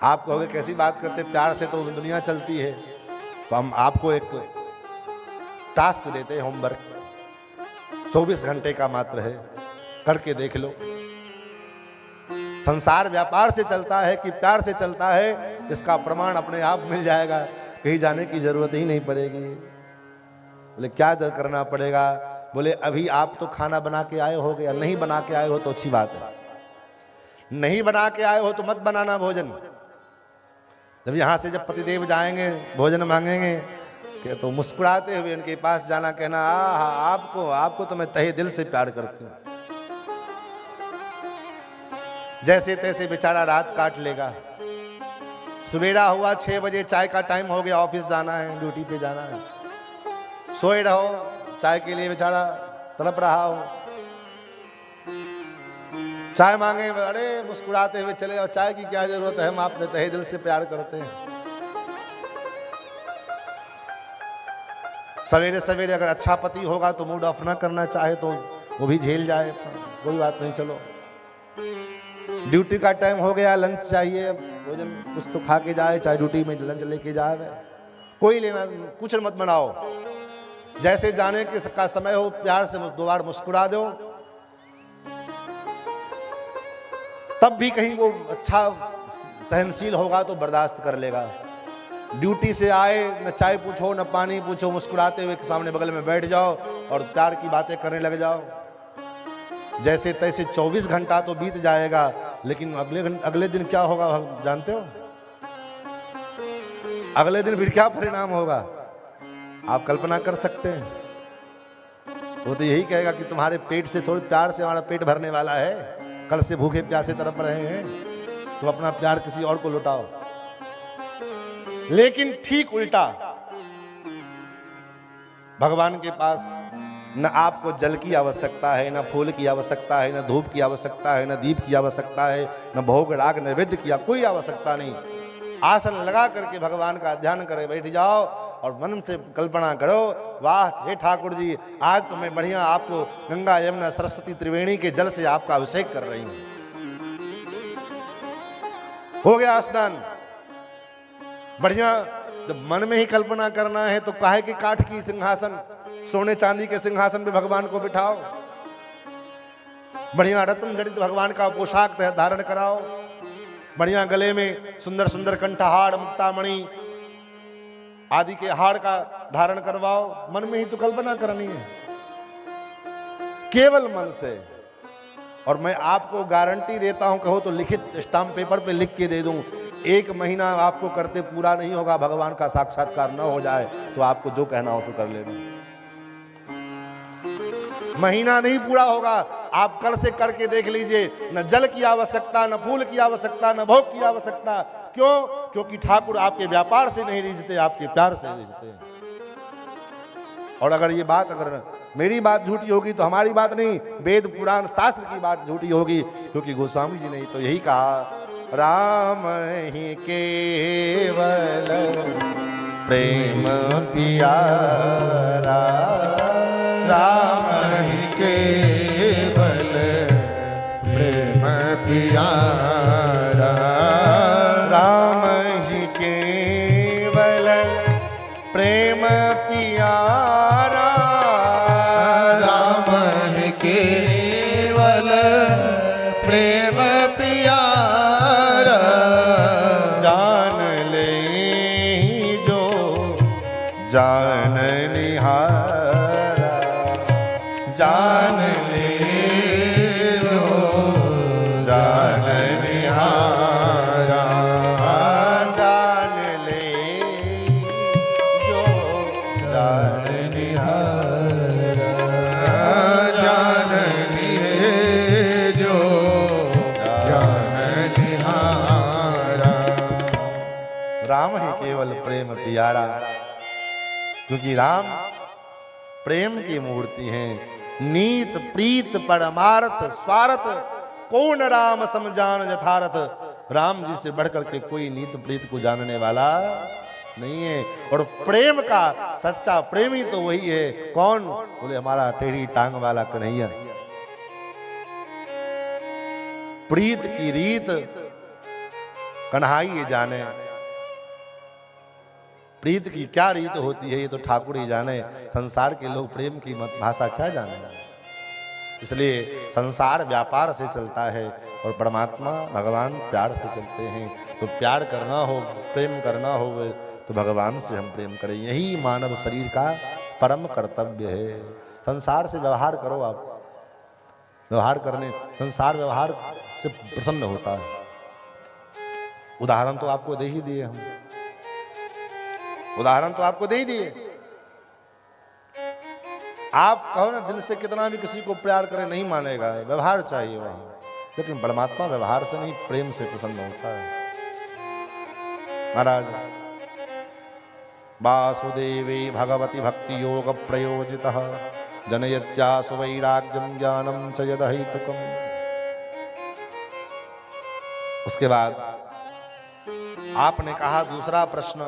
आप कहोगे कैसी बात करते, प्यार से तो दुनिया चलती है। तो हम आपको एक टास्क देते हैं, होमवर्क 24 घंटे का मात्र है, करके देख लो। संसार व्यापार से चलता है कि प्यार से चलता है, इसका प्रमाण अपने आप मिल जाएगा, कहीं जाने की जरूरत ही नहीं पड़ेगी। बोले क्या करना पड़ेगा? बोले अभी आप तो खाना बना के आए हो, या नहीं बना के आए हो तो अच्छी बात है। नहीं बना के आए हो तो मत बनाना भोजन। जब यहाँ से जब पतिदेव जाएंगे भोजन मांगेंगे कि तो मुस्कुराते हुए उनके पास जाना, कहना आपको तो मैं तहे दिल से प्यार करती हूँ। जैसे तैसे बेचारा रात काट लेगा। सवेरा हुआ 6 बजे, चाय का टाइम हो गया, ऑफिस जाना है, ड्यूटी पे जाना है। सोए रहो, चाय के लिए बेचारा तड़प रहा हो। चाय मांगे, अरे मुस्कुराते हुए चले और चाय की क्या जरूरत है, हम आपसे तहे दिल से प्यार करते हैं। सवेरे सवेरे अगर अच्छा पति होगा तो मूड ऑफ ना करना चाहे तो वो भी झेल जाए, कोई बात नहीं, चलो। ड्यूटी का टाइम हो गया, लंच चाहिए, भोजन कुछ तो खा के जाए, चाहे ड्यूटी में लंच लेके जाए, कोई लेना कुछ मत बनाओ। जैसे जाने का समय हो, प्यार से 2 बार मुस्कुरा दो। तब भी कहीं वो अच्छा सहनशील होगा तो बर्दाश्त कर लेगा। ड्यूटी से आए, न चाय पूछो न पानी पूछो, मुस्कुराते हुए सामने बगल में बैठ जाओ और प्यार की बातें करने लग जाओ। जैसे तैसे 24 घंटा तो बीत जाएगा, लेकिन अगले दिन क्या होगा जानते हो? अगले दिन फिर क्या परिणाम होगा आप कल्पना कर सकते हैं? वो तो यही कहेगा कि तुम्हारे पेट से थोड़ी प्यार से हमारा पेट भरने वाला है, कल से भूखे प्यासे तड़प रहे हैं, तो अपना प्यार किसी और को लुटाओ। लेकिन ठीक उल्टा, भगवान के पास न आपको जल की आवश्यकता है, न फूल की आवश्यकता है, न धूप की आवश्यकता है, न दीप की आवश्यकता है, न भोग राग नैवेद्य की कोई आवश्यकता नहीं। आसन लगा करके भगवान का ध्यान करे बैठ जाओ और मन से कल्पना करो, वाह हे ठाकुर जी, आज तो मैं बढ़िया आपको गंगा यमुना सरस्वती त्रिवेणी के जल से आपका अभिषेक कर रही हूं। हो गया स्नान बढ़िया। जब मन में ही कल्पना करना है तो काहे के काठ की सिंहासन, सोने चांदी के सिंहासन पे भगवान को बिठाओ, बढ़िया रत्न जड़ित भगवान का पोशाक धारण कराओ, बढ़िया गले में सुंदर सुंदर कंठहार मुक्तामणि आदि के हार का धारण करवाओ। मन में ही तो कल्पना करनी है, केवल मन से। और मैं आपको गारंटी देता हूं, कहो तो लिखित स्टाम्प पेपर पे लिख के दे दूं, 1 महीना आपको करते पूरा नहीं होगा, भगवान का साक्षात्कार न हो जाए तो आपको जो कहना हो सो कर लेना। महीना नहीं पूरा होगा, आप कल से करके देख लीजिए। न जल की आवश्यकता, न फूल की आवश्यकता, न भोग की आवश्यकता। क्यों? क्योंकि ठाकुर आपके व्यापार से नहीं रिझते, आपके प्यार से रिझते हैं। और अगर ये बात, अगर मेरी बात झूठी होगी तो हमारी बात नहीं, वेद पुराण शास्त्र की बात झूठी होगी, क्योंकि गोस्वामी जी ने तो यही कहा, राम ही केवल प्रेम प्यारा, राम ही केवल प्रेम प्यारा, राम ही केवल प्रेम प्यारा, राम ही केवल प्रेम प्यारा, जान ले जो जान निहारा, जान ले जो जान निहारा, जान ले जो जान निहारा, जान ले जो जान निहारा। राम ही केवल प्रेम प्यारा, क्योंकि राम प्रेम की मूर्ति हैं। नीत प्रीत परमार्थ स्वार्थ, कौन राम समझान यथार्थ। राम जी से बढ़कर के कोई नीत प्रीत को जानने वाला नहीं है। और प्रेम का सच्चा प्रेमी तो वही है। कौन? बोले हमारा टेढ़ी टांग वाला कन्हैया। प्रीत की रीत कन्हैया जाने, प्रीत की क्या रीत होती है ये तो ठाकुर ही जाने। संसार के लोग प्रेम की मत भाषा क्या जाने। इसलिए संसार व्यापार से चलता है और परमात्मा भगवान प्यार से चलते हैं। तो प्यार करना हो, प्रेम करना हो तो भगवान से हम प्रेम करें। यही मानव शरीर का परम कर्तव्य है। संसार से व्यवहार करो, आप व्यवहार करने, संसार व्यवहार से प्रसन्न होता है। उदाहरण तो आपको दे ही दिए हम, उदाहरण तो आपको दे ही दिए। आप कहो ना दिल से कितना भी किसी को प्यार करें नहीं मानेगा, व्यवहार चाहिए वहां। लेकिन परमात्मा व्यवहार से नहीं प्रेम से प्रसन्न होता है। महाराज वासुदेवे भगवती भक्ति योग प्रयोजितः जनयत्यासु वैराग्यम ज्ञानम च यदहितकम्। उसके बाद आपने कहा दूसरा प्रश्न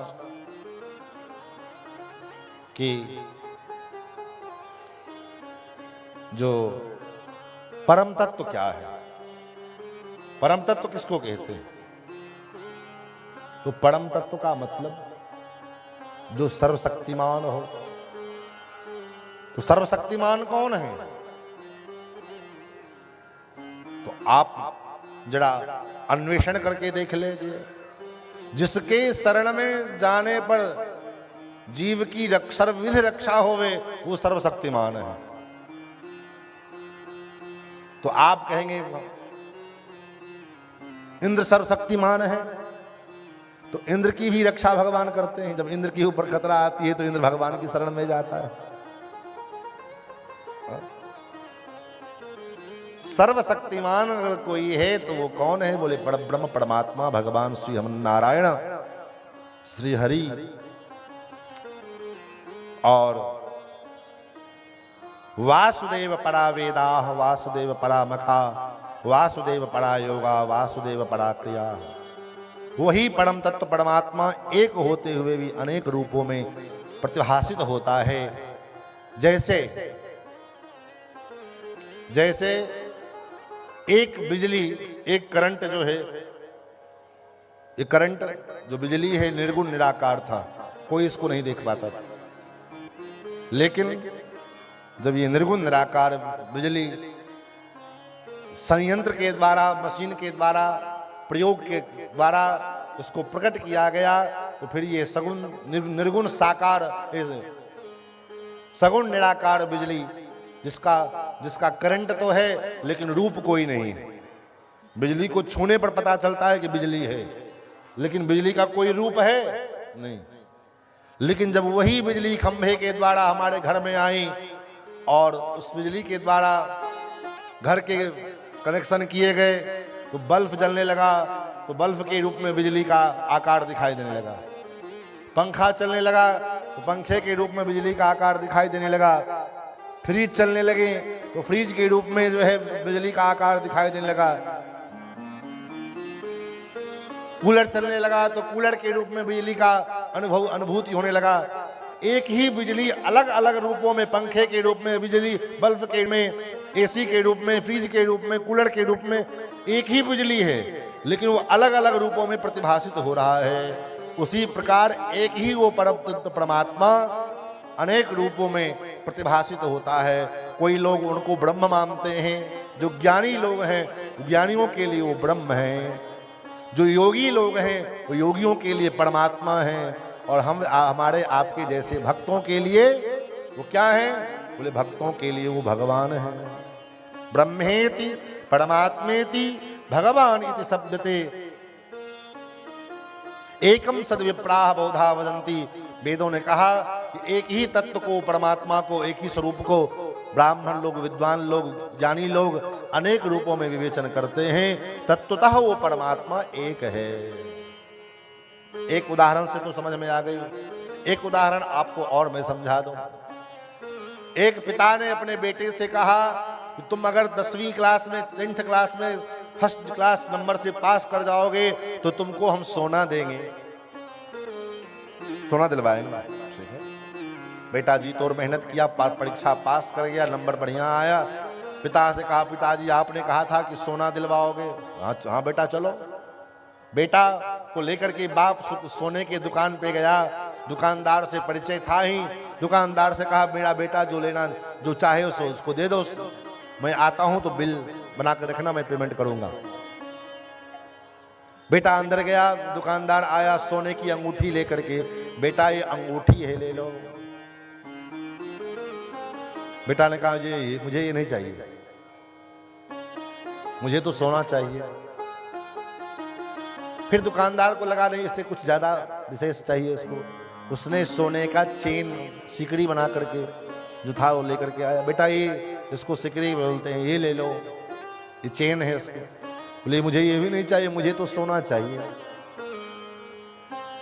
कि जो परम तत्व क्या है, परम तत्व किसको कहते हैं? तो परम तत्व का मतलब जो सर्वशक्तिमान हो। तो सर्वशक्तिमान कौन है? तो आप जरा अन्वेषण करके देख लीजिए। जिसके शरण में जाने पर जीव की सर्वविध रक्षा होवे वो सर्वशक्तिमान है। तो आप कहेंगे इंद्र सर्वशक्तिमान है, तो इंद्र की भी रक्षा भगवान करते हैं। जब इंद्र के ऊपर खतरा आती है तो इंद्र भगवान की शरण में जाता है। सर्वशक्तिमान अगर कोई है तो वो कौन है? बोले परब्रह्म परमात्मा भगवान श्री हम नारायण श्री हरि। और वासुदेव परा वेदा, वासुदेव परा मखा, वासुदेव परा योगा, वासुदेव परा क्रिया। वही परम तत्व परमात्मा एक होते हुए भी अनेक रूपों में प्रतिभासित होता है। जैसे जैसे एक बिजली, एक करंट जो है, ये करंट जो बिजली है निर्गुण निराकार था, कोई इसको नहीं देख पाता था। लेकिन जब ये निर्गुण निराकार बिजली संयंत्र के द्वारा, मशीन के द्वारा, प्रयोग के द्वारा उसको प्रकट किया गया, तो फिर ये सगुण निर्गुण साकार, सगुण निराकार बिजली, जिसका करंट तो है लेकिन रूप कोई नहीं है। बिजली को छूने पर पता चलता है कि बिजली है, लेकिन बिजली का कोई रूप है नहीं। लेकिन जब वही बिजली खंभे के द्वारा हमारे घर में आई और उस बिजली के द्वारा घर के कनेक्शन किए गए, तो बल्ब जलने लगा, तो बल्ब के रूप में बिजली का आकार दिखाई देने लगा। पंखा चलने लगा तो पंखे के रूप में बिजली का आकार दिखाई देने लगा। फ्रिज चलने लगे तो फ्रिज के रूप में जो है बिजली का आकार दिखाई देने लगा। कूलर चलने लगा तो कूलर के रूप में बिजली का अनुभूति होने लगा। एक ही बिजली अलग अलग रूपों में, पंखे के रूप में बिजली, बल्ब के में, एसी के रूप में, फ्रिज के रूप में, कूलर के रूप में, एक ही बिजली है लेकिन वो अलग अलग रूपों में प्रतिभासित हो रहा है। उसी प्रकार एक ही वो परमात्मा अनेक रूपों में प्रतिभासित होता है। कोई लोग उनको ब्रह्म मानते हैं, जो ज्ञानी लोग हैं ज्ञानियों के लिए वो ब्रह्म हैं, जो योगी लोग हैं वो योगियों के लिए परमात्मा हैं, और हमारे आपके जैसे भक्तों के लिए वो क्या है? बोले भक्तों के लिए वो भगवान है। ब्रह्मेति परमात्मेति भगवान इति शब्दते एकम सद्विप्राह बहुधा वदंती। वेदों ने कहा कि एक ही तत्व को, परमात्मा को, एक ही स्वरूप को ब्राह्मण लोग, विद्वान लोग, ज्ञानी लोग अनेक रूपों में विवेचन करते हैं। तत्वतः वो परमात्मा एक है। एक उदाहरण से तो समझ में आ गई। एक उदाहरण आपको और मैं समझा दूं। एक पिता ने अपने बेटे से कहा कि तुम अगर 10वीं क्लास में, 10th क्लास में फर्स्ट क्लास नंबर से पास कर जाओगे तो तुमको हम सोना देंगे, सोना दिलवाएंगे। ठीक है बेटा जी, तो मेहनत किया, परीक्षा पास कर गया, नंबर बढ़िया आया। पिता से कहा, पिताजी आपने कहा था कि सोना दिलवाओगे। हाँ बेटा चलो। बेटा को लेकर के बाप सोने के दुकान पे गया। दुकानदार से परिचय था ही। दुकानदार से कहा, मेरा बेटा जो लेना जो चाहे उसको दे दो, मैं आता हूं तो बिल बना कर रखना, मैं पेमेंट करूंगा। बेटा अंदर गया, दुकानदार आया सोने की अंगूठी लेकर के, बेटा ये अंगूठी है ले लो। बेटा ने कहा, मुझे ये नहीं चाहिए, मुझे तो सोना चाहिए। फिर दुकानदार को लगा नहीं, इससे कुछ ज्यादा विशेष चाहिए इसको। उसने सोने का चेन, सिकड़ी बना करके जो था वो लेकर के आया। बेटा ये इसको सिकड़ी बोलते हैं, ये ले लो, ये चेन है इसको। बोले मुझे ये भी नहीं चाहिए, मुझे तो सोना चाहिए।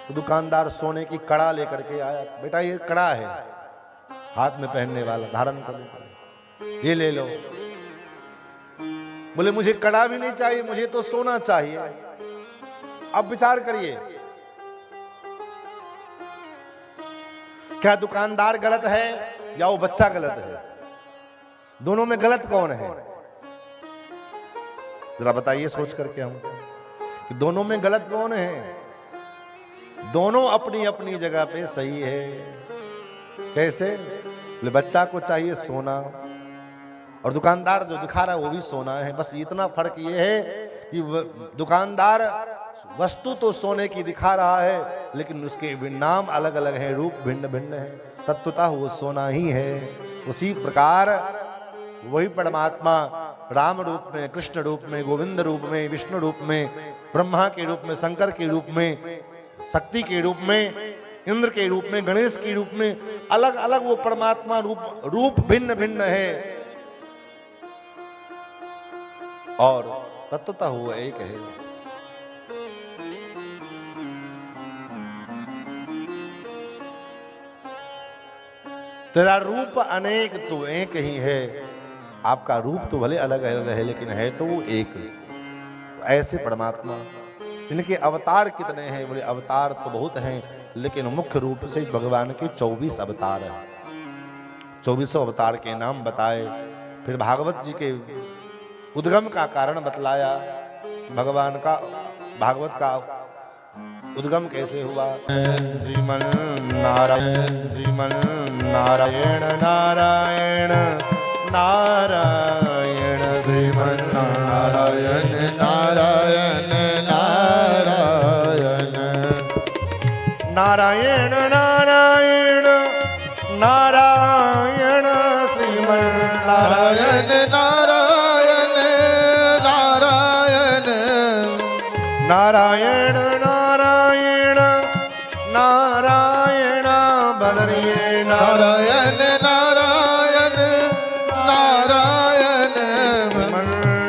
तो दुकानदार सोने की कड़ा लेकर के आया। बेटा ये कड़ा है, हाथ में पहनने वाला, धारण करने वाला, ये ले लो। बोले मुझे कड़ा भी नहीं चाहिए, मुझे तो सोना चाहिए। अब विचार करिए, क्या दुकानदार गलत है या वो बच्चा गलत है? दोनों में गलत कौन है? जरा बताइए सोच करके हम कि दोनों में गलत कौन है? दोनों अपनी अपनी जगह पे सही है। कैसे? बच्चा को चाहिए सोना और दुकानदार जो दिखा रहा है वो भी सोना है। बस इतना फर्क ये है कि दुकानदार वस्तु तो सोने की दिखा रहा है, लेकिन उसके नाम अलग अलग हैं, रूप भिन्न भिन्न है। तत्वतः वो सोना ही है। उसी प्रकार वही परमात्मा राम रूप में, कृष्ण रूप में, गोविंद रूप में, विष्णु रूप में, ब्रह्मा के रूप में, शंकर के रूप में, शक्ति के रूप में, इंद्र के रूप में, गणेश के रूप में, अलग अलग वो परमात्मा रूप भिन्न भिन्न है और तत्वतः वो एक है। तेरा रूप अनेक तो एक ही है, आपका रूप तो भले अलग अलग है लेकिन है तो वो एक। ऐसे परमात्मा, इनके अवतार कितने हैं? बोले अवतार तो बहुत हैं लेकिन मुख्य रूप से भगवान के 24 अवतार हैं। 24 अवतार के नाम बताए, फिर भागवत जी के उद्गम का कारण बतलाया। भगवान का भागवत का उद्गम कैसे हुआ? श्रीमन नारायण, श्रीमन नारायण, नारायण नारायण, श्रीमन नारायण, नारायण नारायण, नारायण नारायण नारायण, श्रीमन नारायण, नारायण नारायण, नारायण नारायण नारायण, बदरिए नारायण, नारायण नारायण,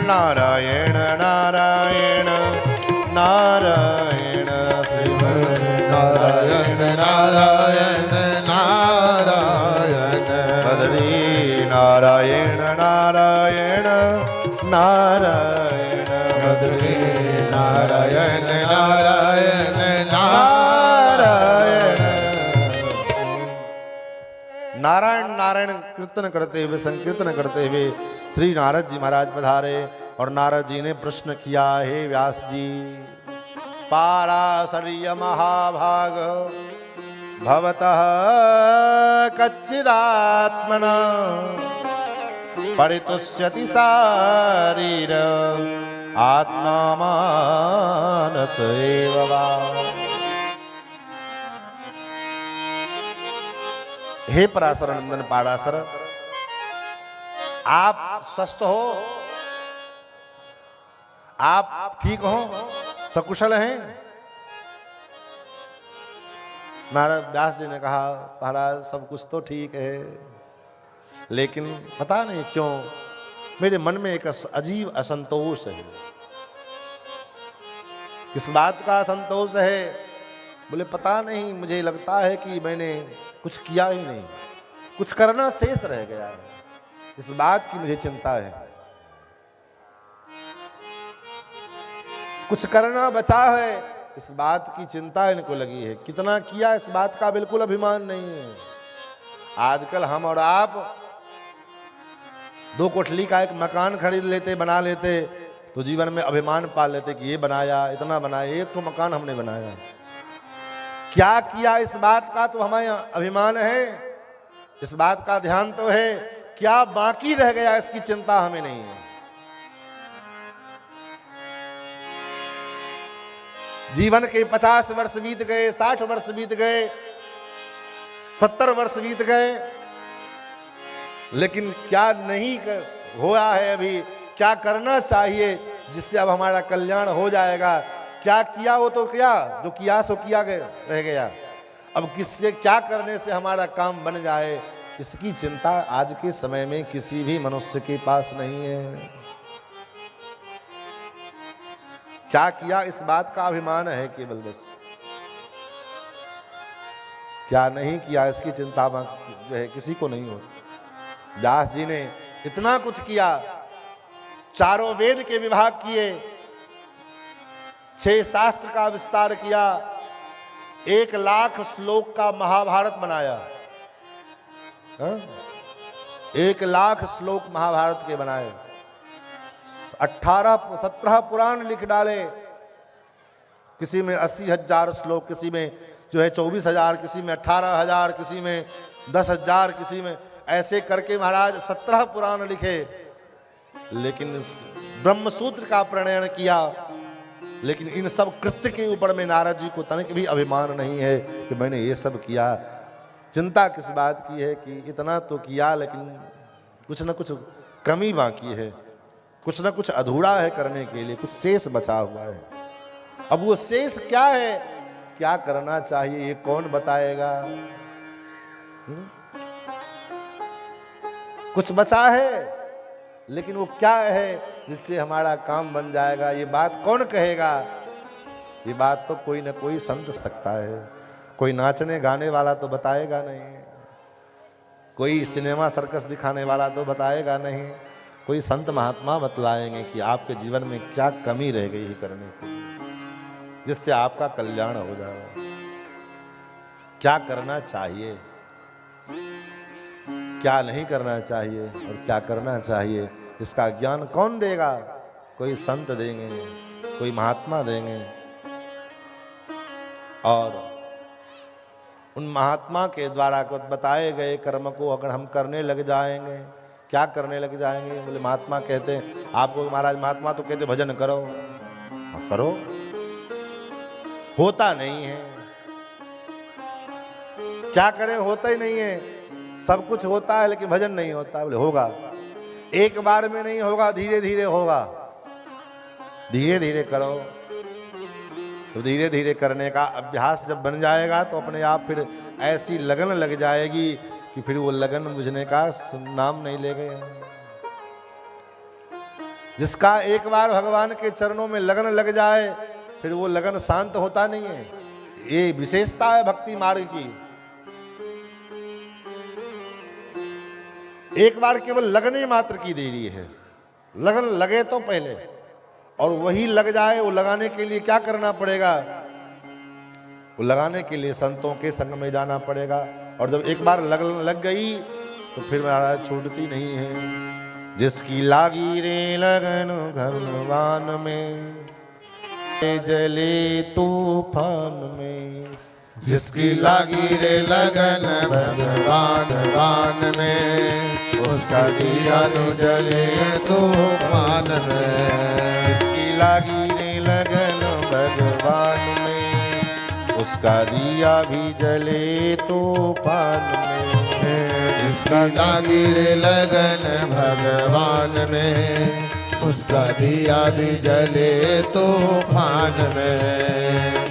नारायण नारायण नारायण, श्रीमन नारायण, नारायण नारायण, बदरी नारायण, नारायण नारायण, बदरी नारायण, नारायण नारायण। नारायण नारायण कीर्तन करते हुए, संकीर्तन करते हुए श्री नारद जी महाराज पधारे और नारद जी ने प्रश्न किया, हे व्यास जी, पाराशर्य महाभाग भवतः कच्चिदात्मना परितुष्यति शारीर आत्मा मानस एव वा। हे पराशर नंदन पाराशर, आप स्वस्थ हो, आप ठीक हो, सकुशल हैं? नारद व्यास जी ने कहा, महाराज सब कुछ तो ठीक है लेकिन पता नहीं क्यों मेरे मन में एक अजीब असंतोष है। किस बात का असंतोष है? बोले पता नहीं, मुझे लगता है कि मैंने कुछ किया ही नहीं, कुछ करना शेष रह गया है, इस बात की मुझे चिंता है। कुछ करना बचा है, इस बात की चिंता इनको लगी है। कितना किया इस बात का बिल्कुल अभिमान नहीं है। आजकल हम और आप 2 कोठली का एक मकान खरीद लेते, बना लेते तो जीवन में अभिमान पा लेते कि ये बनाया, इतना बनाया, एक तो मकान हमने बनाया। क्या किया इस बात का तो हमें अभिमान है, इस बात का ध्यान तो है, क्या बाकी रह गया इसकी चिंता हमें नहीं है। जीवन के 50 वर्ष बीत गए, 60 वर्ष बीत गए, 70 वर्ष बीत गए, लेकिन क्या नहीं हुआ है अभी? क्या करना चाहिए जिससे अब हमारा कल्याण हो जाएगा? क्या किया वो तो किया, जो किया सो किया रह गया। अब किससे क्या करने से हमारा काम बन जाए, इसकी चिंता आज के समय में किसी भी मनुष्य के पास नहीं है। क्या किया इस बात का अभिमान है केवल बस, क्या नहीं किया इसकी चिंता जो है किसी को नहीं होती। व्यास जी ने इतना कुछ किया, 4 वेद के विभाग किए, 6 शास्त्र का विस्तार किया, 1 लाख श्लोक का महाभारत बनाया। 1 लाख श्लोक महाभारत के बनाए, 17 पुराण लिख डाले, किसी में 80,000 श्लोक, किसी में जो है 24,000, किसी में 18,000, किसी में 10,000, किसी में ऐसे करके महाराज 17 पुराण लिखे। लेकिन ब्रह्मसूत्र का प्रणयन किया, लेकिन इन सब कृत्य के ऊपर में नारद जी को तनिक भी अभिमान नहीं है कि मैंने ये सब किया। चिंता किस बात की है कि इतना तो किया लेकिन कुछ न कुछ कमी बाकी है। कुछ ना कुछ अधूरा है करने के लिए, कुछ शेष बचा हुआ है। अब वो शेष क्या है, क्या करना चाहिए, ये कौन बताएगा? कुछ बचा है, लेकिन वो क्या है जिससे हमारा काम बन जाएगा, ये बात कौन कहेगा? ये बात तो कोई ना कोई संत सकता है। कोई नाचने गाने वाला तो बताएगा नहीं, कोई सिनेमा सर्कस दिखाने वाला तो बताएगा नहीं, कोई संत महात्मा बतलाएंगे कि आपके जीवन में क्या कमी रह गई है करने की, जिससे आपका कल्याण हो जाए। क्या करना चाहिए, क्या नहीं करना चाहिए और क्या करना चाहिए, इसका ज्ञान कौन देगा? कोई संत देंगे, कोई महात्मा देंगे। और उन महात्मा के द्वारा बताए गए कर्म को अगर हम करने लग जाएंगे, क्या करने लग जाएंगे? बोले महात्मा कहते हैं आपको, महाराज महात्मा तो कहते भजन करो, करो, होता नहीं है। क्या करें, होता ही नहीं है। सब कुछ होता है लेकिन भजन नहीं होता। बोले होगा, एक बार में नहीं होगा, धीरे धीरे होगा। धीरे धीरे करो, तो धीरे धीरे करने का अभ्यास जब बन जाएगा तो अपने आप फिर ऐसी लगन लग जाएगी कि फिर वो लगन बुझने का नाम नहीं लेंगे। जिसका एक बार भगवान के चरणों में लगन लग जाए फिर वो लगन शांत होता नहीं है। ये विशेषता है भक्ति मार्ग की। एक बार केवल लगने मात्र की देरी है, लगन लगे तो पहले, और वही लग जाए। वो लगाने के लिए क्या करना पड़ेगा? वो लगाने के लिए संतों के संग में जाना पड़ेगा। और जब एक बार लगन लग गई तो फिर महाराज छूटती नहीं है। जिसकी लागी रे लगन भगवान में, जले तूफान में। जिसकी लागी रे लगन भगवान वान में, उसका दिया तो जले तूफान में। जिसकी लागी रे लगन भगवान में, उसका दिया भी जले तूफान में। जिसकी लागी रे लगन भगवान में, उसका दिया भी जले तूफान में।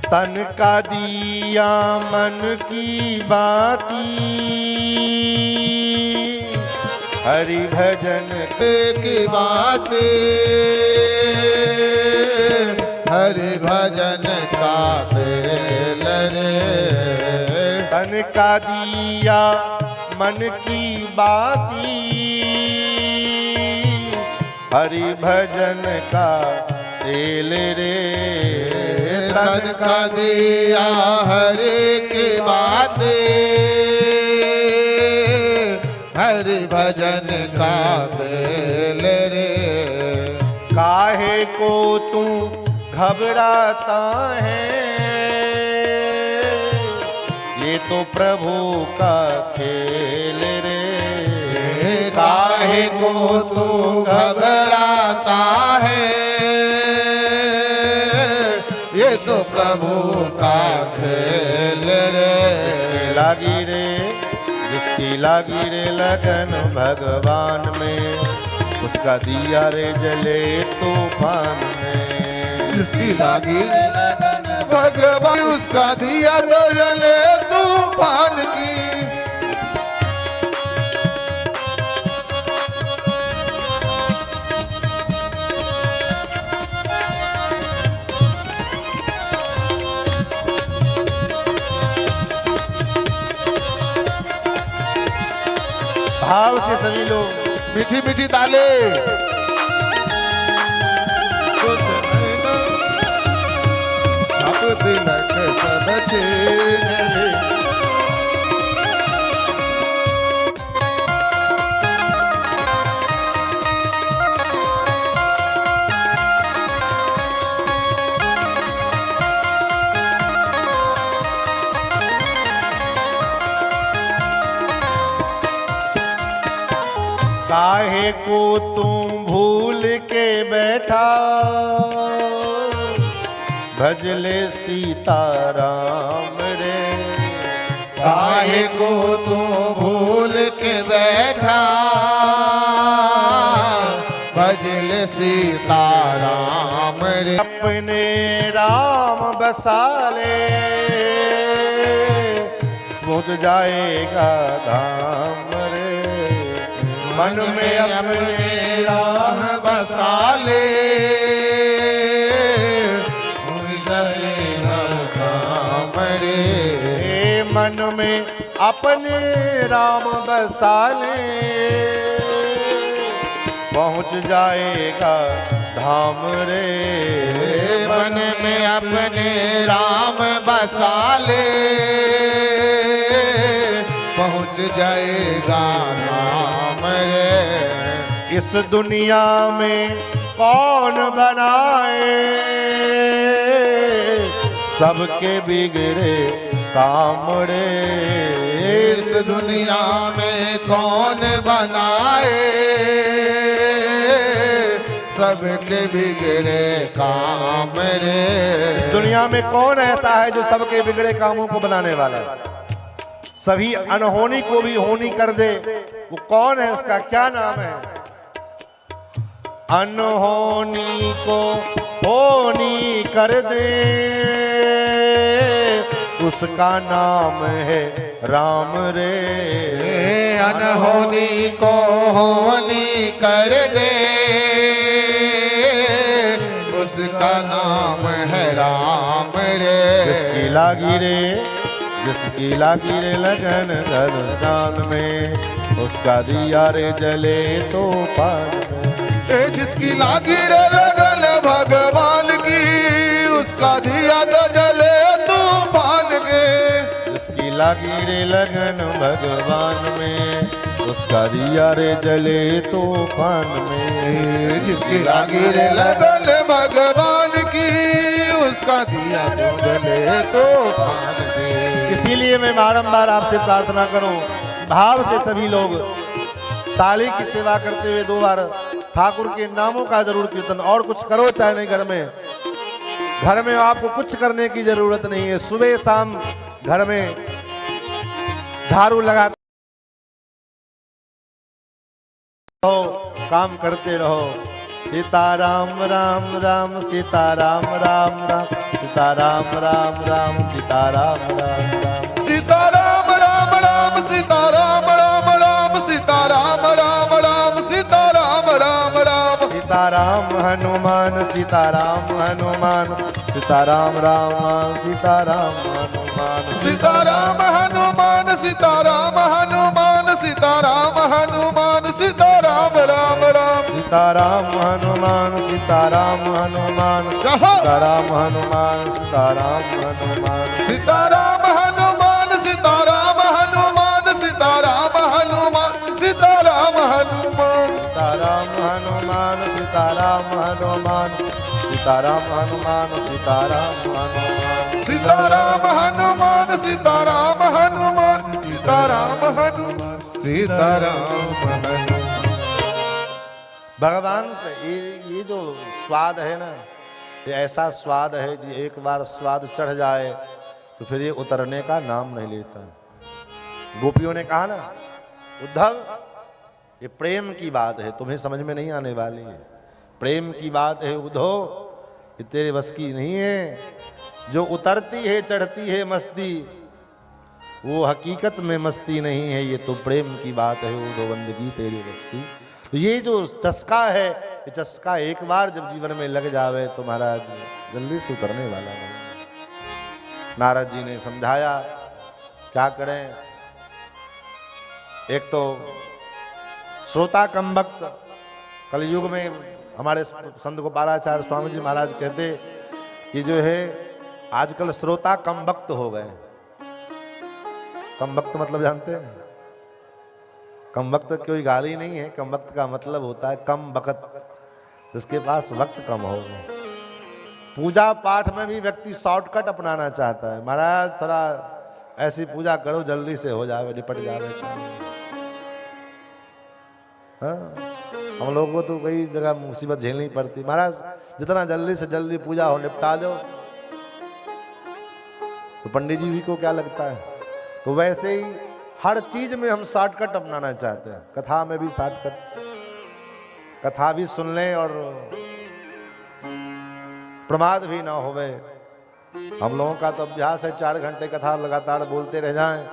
तन का दिया मन की बाती, हरि भजन की बातें, हरि भजन का बेल रे। तन का दिया मन की बाती, हरि भजन का तेल रे। तन का दिया हरि की बातें, हरि भजन का तेल रे। काहे को तू घबराता है, ये तो प्रभु का खेल रे। काहे को तू घबराता है, ये तो प्रभु का खेल रे। जिसकी लागी रे, जिसकी लागी रे लगन भगवान में, उसका दिया रे जले तूफान में। जिसकी लागी रे लगन भगवान, उसका दिया तो जले तूफान की। भाव से सभी लोग मीठी मीठी ताले। सब तिलक सब छीन ले, काहे को तुम भूल के बैठा, भजले सीताराम रे। काहे को तू भूल के बैठा, सीताराम रे। अपने राम बसा ले पहुँच जाएगा धाम रे। मन में अपने राम बसा ले धाम रे। मन में अपने राम बसा ले पहुँच जाएगा धाम रे। मन में अपने राम बसा ले पहुँच जाएगा धाम रे। इस दुनिया में कौन बनाए सबके बिगड़े काम रे। इस दुनिया में कौन बनाए सबके बिगड़े काम रे। इस दुनिया में कौन ऐसा है जो सबके बिगड़े कामों को बनाने वाला है, सभी अनहोनी को भी होनी कर दे। वो कौन है, उसका क्या नाम है? अनहोनी को होनी कर दे उसका नाम है राम रे। अनहोनी को होनी कर दे उसका नाम है राम रे। जिसकी लागी रे लगन धनुषान में उसका दिया रे जले तो पान में। जिसकी लागी रे लगन भगवान की उसका दिया तो जले तूफान के। जिसकी लागी रे लगन भगवान में उसका दिया रे जले तूफान में। जिसकी लागी रे लगन भगवान की उसका दिया तो जले तूफान के। इसीलिए मैं बारंबार आपसे प्रार्थना करूं, भाव से सभी लोग ताली की सेवा करते हुए 2 बार ठाकुर के नामों का जरूर कीर्तन। और कुछ करो चाहे नहीं, घर में आपको कुछ करने की जरूरत नहीं है। सुबह शाम घर में झाड़ू लगाते रहो, काम करते रहो। सीताराम राम राम सीताराम राम राम सीताराम राम राम सीताराम राम राम सीताराम राम राम सीताराम राम राम सीताराम राम राम सीताराम राम राम। सीताराम हनुमान सीताराम हनुमान सीताराम राम सीताराम हनुमान सीताराम हनुमान सीताराम हनुमान सीताराम हनुमान सीताराम राम राम। सीताराम हनुमान सीताराम हनुमान सीताराम हनुमान सीताराम हनुमान सीताराम हनुमान सीताराम हनुमान सीताराम हनुमान सीताराम हनुमान सीताराम हनुमान सीताराम हनुमान सीताराम हनुमान सीताराम हनुमान सीताराम हनुमान सीताराम हनुमान सीताराम हनुमान सीताराम हनुमान। भगवान ये जो स्वाद है ना, ये ऐसा स्वाद है कि एक बार स्वाद चढ़ जाए तो फिर ये उतरने का नाम नहीं लेता। गोपियों ने कहा ना, उद्धव ये प्रेम की बात है, तुम्हें समझ में नहीं आने वाली है। प्रेम की बात है उद्धव, ये तेरे बस की नहीं है। जो उतरती है चढ़ती है मस्ती, वो हकीकत में मस्ती नहीं है। ये तो प्रेम की बात है उद्धव, बंदगी तेरे बस की। तो ये जो चस्का है, ये चस्का एक बार जब जीवन में लग जावे तो महाराज जल्दी से उतरने वाला नहीं। नारद जी ने समझाया क्या करें। एक तो श्रोता कम वक्त, कलयुग में हमारे संत गोपालाचार्य स्वामी जी महाराज कहते कि जो है आजकल श्रोता कम वक्त हो गए। कम वक्त मतलब जानते हैं? कम वक्त कोई गाली नहीं है, कम वक्त का मतलब होता है कम वक्त, जिसके पास वक्त कम हो। पूजा पाठ में भी व्यक्ति शॉर्टकट अपनाना चाहता है। महाराज थोड़ा ऐसी पूजा करो जल्दी से हो जावे, निपट जावे। हाँ? हम लोगों को तो कई जगह मुसीबत झेलनी पड़ती। महाराज जितना जल्दी से जल्दी पूजा हो निपटा दो। तो पंडित जी को क्या लगता है? तो वैसे ही हर चीज में हम शॉर्टकट अपनाना चाहते हैं। कथा में भी शॉर्टकट, कथा भी सुन लें और प्रमाद भी ना होवे। हम लोगों का तो अभ्यास है 4 घंटे कथा लगातार बोलते रह जाएं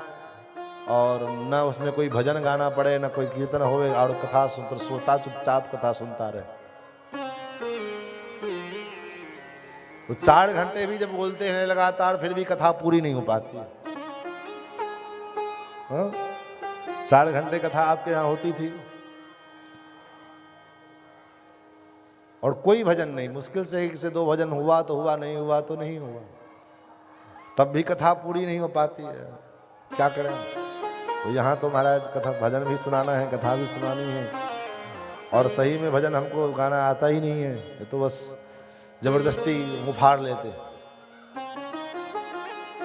और न उसमें कोई भजन गाना पड़े, न कोई कीर्तन होवे और कथा सुनकर सोता चुपचाप कथा सुनता रहे। तो 4 घंटे भी जब बोलते हैं लगातार फिर भी कथा पूरी नहीं हो पाती है। हाँ? 4 घंटे कथा आपके यहाँ होती थी और कोई भजन नहीं, मुश्किल से 1 से 2 भजन हुआ तो हुआ, नहीं हुआ तो नहीं हुआ, तब भी कथा पूरी नहीं हो पाती है। क्या करें? तो यहाँ तो महाराज कथा भजन भी सुनाना है, कथा भी सुनानी है और सही में भजन हमको गाना आता ही नहीं है, ये तो बस जबरदस्ती मुँह फाड़ लेते।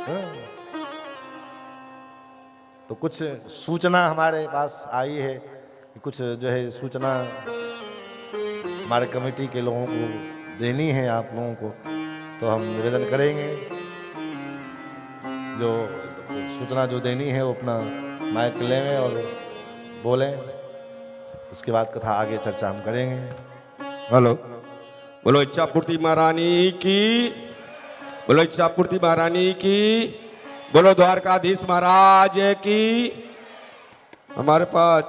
हाँ? तो कुछ सूचना हमारे पास आई है कि कुछ जो है सूचना हमारे कमेटी के लोगों को देनी है आप लोगों को, तो हम निवेदन करेंगे जो सूचना जो देनी है वो अपना माइक लें और बोलें, उसके बाद कथा आगे चर्चा हम करेंगे। हेलो, बोलो इच्छा पूर्ति महारानी की, बोलो इच्छा पूर्ति महारानी की, बोलो द्वारकाधीश महाराज की। हमारे पास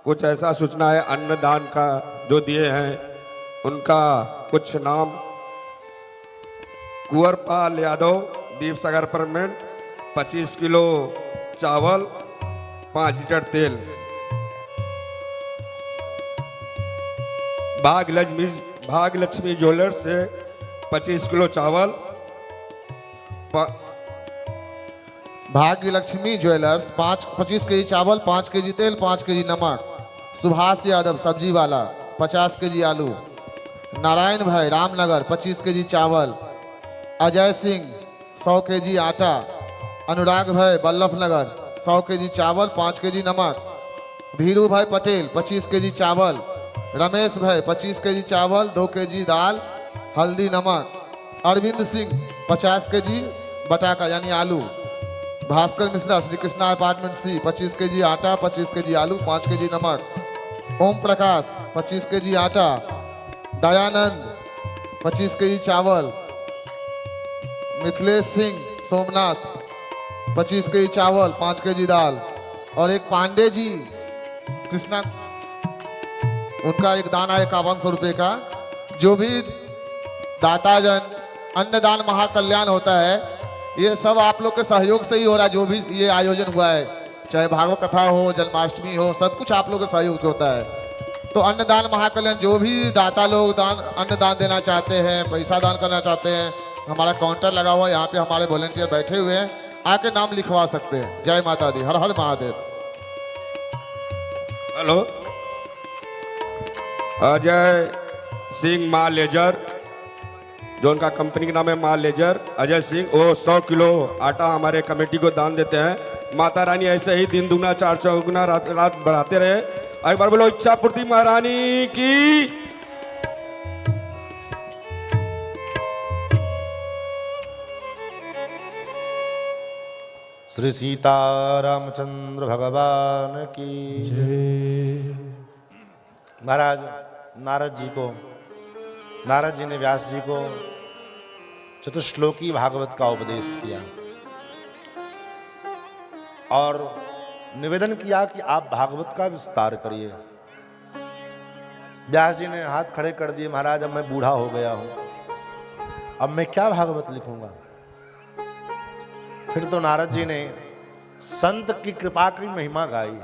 कुछ ऐसा सूचना है अन्नदान का जो दिए हैं उनका कुछ नाम। कुंवरपाल यादव, दीप सागर परमेंट, 25 किलो चावल, 5 लीटर तेल। भाग्यलक्ष्मी ज्वेलर्स से 25 किलो चावल, भाग्यलक्ष्मी ज्वेलर्स 25 केजी चावल, 5 केजी तेल, 5 केजी नमक। सुभाष यादव सब्जी वाला 50 केजी आलू। नारायण भाई रामनगर 25 केजी चावल। अजय सिंह 100 केजी आटा। अनुराग भाई बल्लभनगर 100 केजी चावल, 5 केजी नमक। धीरू भाई पटेल 25 केजी चावल। रमेश भाई 25 केजी चावल, 2 केजी दाल, हल्दी नमक। अरविंद सिंह 50 केजी बटाका यानी आलू। भास्कर मिश्रा श्री कृष्णा अपार्टमेंट सी 25 केजी आटा, 25 केजी आलू, 5 केजी नमक। ओम प्रकाश 25 केजी आटा। दयानंद 25 केजी चावल। मिथिलेश सिंह सोमनाथ 25 केजी चावल, 5 केजी दाल। और एक पांडे जी कृष्णा, उनका एक दान है 5100 रुपये का। जो भी दाताजन अन्नदान महाकल्याण होता है ये सब आप लोग के सहयोग से ही हो रहा है। जो भी ये आयोजन हुआ है, चाहे भागवत कथा हो, जन्माष्टमी हो, सब कुछ आप लोग के सहयोग से होता है। तो अन्नदान महाकल्याण जो भी दाता लोग अन्नदान देना चाहते हैं, पैसा दान करना चाहते हैं, हमारा काउंटर लगा हुआ है, यहाँ पे हमारे वॉलेंटियर बैठे हुए हैं, आके नाम लिखवा सकते हैं। जय माता दी, हर हर महादेव। हेलो, अजय सिंह माँ लेजर, जो उनका कंपनी का नाम है माँ लेजर, अजय सिंह, वो 100 किलो आटा हमारे कमेटी को दान देते हैं। माता रानी ऐसे ही दिन दुगना 4 चौगुना रात रात बढ़ाते रहे। एक बार बोलो इच्छा पूर्ति महारानी की। श्री सीता रामचंद्र भगवान की जय। महाराज नारद जी ने व्यास जी को चतुश्लोकी भागवत का उपदेश किया और निवेदन किया कि आप भागवत का विस्तार करिए। व्यास जी ने हाथ खड़े कर दिए, महाराज अब मैं बूढ़ा हो गया हूं, अब मैं क्या भागवत लिखूंगा। फिर तो नारद जी ने संत की कृपा की महिमा गाई।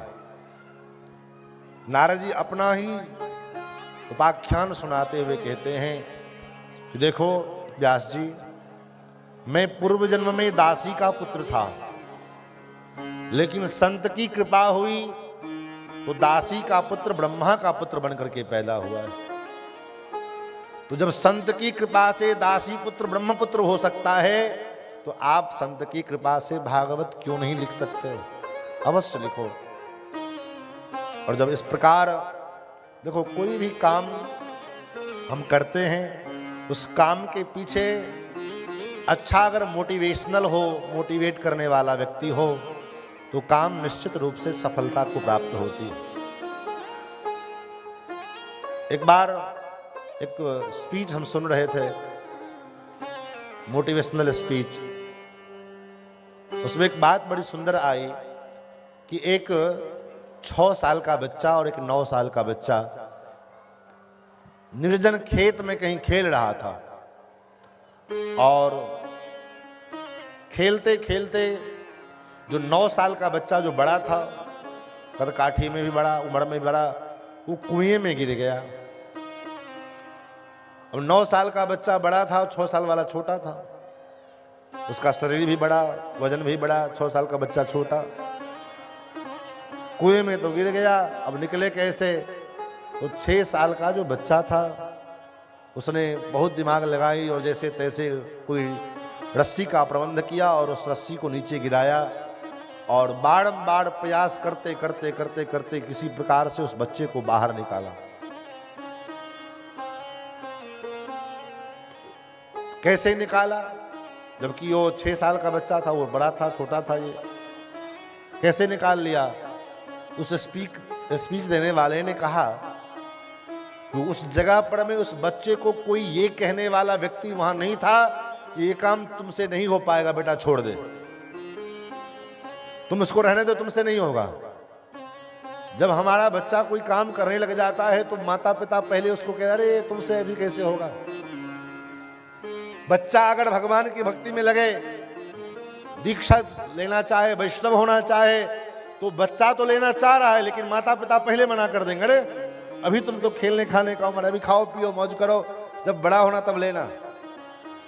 नारद जी अपना ही उपाख्यान सुनाते हुए कहते हैं कि देखो व्यास जी, मैं पूर्व जन्म में दासी का पुत्र था, लेकिन संत की कृपा हुई तो दासी का पुत्र ब्रह्मा का पुत्र बनकर के पैदा हुआ है। तो जब संत की कृपा से दासी पुत्र ब्रह्म पुत्र हो सकता है, तो आप संत की कृपा से भागवत क्यों नहीं लिख सकते हो? अवश्य लिखो। और जब इस प्रकार देखो, कोई भी काम हम करते हैं, उस काम के पीछे अच्छा अगर मोटिवेशनल हो, मोटिवेट करने वाला व्यक्ति हो, तो काम निश्चित रूप से सफलता को प्राप्त होती है। एक बार एक स्पीच हम सुन रहे थे, मोटिवेशनल स्पीच। उसमें एक बात बड़ी सुंदर आई कि एक 6 साल का बच्चा और एक 9 साल का बच्चा निर्जन खेत में कहीं खेल रहा था, और खेलते खेलते जो 9 साल का बच्चा जो बड़ा था, कदकाठी में भी बड़ा, उम्र में भी बड़ा, वो कुएं में गिर गया। अब 9 साल का बच्चा बड़ा था, 6 साल वाला छोटा था। उसका शरीर भी बड़ा, वजन भी बड़ा, 6 साल का बच्चा छोटा। कुएं में तो गिर गया, अब निकले कैसे? तो 6 साल का जो बच्चा था उसने बहुत दिमाग लगाई और जैसे तैसे कोई रस्सी का प्रबंध किया और उस रस्सी को नीचे गिराया और बारंबार प्रयास करते करते करते करते किसी प्रकार से उस बच्चे को बाहर निकाला। कैसे निकाला? जबकि वो 6 साल का बच्चा था, वो बड़ा था, छोटा था। ये कैसे निकाल लिया? उस स्पीच देने वाले ने कहा कि उस जगह पर में उस बच्चे को कोई ये कहने वाला व्यक्ति वहां नहीं था, ये काम तुमसे नहीं हो पाएगा बेटा, छोड़ दे, तुम इसको रहने दो, तुमसे नहीं होगा। जब हमारा बच्चा कोई काम करने लग जाता है तो माता पिता पहले उसको कह रहे अरे तुमसे अभी कैसे होगा। बच्चा अगर भगवान की भक्ति में लगे, दीक्षा लेना चाहे, वैष्णव होना चाहे, तो बच्चा तो लेना चाह रहा है, लेकिन माता पिता पहले मना कर देंगे, अरे अभी तुम तो खेलने खाने का उम्र, अभी खाओ पियो मौज करो, जब बड़ा होना तब लेना।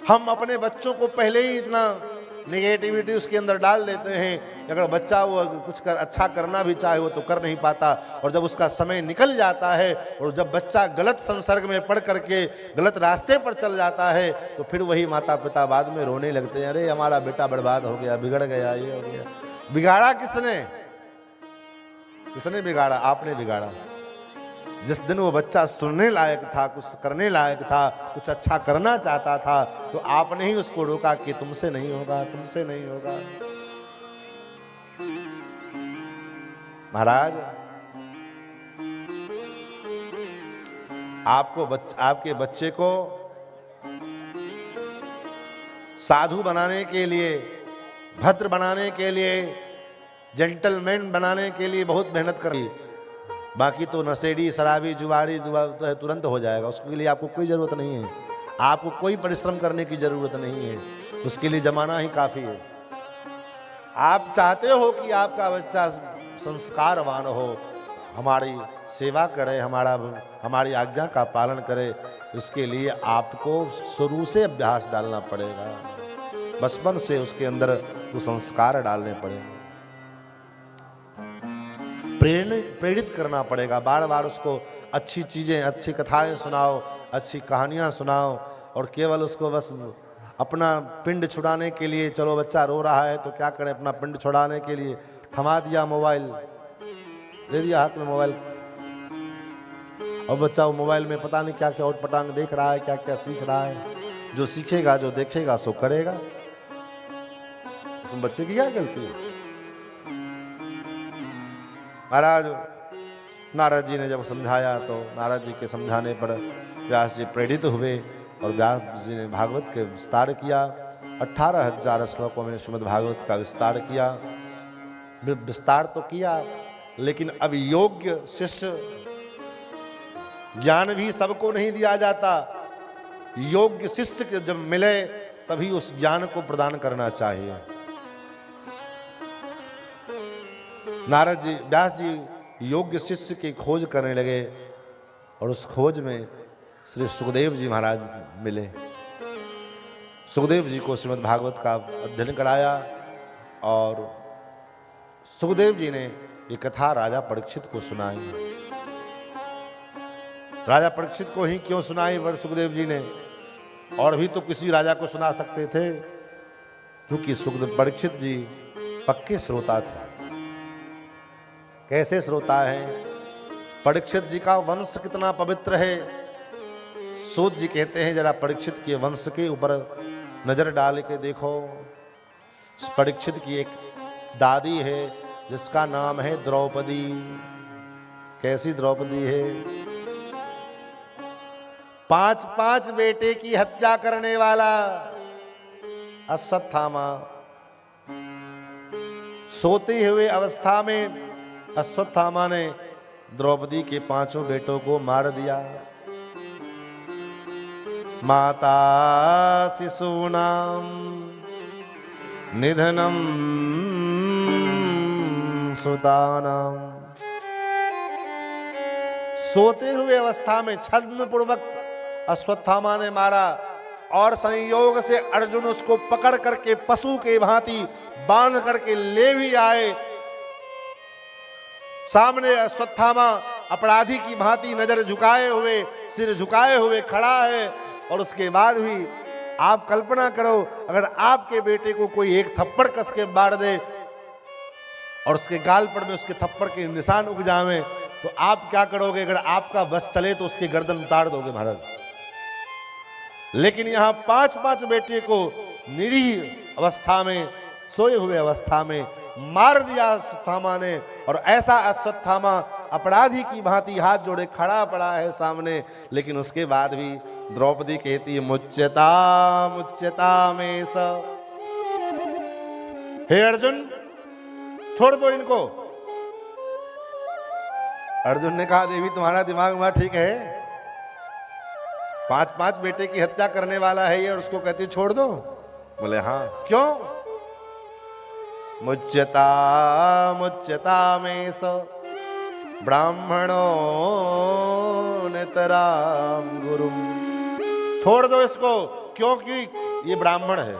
हम अपने बच्चों को पहले ही इतना नेगेटिविटी उसके अंदर डाल देते हैं, अगर बच्चा वो कुछ अच्छा करना भी चाहे वो तो कर नहीं पाता। और जब उसका समय निकल जाता है और जब बच्चा गलत संसर्ग में पड़ करके गलत रास्ते पर चल जाता है, तो फिर वही माता पिता बाद में रोने लगते हैं, अरे हमारा बेटा बर्बाद हो गया, बिगड़ गया, ये हो गया। बिगाड़ा किसने? किसने बिगाड़ा? आपने बिगाड़ा। जिस दिन वो बच्चा सुनने लायक था, कुछ करने लायक था, कुछ अच्छा करना चाहता था, तो आपने ही उसको रोका कि तुमसे नहीं होगा, तुमसे नहीं होगा। महाराज, आपके बच्चे को साधु बनाने के लिए, भद्र बनाने के लिए, जेंटलमैन बनाने के लिए बहुत मेहनत करी। बाकी तो नशेड़ी, शराबी, जुआड़ी तो तुरंत हो जाएगा। उसके लिए आपको कोई ज़रूरत नहीं है, आपको कोई परिश्रम करने की ज़रूरत नहीं है, उसके लिए जमाना ही काफ़ी है। आप चाहते हो कि आपका बच्चा संस्कारवान हो, हमारी सेवा करे, हमारी आज्ञा का पालन करे, इसके लिए आपको शुरू से अभ्यास डालना पड़ेगा, बचपन से उसके अंदर वो संस्कार डालने पड़ेंगे, प्रेरित करना पड़ेगा। बार बार उसको अच्छी चीज़ें, अच्छी कथाएं सुनाओ, अच्छी कहानियां सुनाओ, और केवल उसको बस अपना पिंड छुड़ाने के लिए, चलो बच्चा रो रहा है तो क्या करें, अपना पिंड छुड़ाने के लिए थमा दिया मोबाइल, दे दिया हाथ में मोबाइल, और बच्चा वो मोबाइल में पता नहीं क्या क्या उटपटांग देख रहा है, क्या क्या सीख रहा है। जो सीखेगा, जो देखेगा सो करेगा। उसमें बच्चे की क्या गलती है? महाराज, नारद जी ने जब समझाया तो नारद जी के समझाने पर व्यास जी प्रेरित हुए और व्यास जी ने भागवत के विस्तार किया। 18,000 श्लोकों में श्रीमद् भागवत का विस्तार किया। विस्तार तो किया, लेकिन अब योग्य शिष्य, ज्ञान भी सबको नहीं दिया जाता, योग्य शिष्य जब मिले तभी उस ज्ञान को प्रदान करना चाहिए। नारद जी, व्यास जी योग्य शिष्य की खोज करने लगे और उस खोज में श्री सुखदेव जी महाराज मिले। सुखदेव जी को श्रीमद् भागवत का अध्ययन कराया और सुखदेव जी ने ये कथा राजा परीक्षित को सुनाई। राजा परीक्षित को ही क्यों सुनाई वर सुखदेव जी ने? और भी तो किसी राजा को सुना सकते थे, क्योंकि सुखदेव परीक्षित जी पक्के श्रोता थे। कैसे श्रोता है? परीक्षित जी का वंश कितना पवित्र है। सूत जी कहते हैं जरा परीक्षित के वंश के ऊपर नजर डाल के देखो। परीक्षित की एक दादी है जिसका नाम है द्रौपदी। कैसी द्रौपदी है? 5 बेटे की हत्या करने वाला अश्वत्थामा सोते हुए अवस्था में अश्वत्थामा ने द्रौपदी के 5 बेटों को मार दिया। माता शिशूनां निधनम सुतानां, सोते हुए अवस्था में छद्म पूर्वक अश्वत्थामा ने मारा और संयोग से अर्जुन उसको पकड़ करके पशु के भांति बांध करके ले भी आए। सामने अश्वत्थामा अपराधी की भांति नजर झुकाए हुए, सिर झुकाए हुए खड़ा है। और उसके बाद भी आप कल्पना करो, अगर आपके बेटे को कोई एक थप्पड़ कस के मार दे और उसके गाल पर में उसके थप्पड़ के निशान उग जावे, तो आप क्या करोगे? अगर आपका बस चले तो उसकी गर्दन उतार दोगे महाराज। लेकिन यहां 5 बेटे को निरीह अवस्था में, सोए हुए अवस्था में मार दिया अश्वत्थामा ने। और ऐसा अश्वत्थामा अपराधी की भांति हाथ जोड़े खड़ा पड़ा है सामने। लेकिन उसके बाद भी द्रौपदी कहती है, मुच्यता मुच्यता में स, हे अर्जुन छोड़ दो इनको। अर्जुन ने कहा, देवी तुम्हारा दिमाग वहां ठीक है? 5 बेटे की हत्या करने वाला है ये और उसको कहती छोड़ दो? बोले हाँ। क्यों? मुच्यता मुच्यता में स ब्राह्मणो नेतराम गुरु, छोड़ दो इसको, क्योंकि ये ब्राह्मण है।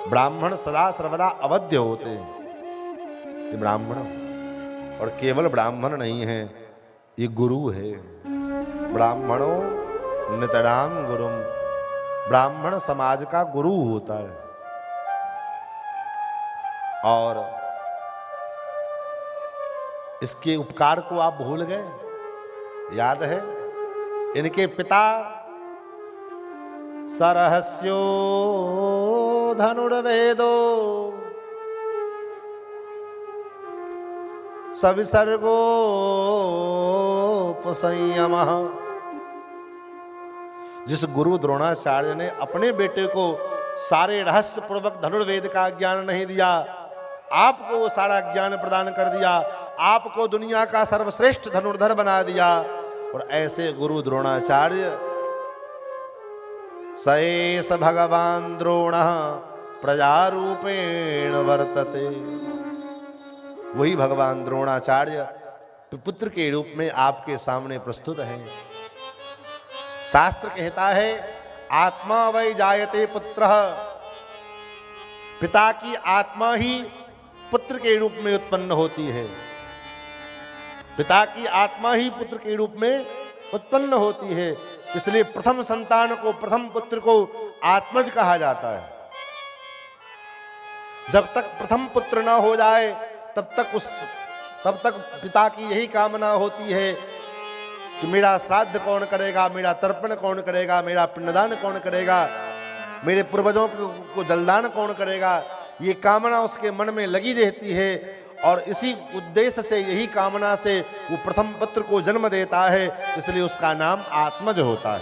ब्राह्मण सदा सर्वदा अवध्य होते हैं। ये ब्राह्मण, और केवल ब्राह्मण नहीं है, ये गुरु है। ब्राह्मणो नितराम गुरु, ब्राह्मण समाज का गुरु होता है। और इसके उपकार को आप भूल गए? याद है इनके पिता सरहस्यो धनुर्वेदो सविसर्गोपसंयमः, जिस गुरु द्रोणाचार्य ने अपने बेटे को सारे रहस्य पूर्वक धनुर्वेद का ज्ञान नहीं दिया, आपको वो सारा ज्ञान प्रदान कर दिया, आपको दुनिया का सर्वश्रेष्ठ धनुर्धर बना दिया। और ऐसे गुरु द्रोणाचार्य सएस भगवान द्रोणः प्रजारूपेण वर्तते, वही भगवान द्रोणाचार्य पुत्र के रूप में आपके सामने प्रस्तुत है। शास्त्र कहता है, आत्मा वै जायते पुत्रः, पिता की आत्मा ही पुत्र के रूप में उत्पन्न होती है। पिता की आत्मा ही पुत्र के रूप में उत्पन्न होती है। इसलिए प्रथम संतान को, प्रथम पुत्र को आत्मज कहा जाता है। जब तक प्रथम पुत्र ना हो जाए तब तक पिता की यही कामना होती है कि मेरा श्राद्ध कौन करेगा, मेरा तर्पण कौन करेगा, मेरा पिंडदान कौन करेगा, मेरे पूर्वजों को जलदान कौन करेगा। ये कामना उसके मन में लगी रहती है। और इसी उद्देश्य से, यही कामना से वो प्रथम पुत्र को जन्म देता है। इसलिए उसका नाम आत्मज होता है।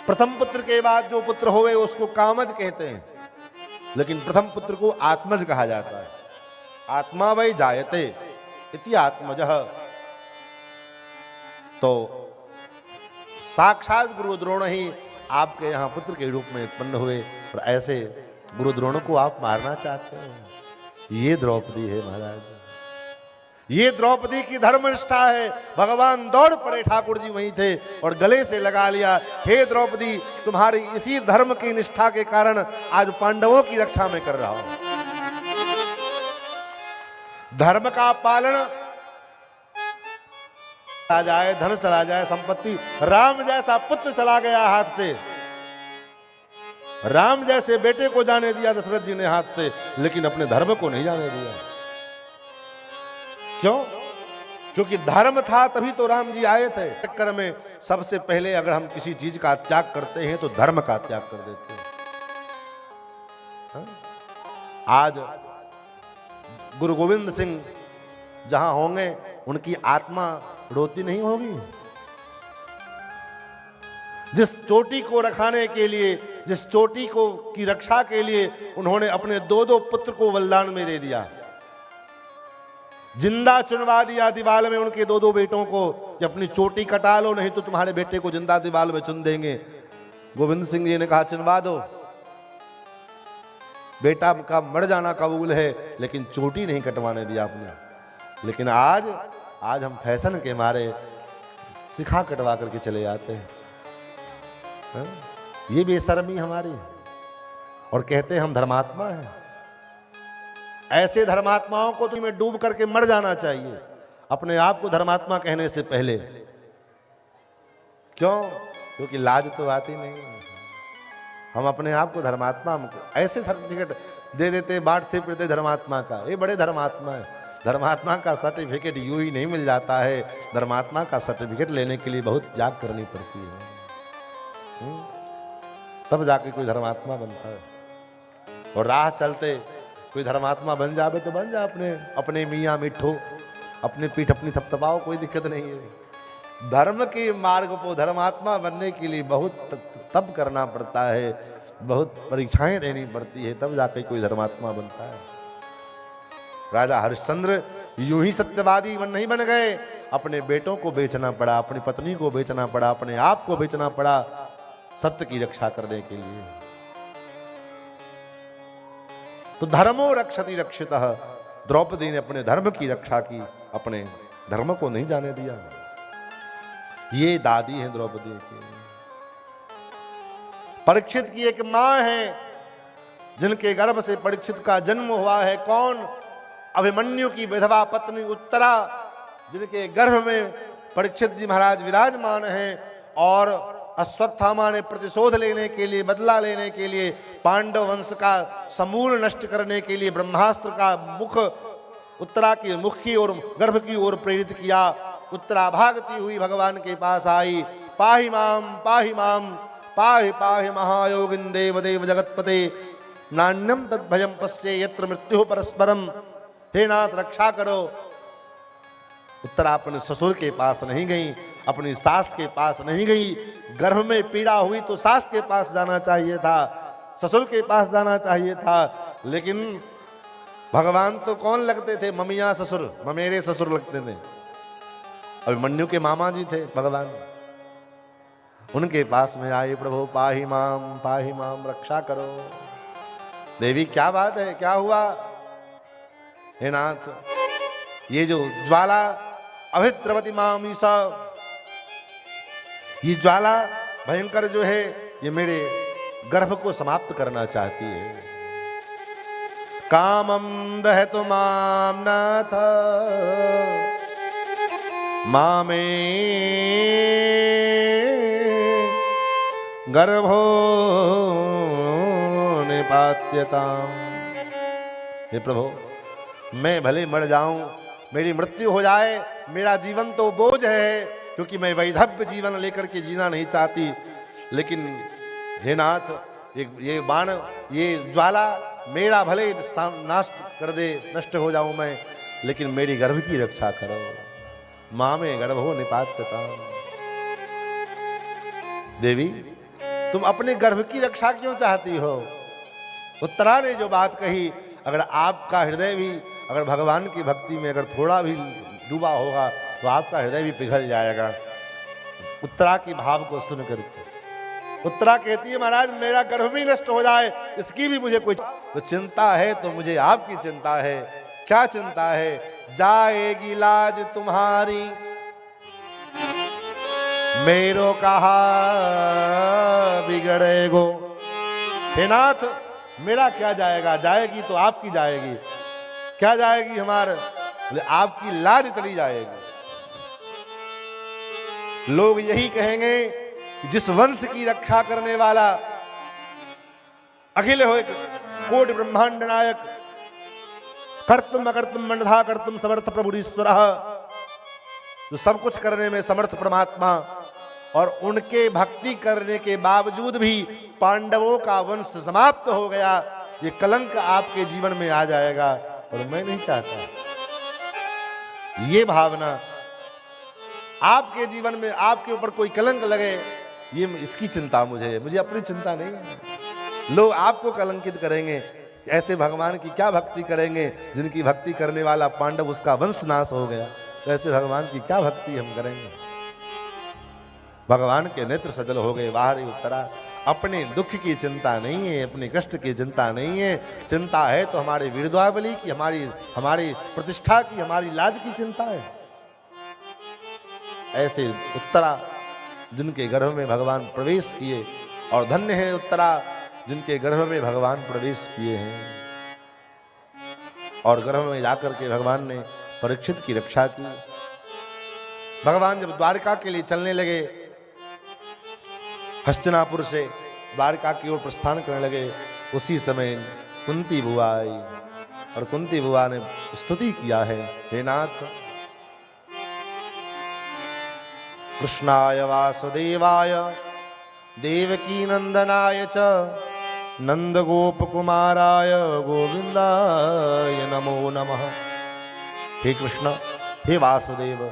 प्रथम पुत्र के बाद जो पुत्र होवे उसको कामज कहते हैं, लेकिन प्रथम पुत्र को आत्मज कहा जाता है। आत्मा वै जायते इति आत्मजः। तो साक्षात गुरु द्रोण ही आपके यहाँ पुत्र के रूप में उत्पन्न हुए। और ऐसे गुरु द्रोण को आप मारना चाहते हो? ये द्रौपदी है महाराज, ये द्रौपदी की धर्मनिष्ठा है। भगवान दौड़ पड़े, ठाकुर जी वहीं थे और गले से लगा लिया, हे द्रौपदी, तुम्हारी इसी धर्म की निष्ठा के कारण आज पांडवों की रक्षा में कर रहा हूं। धर्म का पालन आ जाए, धन चला जाए, संपत्ति, राम जैसा पुत्र चला गया हाथ से, राम जैसे बेटे को जाने दिया दशरथ जी ने हाथ से, लेकिन अपने धर्म को नहीं जाने दिया। क्यों? क्योंकि धर्म था तभी तो राम जी आए थे। चक्कर में सबसे पहले अगर हम किसी चीज का त्याग करते हैं तो धर्म का त्याग कर देते हैं। आज गुरु गोविंद सिंह जहां होंगे उनकी आत्मा रोती नहीं होगी? जिस चोटी को रखाने के लिए, जिस चोटी को की रक्षा के लिए उन्होंने अपने 2-2 पुत्र को बलिदान में दे दिया, जिंदा चुनवा दिया दीवाल में उनके 2-2 बेटों को कि अपनी चोटी कटा लो, नहीं तो तुम्हारे बेटे को जिंदा दीवाल में चुन देंगे। गोविंद सिंह जी ने कहा चुनवा दो, बेटा का मर जाना कबूल है, लेकिन चोटी नहीं कटवाने दिया आपने। लेकिन आज हम फैशन के मारे सिखा कटवा करके चले जाते हैं। हाँ? ये बेशर्मी हमारी, और कहते हैं हम धर्मात्मा हैं। ऐसे धर्मात्माओं को तो में डूब करके मर जाना चाहिए, अपने आप को धर्मात्मा कहने से पहले। क्यों? क्योंकि लाज तो आती नहीं। हम अपने आप को धर्मात्मा, हमको ऐसे सर्टिफिकेट दे देते, बांटते फिरते धर्मात्मा का। ये बड़े धर्मात्मा है। धर्मात्मा का सर्टिफिकेट यूं ही नहीं मिल जाता है। धर्मात्मा का सर्टिफिकेट लेने के लिए बहुत जाग करनी पड़ती है, तब जाके कोई धर्मात्मा बनता है। और राह चलते कोई धर्मात्मा बन जावे तो बन जा, अपने मियाँ मिठो, अपने पीठ अपनी थपथपाओ, कोई दिक्कत नहीं है। धर्म के मार्ग को धर्मात्मा बनने के लिए बहुत तप करना पड़ता है, बहुत परीक्षाएं देनी पड़ती है, तब जाके कोई धर्मात्मा बनता है। राजा हरिश्चंद्र यूं ही सत्यवादी नहीं बन गए, अपने बेटों को बेचना पड़ा, अपनी पत्नी को बेचना पड़ा, अपने आप को बेचना पड़ा सत्य की रक्षा करने के लिए। तो धर्मो रक्षति रक्षितः, द्रौपदी ने अपने धर्म की रक्षा की, अपने धर्म को नहीं जाने दिया। ये दादी है द्रौपदी की। परीक्षित की एक मां है जिनके गर्भ से परीक्षित का जन्म हुआ है। कौन? अभिमन्यु की विधवा पत्नी उत्तरा, जिनके गर्भ में परीक्षित जी महाराज विराजमान हैं। और अश्वत्थामा ने प्रतिशोध लेने के लिए, बदला लेने के लिए, पांडव वंश का समूल नष्ट करने के लिए ब्रह्मास्त्र का मुख उत्तरा के मुख की ओर, गर्भ की ओर प्रेरित किया। उत्तरा भागती हुई भगवान के पास आई। पाहि माम पाहि पाहि महायोगिन देव देव जगतपते, नान्यम तद्भयम पश्ये यत्र मृत्यु परस्परम। हे नाथ रक्षा करो। उत्तरा अपने ससुर के पास नहीं गई, अपनी सास के पास नहीं गई। गर्भ में पीड़ा हुई तो सास के पास जाना चाहिए था, ससुर के पास जाना चाहिए था। लेकिन भगवान तो कौन लगते थे? ममिया ससुर, ममेरे ससुर लगते थे। अभिमन्यु के मामा जी थे भगवान, उनके पास में आए, प्रभु पाहि माम रक्षा करो। देवी क्या बात है, क्या हुआ? हे नाथ, ये जो ज्वाला अभिद्रवती मामीसा, ये ज्वाला भयंकर जो है, ये मेरे गर्भ को समाप्त करना चाहती है। कामम दहतु माम नाथ मामे गर्भो निपात्यताम। हे प्रभु, मैं भले मर जाऊं, मेरी मृत्यु हो जाए, मेरा जीवन तो बोझ है, क्योंकि मैं वैधव्य जीवन लेकर के जीना नहीं चाहती। लेकिन हे नाथ, ये बाण, ये ज्वाला मेरा भले नाश कर दे, नष्ट हो जाऊं मैं, लेकिन मेरी गर्भ की रक्षा करो। माँ में गर्भो निपात्यता। देवी, तुम अपने गर्भ की रक्षा क्यों चाहती हो? उत्तरा ने जो बात कही, अगर आपका हृदय भी अगर भगवान की भक्ति में अगर थोड़ा भी डूबा होगा तो आपका हृदय भी पिघल जाएगा। उत्तरा की भाव को सुन करके उत्तरा कहती है, महाराज मेरा गर्भ भी नष्ट हो जाए, इसकी भी मुझे कोई तो चिंता है, तो मुझे आपकी चिंता है। क्या चिंता है? जाएगी लाज तुम्हारी, मेरो कहा बिगड़ेगो। हे नाथ, मेरा क्या जाएगा? जाएगी तो आपकी जाएगी। क्या जाएगी? हमारे आपकी लाज चली जाएगी। लोग यही कहेंगे, जिस वंश की रक्षा करने वाला अखिल हो कोटि ब्रह्मांड नायक, कर्तुम अकर्तुम मंडधा कर्तुम समर्थ प्रभुरीश्वर, जो सब कुछ करने में समर्थ परमात्मा, और उनके भक्ति करने के बावजूद भी पांडवों का वंश समाप्त हो गया, ये कलंक आपके जीवन में आ जाएगा। और मैं नहीं चाहता, ये भावना, आपके जीवन में आपके ऊपर कोई कलंक लगे, ये इसकी चिंता मुझे है, मुझे अपनी चिंता नहीं है। लोग आपको कलंकित करेंगे, ऐसे भगवान की क्या भक्ति करेंगे जिनकी भक्ति करने वाला पांडव उसका वंश नाश हो गया, तो ऐसे भगवान की क्या भक्ति हम करेंगे। भगवान के नेत्र सजल हो गए, बाहरी उत्तरा। अपने दुख की चिंता नहीं है, अपने कष्ट की चिंता नहीं है, चिंता है तो हमारे वीरद्वावली की, हमारी प्रतिष्ठा की, हमारी लाज की चिंता है। ऐसे उत्तरा जिनके गर्भ में भगवान प्रवेश किए, और धन्य है उत्तरा जिनके गर्भ में भगवान प्रवेश किए हैं, और गर्भ में जाकर के भगवान ने परीक्षित की रक्षा की। भगवान जब द्वारका के लिए चलने लगे, हस्तिनापुर से द्वारका की ओर प्रस्थान करने लगे, उसी समय कुंती बुआ आई, और कुंती बुआ ने स्तुति किया है, हे नाथ, कृष्णाय वासुदेवाय देवकी नंदनाय च नंद गोप कुमाराय गोविंदाय नमो नमः। हे कृष्ण, हे वासुदेव,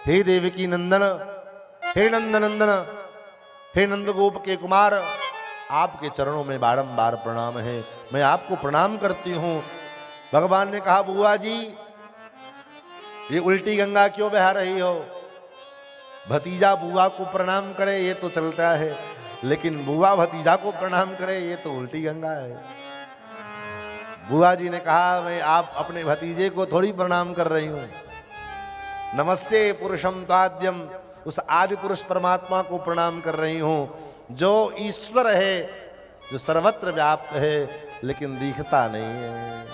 हे देवकी नंदन, हे नंदनंदन, हे नंदगोप के कुमार, आपके चरणों में बारंबार प्रणाम है, मैं आपको प्रणाम करती हूँ। भगवान ने कहा, बुआ जी ये उल्टी गंगा क्यों बहा रही हो? भतीजा बुआ को प्रणाम करे ये तो चलता है, लेकिन बुआ भतीजा को प्रणाम करे ये तो उल्टी गंगा है। बुआ जी ने कहा, मैं आप अपने भतीजे को थोड़ी प्रणाम कर रही हूँ, नमस्ते पुरुषम ताद्यम, उस आदि पुरुष परमात्मा को प्रणाम कर रही हूँ, जो ईश्वर है, जो सर्वत्र व्याप्त है, लेकिन दिखता नहीं है।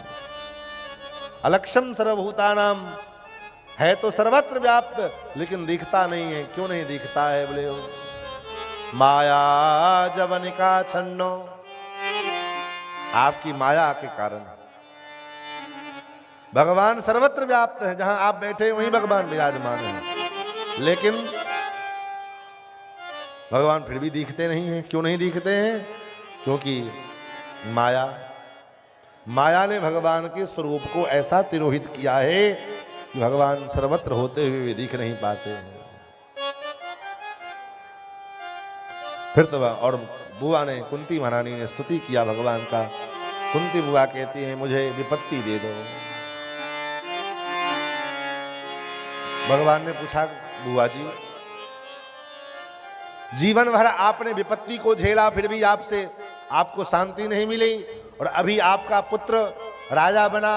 अलक्षम सर्वभूतानाम, है तो सर्वत्र व्याप्त, लेकिन दिखता नहीं है। क्यों नहीं दिखता है? बोले हो माया जवनिका छन्नो, आपकी माया के कारण। भगवान सर्वत्र व्याप्त है, जहां आप बैठे वहीं भगवान विराजमान है, लेकिन भगवान फिर भी दिखते नहीं हैं। क्यों नहीं दिखते हैं? क्योंकि माया ने भगवान के स्वरूप को ऐसा तिरोहित किया है कि भगवान सर्वत्र होते हुए भी दिख नहीं पाते हैं। फिर तो और बुआ ने, कुंती महारानी ने स्तुति किया भगवान का। कुंती बुआ कहती है, मुझे विपत्ति दे दो। भगवान ने पूछा, बुआ जी जीवन भर आपने विपत्ति को झेला, फिर भी आपको शांति नहीं मिली, और अभी आपका पुत्र राजा बना,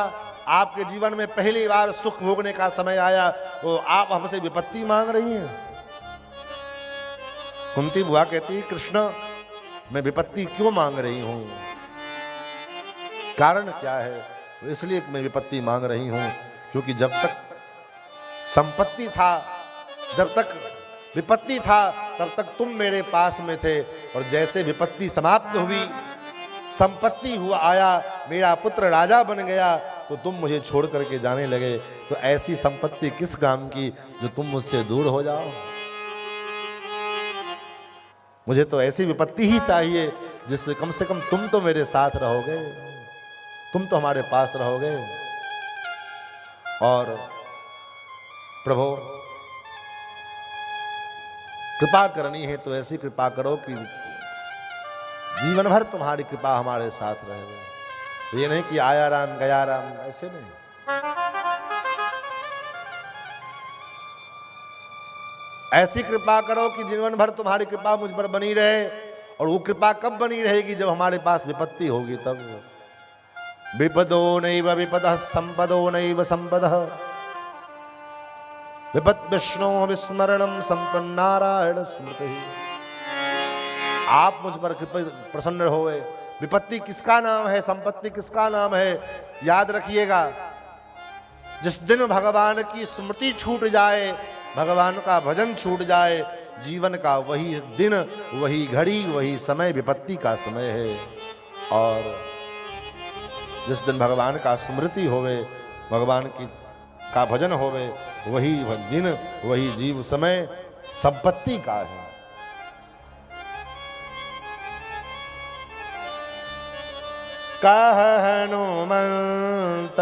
आपके जीवन में पहली बार सुख भोगने का समय आया, तो आप हमसे विपत्ति मांग रही हैं। कुंती बुआ कहती, कृष्ण मैं विपत्ति क्यों मांग रही हूं? कारण क्या है? इसलिए मैं विपत्ति मांग रही हूं क्योंकि जब तक संपत्ति था, जब तक विपत्ति था, तब तक तुम मेरे पास में थे, और जैसे विपत्ति समाप्त हुई, संपत्ति हुआ आया, मेरा पुत्र राजा बन गया, तो तुम मुझे छोड़ करके जाने लगे। तो ऐसी संपत्ति किस काम की जो तुम मुझसे दूर हो जाओ? मुझे तो ऐसी विपत्ति ही चाहिए जिससे कम से कम तुम तो मेरे साथ रहोगे, तुम तो हमारे पास रहोगे। और प्रभु कृपा करनी है तो ऐसी कृपा करो कि जीवन भर तुम्हारी कृपा हमारे साथ रहे। ये नहीं कि आया राम गया राम, ऐसे नहीं। ऐसी कृपा करो कि जीवन भर तुम्हारी कृपा मुझ पर बनी रहे। और वो कृपा कब बनी रहेगी? जब हमारे पास विपत्ति होगी तब। विपदो नैव विपदः संपदो नैव संपदः, विपद विष्णु विस्मरणम संपन्नारायण स्मृति। आप मुझ पर प्रसन्न होए। विपत्ति किसका नाम है? संपत्ति किसका नाम है? याद रखिएगा, जिस दिन भगवान की स्मृति छूट जाए, भगवान का भजन छूट जाए, जीवन का वही दिन, वही घड़ी, वही समय विपत्ति का समय है। और जिस दिन भगवान का स्मृति होवे, भगवान की का भजन होवे, वही दिन, वही जीव समय संपत्ति का है। कह हनुमंत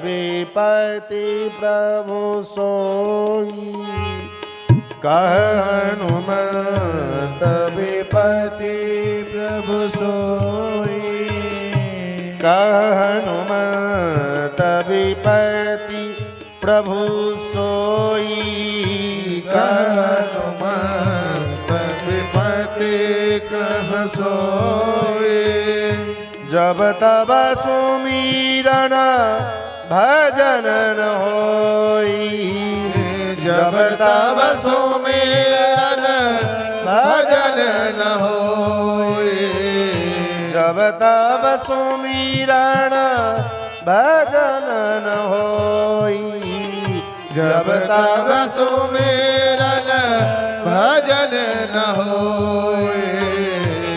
विपति प्रभु सोई, कह हनुमंत विपति प्रभु सोई, कह हनुमंत विपति प्रभु सोई, कह हनुमंत विपति कह सोई। जब तब सुमीरन भजन न होई, जब तब सुमीरन भजन न होई, जब तब सुमीरन भजन न होई, जब तब सुमीरन भजन न होई।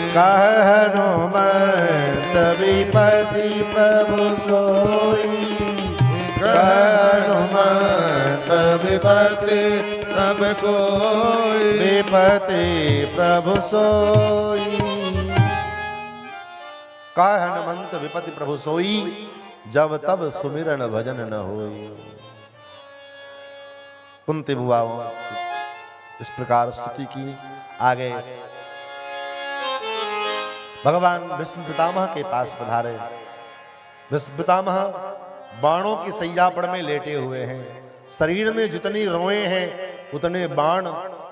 कह हनुमंत विपति प्रभु सोई, कह हनुमंत विपति प्रभु सोई, विपति प्रभु सोई। कह हनुमंत विपति प्रभु सोई, जब तब सुमिरन भजन न होई। कुंती बुआओं इस प्रकार स्तुति की। आगे भगवान विष्णु पितामह के पास पधारे। विष्णु पितामह बाणों की सैयापड़ में लेटे हुए हैं। शरीर में जितनी रोए हैं उतने बाण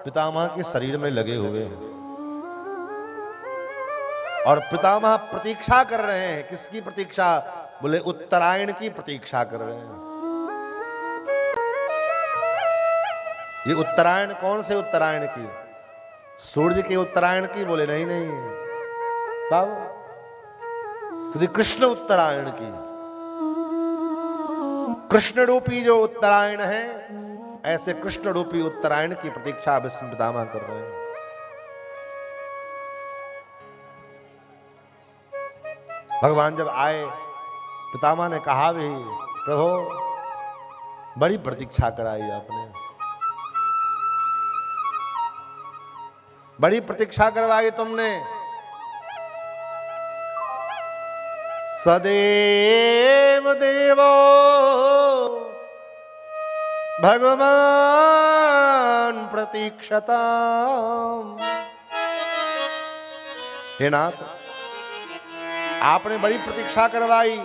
पितामह के शरीर में लगे हुए हैं। और पितामह प्रतीक्षा कर रहे हैं। किसकी प्रतीक्षा? बोले उत्तरायण की प्रतीक्षा कर रहे हैं। ये उत्तरायण कौन से उत्तरायण की? सूर्य के उत्तरायण की? बोले नहीं नहीं, तब श्री कृष्ण उत्तरायण की। कृष्ण रूपी जो उत्तरायण है, ऐसे कृष्ण रूपी उत्तरायण की प्रतीक्षा विष्णु पितामह कर रहे हैं। भगवान जब आए, पितामह ने कहा भी, प्रभु बड़ी प्रतीक्षा कराई आपने, बड़ी प्रतीक्षा करवाई तुमने। सदैव देवो भगवान प्रतीक्षता। हे नाथ, आपने बड़ी प्रतीक्षा करवाई,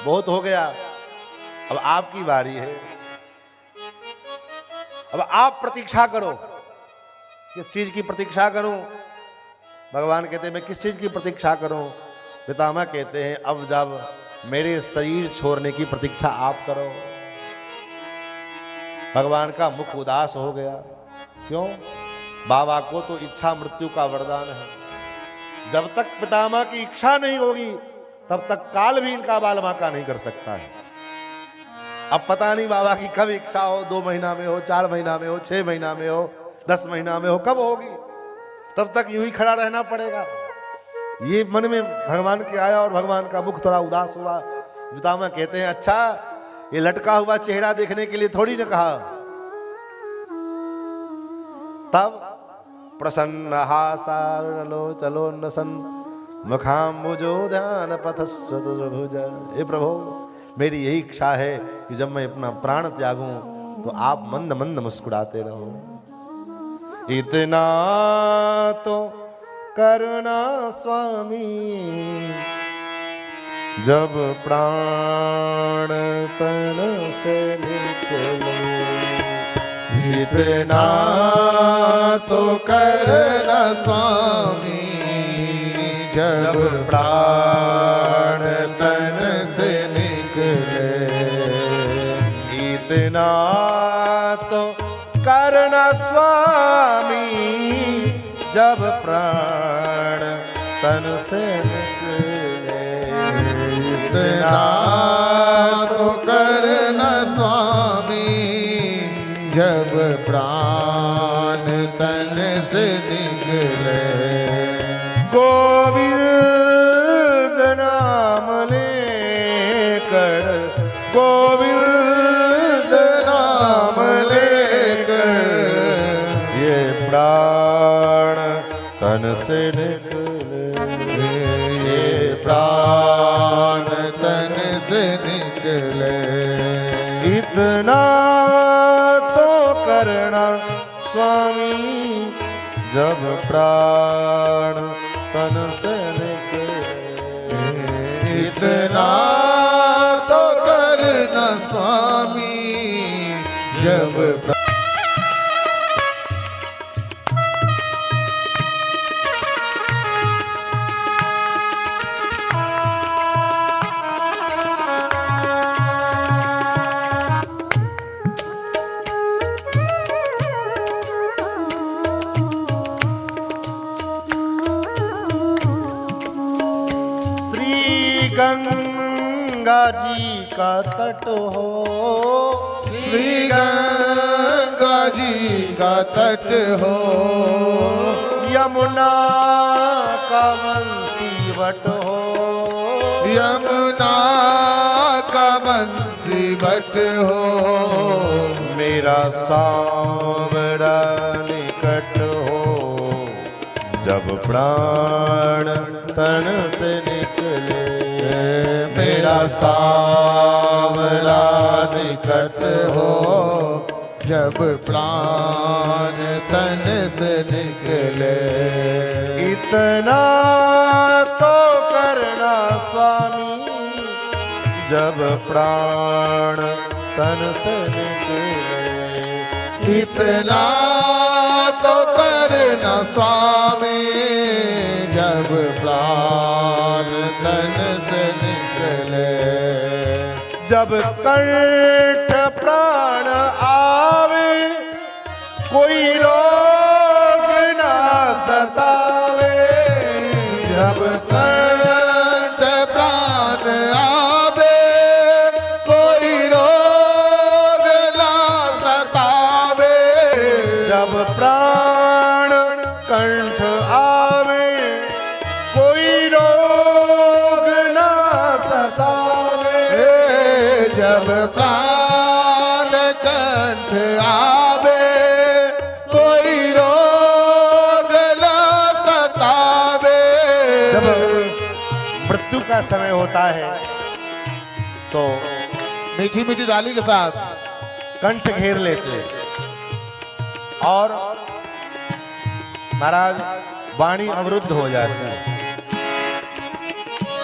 बहुत हो गया, अब आपकी बारी है। अब आप प्रतीक्षा करो। किस चीज की प्रतीक्षा करूं? भगवान कहते हैं मैं किस चीज की प्रतीक्षा करूं? पितामह कहते हैं अब जब मेरे शरीर छोड़ने की प्रतीक्षा आप करो। भगवान का मुख उदास हो गया। क्यों? बाबा को तो इच्छा मृत्यु का वरदान है। जब तक पितामह की इच्छा नहीं होगी तब तक काल भी इनका बाल बांका नहीं कर सकता है। अब पता नहीं बाबा की कब इच्छा हो, 2 महीना में हो, 4 महीना में हो, 6 महीना में हो, 10 महीना में हो, कब होगी? तब तक यूं ही खड़ा रहना पड़ेगा। ये मन में भगवान के आया और भगवान का मुख थोड़ा उदास हुआ। पितामह कहते हैं अच्छा, ये लटका हुआ चेहरा देखने के लिए थोड़ी न कहा। तब प्रसन्न हासालो चलो नसन मुखाम्बुजो ध्यान पथश्चतुर्भुज। हे प्रभु, मेरी यही इच्छा है कि जब मैं अपना प्राण त्यागूं तो आप मंद मंद मुस्कुराते रहो। इतना तो करना स्वामी, जब प्राण तन से निकले। इतना तो करना स्वामी, जब प्राण तन से निकले। इतना तो करना स्वामी, जब प्राण तन से निकले। इतना तो करना स्वामी, जब प्राण तन से निकले। गोविंद नाम लेकर, गोविंद नाम लेकर, ये प्राण तन से निकले। ये निकले। इतना तो करना स्वामी जब प्राण तन से निकले। इतना तो करना स्वामी जब गंगा जी का तट हो, श्री गंगा जी का तट हो, यमुना का बंसी बट हो, यमुना का बंसी बट हो, मेरा सांवरा निकट हो जब प्राण तन से निकले। मेरा सांवरा निकट हो जब प्राण तन से निकले। इतना तो करना स्वामी जब प्राण तन से निकले। इतना तो करना स्वामी जब प्राण तन से निकले। जब कंठ प्राण आवे कोई रोग ना सतावे। जब कंठ प्राण आवे कोई रोग ना सतावे। जब प्राण कंठ आवे कोई रोग ना सतावे। जब प्राण कंठ आवे कोई रोग ना सतावे। जब मृत्यु का समय होता है तो मीठी मीठी दाली के साथ कंठ घेर लेते और महाराज वाणी अवरुद्ध हो जाती है।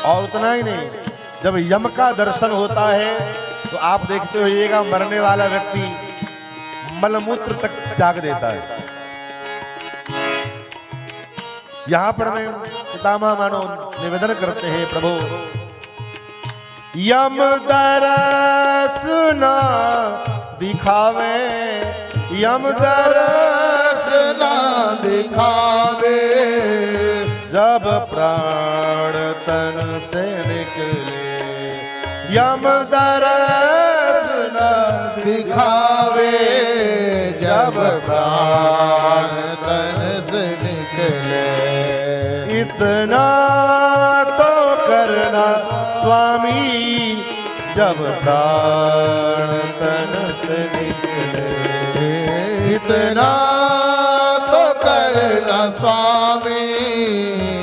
और उतना ही नहीं, जब यम का दर्शन होता है तो आप देखते होइएगा मरने वाला व्यक्ति मलमूत्र तक त्याग देता है। यहां पर मैं पितामह मानो निवेदन करते हैं, प्रभु यम दरस ना दिखावे, यम दरस ना दिखावे। जब प्राण तन से निकले। यम दरस ना दिखावे जब प्राण तन से निकले। इतना तो करना स्वामी जब प्राण तन से निकले। इतना तो करना स्वामी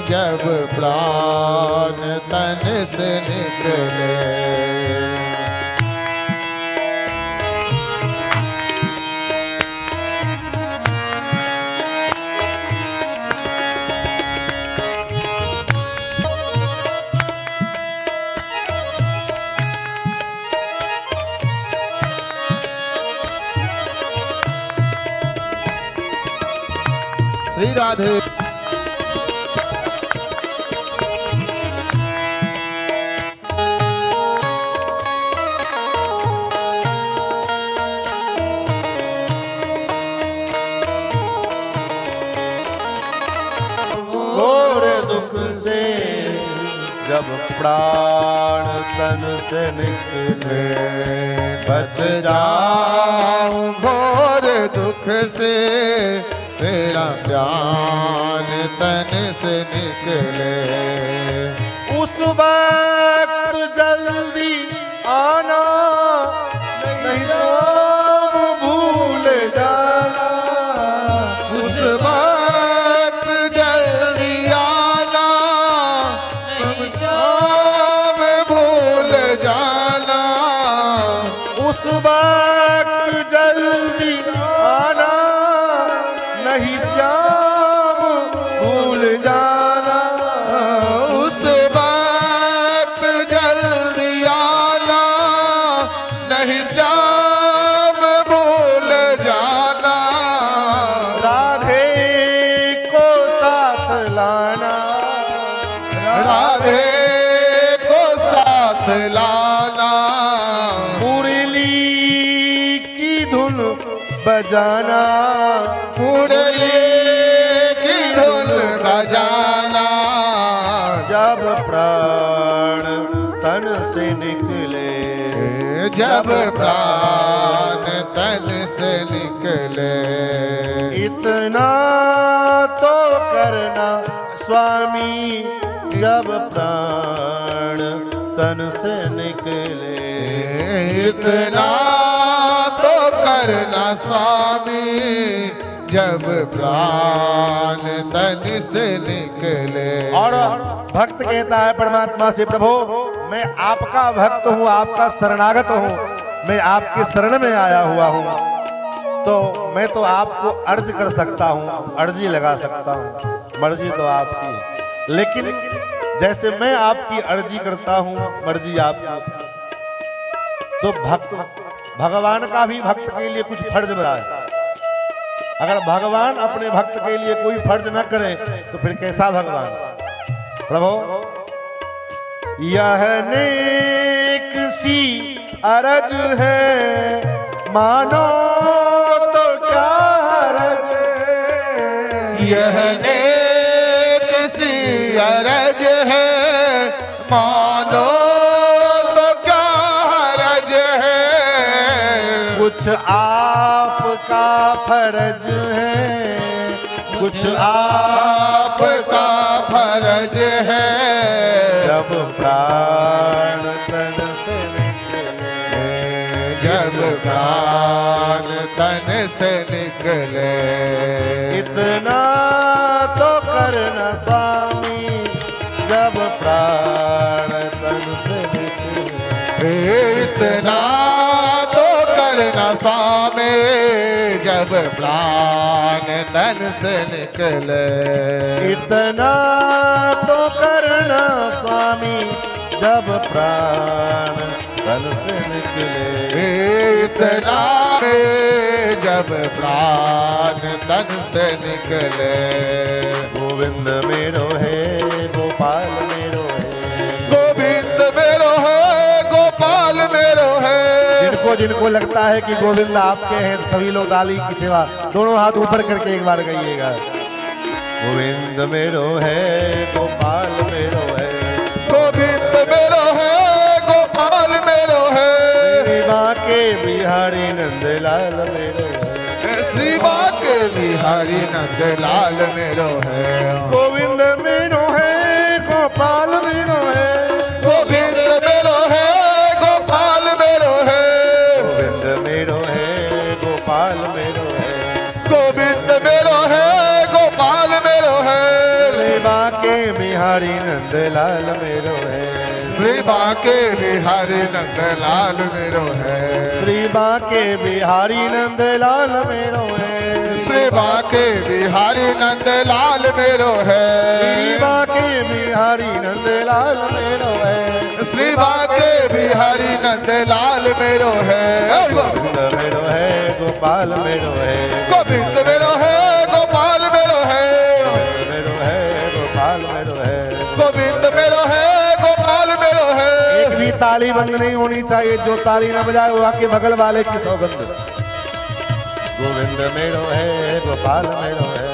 जब प्राण तन से निकले। श्री राधे। घोर दुख से जब प्राण तन से निकले। बच जाऊं घोर दुख से मेरा प्राण तन से निकले। उस वक्त जल्दी आना नहीं तो भूल जाना। उस वक्त जल्दी आना तुम सब भूल जाना। वक्त जल्दी आना, नहीं श्याम भूल जाना। उस वक्त जल्दी आना, नहीं श्याम भूल जाना। राधे को साथ लाना, राधे को साथ लाना। मुरली की धुन बजाना, मुरली की धुन बजाना। जब प्राण तन से निकले, जब प्राण तन से निकले। इतना तो करना स्वामी, जब प्राण तन से निकले। इतना तो करना स्वामी, जब प्राण तन से निकले। और भक्त कहता है परमात्मा से, प्रभु मैं आपका भक्त हूँ, आपका शरणागत हूँ, मैं आपके शरण में आया हुआ हूँ, तो मैं तो आपको अर्ज कर सकता हूँ, अर्जी लगा सकता हूँ, मर्जी तो आपकी है। लेकिन जैसे मैं आपकी अर्जी करता हूँ, मर्जी आपकी, तो भगवान का भी भक्त के लिए कुछ फर्ज बना है। अगर भगवान अपने भक्त के लिए कोई फर्ज न करे तो फिर कैसा भगवान। प्रभु यह नेक सी अरज है, मानो तो क्या हरज है। यह नेक सी अरज है, मानो तो क्या हरज है। कुछ आपका फर्ज है, कुछ आपका फर्ज है। जब प्राण तन से निकले, जब प्राण तन से निकले। इतना तो करना स्वामी, जब प्राण तन से निकले। इतना तो करना स्वामी, जब प्राण तन से निकले। इतना तो करना स्वामी, जब प्राण तन से निकले। इतना जब प्राण तन से निकले। गोविंद मेरो है, गोपाल मेरो है। गोविंद मेरो है, गोपाल मेरो है। जिनको लगता है कि गोविंद आपके हैं, सभी लोग ताली की सेवा दोनों हाथ ऊपर करके एक बार कहिएगा। गोविंद मेरो है, गोपाल मेरो है। गोविंद मेरो है, गोपाल मेरो है। श्री बांके बिहारी नंदलाल मेरो है। श्री बांके बिहारी नंदलाल मेरो है। गोविंद मेरो है, गोपाल मेरो है। गोविंद मेरो है, गोपाल मेरो है। गोविंद मेरो है, गोपाल मेरो है। गोविंद मेरो है, गोपाल मेरो है। श्री बांके बिहारी नंदलाल मेरो है। श्री बांके बिहारी नंदलाल मेरो है। श्री बांके बिहारी नंदलाल मेरो है। श्री बांके बिहारी नंदलाल मेरो है। श्री बांके बिहारी नंदलाल मेरो है। श्री बांके बिहारी नंदलाल मेरो है। गोविंद मेरो है, गोपाल मेरो है। गोविंद मेरो है, गोपाल मेरो है। मेरो है, गोपाल मेरो है। गोविंद मेरो है, गोपाल मेरो है। एक भी ताली बंद नहीं होनी चाहिए, जो ताली न बजाए वो आके बगल वाले की सौगंध। गोविंद मेरो है, गोपाल मेरो है।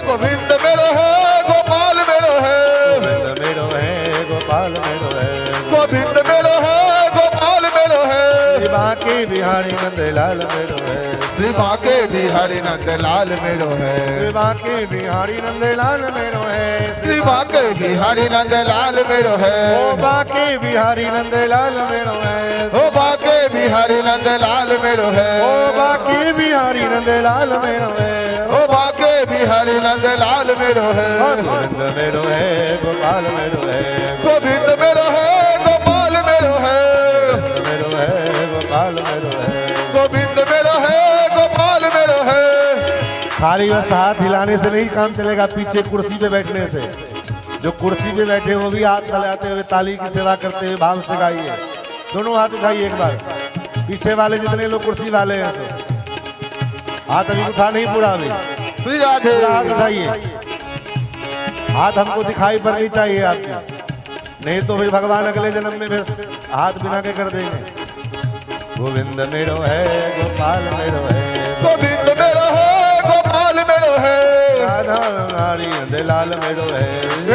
गोविंद मेरो है, गोपाल मेरो है। गोविंद मेरो है, गोपाल मेरो है। गोविंद मेरो है, गोपाल मेरो है। श्री बांके बिहारी नंदलाल मेरो है। श्री बांके बिहारी नंदलाल मेरो है। श्री बांके बिहारी नंदलाल मेरो है। श्री बांके बिहारी नंदलाल मेरो है। ओ बांके बिहारी नंदलाल मेरो है। ओ बांके बिहारी नंदलाल मेरो है। ओ बांके बिहारी नंदलाल मेरो है। ओ बांके बिहारी नंदलाल मेरो है। गोविंद मेरो है, गोपाल मेरो है। गोविंद मेरो है, गोपाल मेरो है। मेरो है, गोपाल मेरो है। खाली बस हाथ हिलाने से नहीं काम चलेगा, पीछे कुर्सी पे बैठने से। जो कुर्सी पे बैठे वो भी हाथ हिलाते हुए ताली की सेवा करते हुए भाव से गाइए। दोनों हाथ उठाइए एक बार, पीछे वाले जितने लोग कुर्सी वाले हैं तो हाथ अभी उठा नहीं पूरा, अभी श्री राधे। पूरा हाथ उठाइए। हाथ हमको दिखाई पड़नी चाहिए आपकी, नहीं तो फिर भगवान अगले जन्म में फिर हाथ बिना के कर देंगे। गोविंद मेरो है गोपाल मेरो है, गोविंद मेरो है गोपाल मेरो है, राधा रानी नंदलाल मेरो है,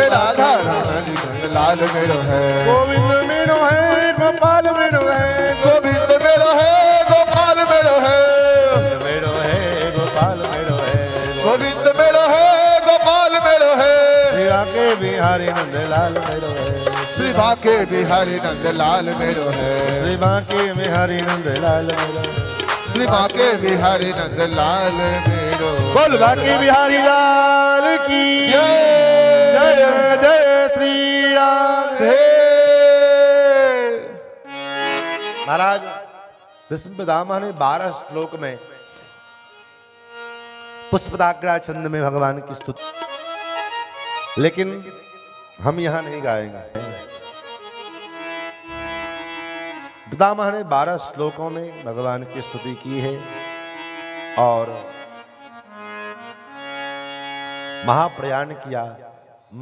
राधा रानी नंदलाल मेरो है। गोविंद मेरो है गोपाल मेरो है, गोविंद मेरो है गोपाल मेरो है, मेरो है गोपाल मेरो है, गोविंद मेरो है गोपाल मेरो है। श्री बांके बिहारी नंदलाल मेरो है, श्री बांके बिहारी नंदलाल मेरो है, श्री बांके बिहारी नंदलाल मेरो है, श्री बांके बिहारी नंदलाल मेरो। बोल बांके बिहारी लाल की जय जय श्री राधे। महाराज विष्णु पितामह ने 12 श्लोक में पुष्पदाग्रा छंद में भगवान की स्तुति, लेकिन हम यहां नहीं गाएंगे। पितामह ने 12 श्लोकों में भगवान की स्तुति की है और महाप्रयाण किया।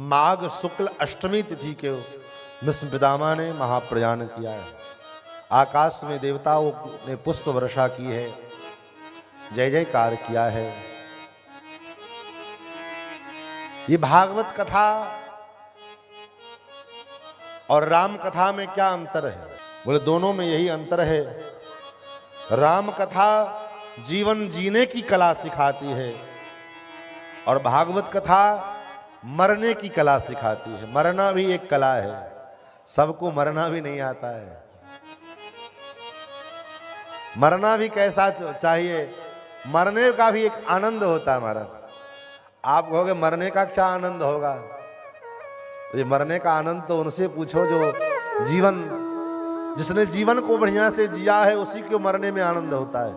माघ शुक्ल अष्टमी तिथि के विष्णु पितामह ने महाप्रयाण किया है। आकाश में देवताओं ने पुष्प वर्षा की है, जय जयकार किया है। ये भागवत कथा और राम कथा में क्या अंतर है? बोले दोनों में यही अंतर है। राम कथा जीवन जीने की कला सिखाती है और भागवत कथा मरने की कला सिखाती है। मरना भी एक कला है, सबको मरना भी नहीं आता है। मरना भी कैसा चाहिए, मरने का भी एक आनंद होता है महाराज। आप कहोगे मरने का क्या आनंद होगा? ये मरने का आनंद तो उनसे पूछो जो जिसने जीवन को बढ़िया से जिया है, उसी को मरने में आनंद होता है।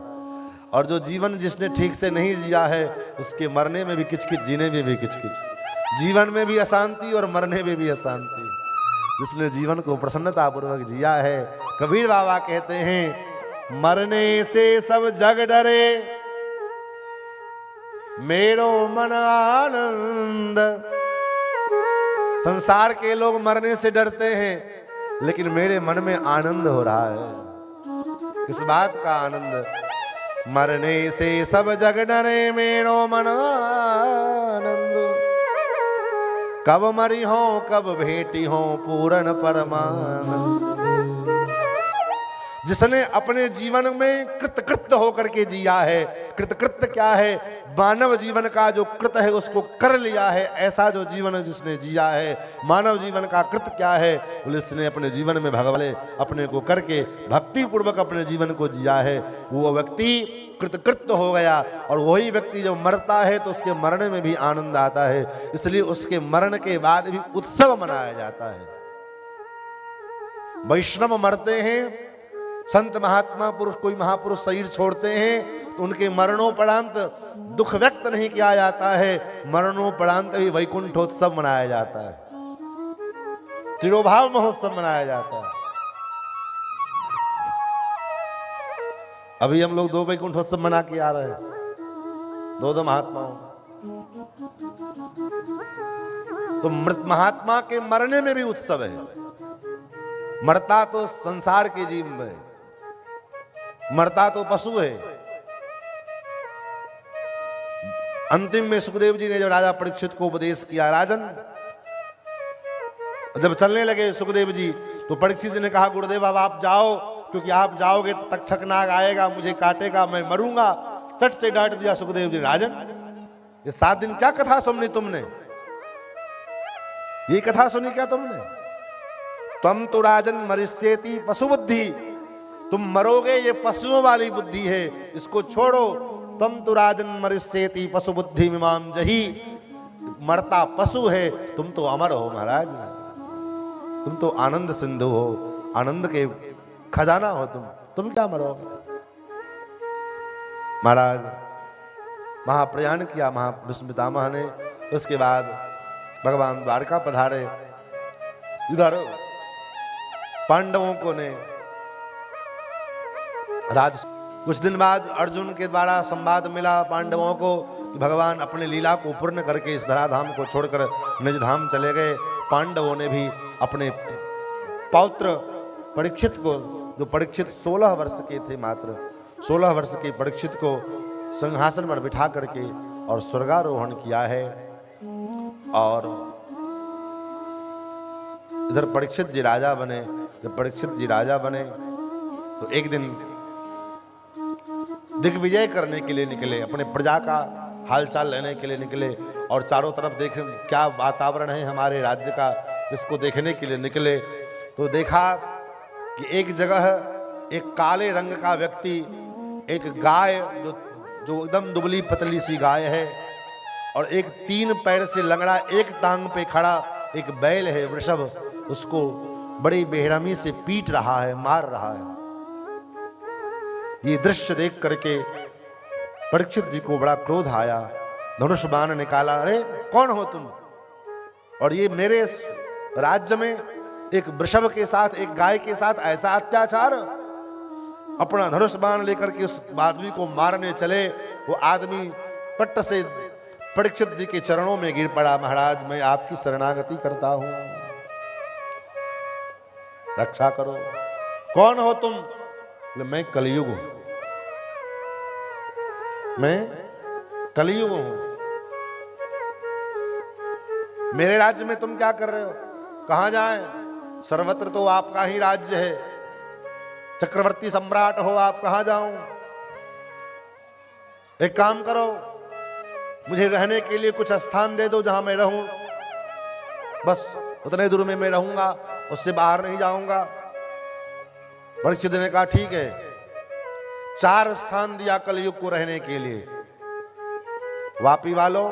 और जो जीवन जिसने ठीक से नहीं जिया है, उसके मरने में भी किचकिच, जीने में भी किचकिच। जीवन में भी अशांति और मरने में भी अशांति। जिसने जीवन को प्रसन्नता पूर्वक जिया है, कबीर बाबा कहते हैं मरने से सब जग डरे, मेरो मन आनंद। संसार के लोग मरने से डरते हैं, लेकिन मेरे मन में आनंद हो रहा है। किस बात का आनंद? मरने से सब जग डरे, मेरो मन आनंद। कब मरी हो कब भेटी हो पूर्ण परमानंद। जिसने अपने जीवन में कृतकृत्य होकर के जिया है, कृतकृत्य क्या है? मानव जीवन का जो कृत है उसको कर लिया है। ऐसा जो जीवन जिसने जिया है, मानव जीवन का कृत क्या है? बोले इसने अपने जीवन में भगवान अपने को करके भक्ति पूर्वक अपने जीवन को जिया है, वो व्यक्ति कृतकृत्य हो गया। और वही व्यक्ति जब मरता है तो उसके मरने में भी आनंद आता है, इसलिए उसके मरण के बाद भी उत्सव मनाया जाता है। वैष्णव मरते हैं, संत महात्मा पुरुष कोई महापुरुष शरीर छोड़ते हैं तो उनके मरणोपरांत दुख व्यक्त नहीं किया जाता है, मरणोपरांत भी वैकुंठोत्सव मनाया जाता है, तिरोभाव महोत्सव मनाया जाता है। अभी हम लोग 2 वैकुंठोत्सव मना के आ रहे हैं, 2 महात्माओं। तो मृत महात्मा के मरने में भी उत्सव है। मरता तो संसार के जीव में, मरता तो पशु है। अंतिम में सुखदेव जी ने जब राजा परीक्षित को उपदेश किया, राजन जब चलने लगे सुखदेव जी, तो परीक्षित जी ने कहा गुरुदेव अब आप जाओ, क्योंकि आप जाओगे तो तक्षक नाग आएगा, मुझे काटेगा, मैं मरूंगा। चट से डांट दिया सुखदेव जी, राजन ये 7 दिन क्या कथा सुनी तुमने? ये कथा सुनी क्या तुमने? तम तो राजन मरिष्येति पशु बुद्धि, तुम मरोगे ये पशुओं वाली बुद्धि है, इसको छोड़ो। तम तो राजन मरिष्येति पशु बुद्धि मिमाम जही, मरता पशु है, तुम तो अमर हो महाराज, तुम तो आनंद सिंधु हो, आनंद के खजाना हो तुम क्या मरोगे? महाराज महाप्रयाण किया भीष्म पितामह ने। उसके बाद भगवान द्वारका पधारे। इधर पांडवों को ने कुछ दिन बाद अर्जुन के द्वारा संवाद मिला पांडवों को कि भगवान अपने लीला को पूर्ण करके इस धराधाम को छोड़कर निज धाम चले गए। पांडवों ने भी अपने पौत्र परीक्षित को, जो परीक्षित 16 वर्ष के थे, मात्र 16 वर्ष के परीक्षित को सिंहासन पर बिठा करके और स्वर्गारोहण किया है। और इधर परीक्षित जी राजा बने। जब परीक्षित जी राजा बने तो एक दिन दिग्विजय करने के लिए निकले, अपने प्रजा का हालचाल लेने के लिए निकले और चारों तरफ देख क्या वातावरण है हमारे राज्य का, इसको देखने के लिए निकले। तो देखा कि एक जगह एक काले रंग का व्यक्ति, एक गाय जो एकदम दुबली पतली सी गाय है, और एक 3 पैर से लंगड़ा एक टांग पे खड़ा एक बैल है वृषभ, उसको बड़ी बेरहमी से पीट रहा है, मार रहा है। ये दृश्य देख करके परीक्षित जी को बड़ा क्रोध आया। धनुष बाण निकाला। अरे कौन हो तुम, और ये मेरे राज्य में एक वृषभ के साथ, एक गाय के साथ ऐसा अत्याचार। अपना धनुष बाण लेकर के उस आदमी को मारने चले। वो आदमी पट्ट से परीक्षित जी के चरणों में गिर पड़ा। महाराज मैं आपकी शरणागति करता हूं, रक्षा करो। कौन हो तुम? मैं कलयुग हूं, मैं कलयुग हूं। मेरे राज्य में तुम क्या कर रहे हो? कहां जाएं? सर्वत्र तो आपका ही राज्य है, चक्रवर्ती सम्राट हो आप, कहां जाऊं? एक काम करो, मुझे रहने के लिए कुछ स्थान दे दो जहां मैं रहूं, बस उतने दूर में मैं रहूंगा, उससे बाहर नहीं जाऊंगा। परीक्षित ने कहा ठीक है। 4 स्थान दिया कलयुग को रहने के लिए। वापी वालों,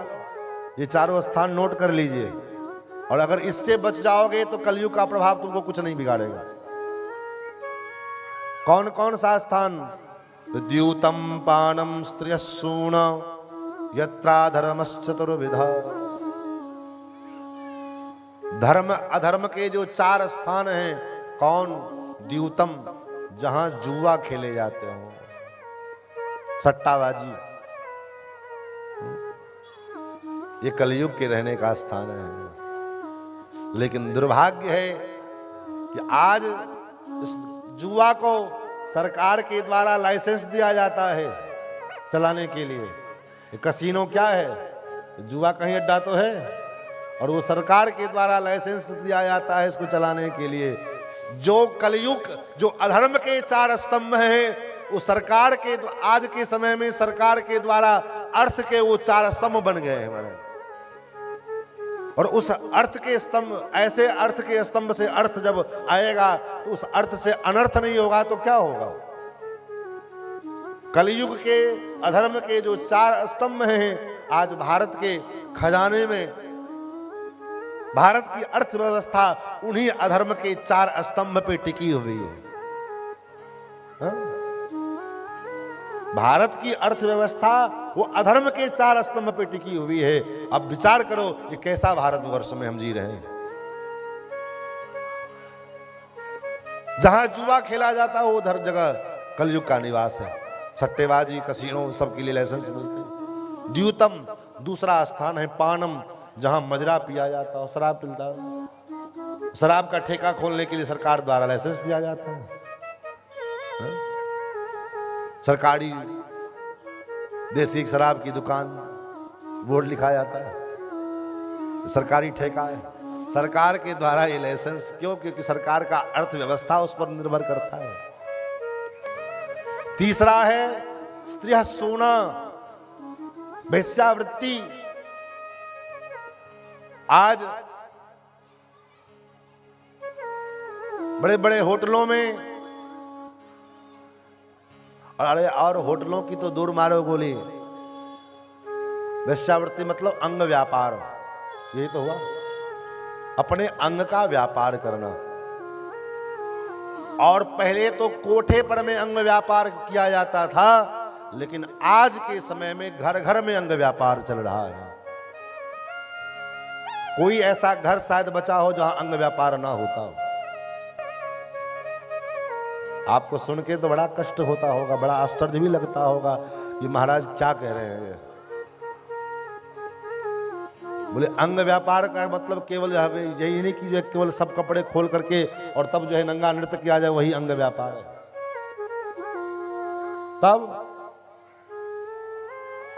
ये चारों स्थान नोट कर लीजिए, और अगर इससे बच जाओगे तो कलयुग का प्रभाव तुमको कुछ नहीं बिगाड़ेगा। कौन कौन सा स्थान? द्यूतम पानम स्त्रियसून यत्रा धर्मश्चतुर्विधा। धर्म अधर्म के जो 4 स्थान हैं। कौन? द्यूतम, जहां जुआ खेले जाते हो, सट्टाबाजी, ये कलयुग के रहने का स्थान है। लेकिन दुर्भाग्य है कि आज इस जुआ को सरकार के द्वारा लाइसेंस दिया जाता है चलाने के लिए। कसीनो क्या है? जुआ कहीं अड्डा तो है, और वो सरकार के द्वारा लाइसेंस दिया जाता है इसको चलाने के लिए। जो कलयुग, जो अधर्म के 4 स्तंभ हैं, वो सरकार के, आज के समय में सरकार के द्वारा अर्थ के वो 4 स्तंभ बन गए हैं हमारे। और उस अर्थ के स्तंभ, ऐसे अर्थ के स्तंभ से अर्थ जब आएगा तो उस अर्थ से अनर्थ नहीं होगा तो क्या होगा? कलयुग के अधर्म के जो 4 स्तंभ हैं, आज भारत के खजाने में, भारत की अर्थव्यवस्था उन्हीं अधर्म के 4 स्तंभ पे टिकी हुई है। हा? भारत की अर्थव्यवस्था वो अधर्म के 4 स्तंभ पे टिकी हुई है। अब विचार करो ये कैसा भारतवर्ष में हम जी रहे हैं, जहां जुआ खेला जाता है वो उधर जगह कलयुग का निवास है। सट्टेबाजी, कसीनो, सबके लिए लाइसेंस मिलते हैं। द्यूतम दूसरा स्थान है। पानम, जहां मदिरा पिया जाता है, शराब पिलता है। शराब का ठेका खोलने के लिए सरकार द्वारा लाइसेंस दिया जाता है। सरकारी देसी शराब की दुकान, बोर्ड लिखा जाता है, सरकारी ठेका है। सरकार के द्वारा ये लाइसेंस, क्यों? क्योंकि सरकार का अर्थव्यवस्था उस पर निर्भर करता है। तीसरा है स्त्रियः सोना, वेश्यावृत्ति। आज बड़े बड़े होटलों में, अरे और होटलों की तो दूर मारो गोली, वेश्यावृत्ति मतलब अंग व्यापार। यही तो हुआ, अपने अंग का व्यापार करना। और पहले तो कोठे पर में अंग व्यापार किया जाता था, लेकिन आज के समय में घर घर में अंग व्यापार चल रहा है। कोई ऐसा घर शायद बचा हो जहां अंग व्यापार ना होता हो। आपको सुन के तो बड़ा कष्ट होता होगा, बड़ा आश्चर्य भी लगता होगा कि महाराज क्या कह रहे हैं। बोले अंग व्यापार का मतलब केवल यही नहीं कि जो केवल सब कपड़े खोल करके और तब जो है नंगा नृत्य किया जाए वही अंग व्यापार है। तब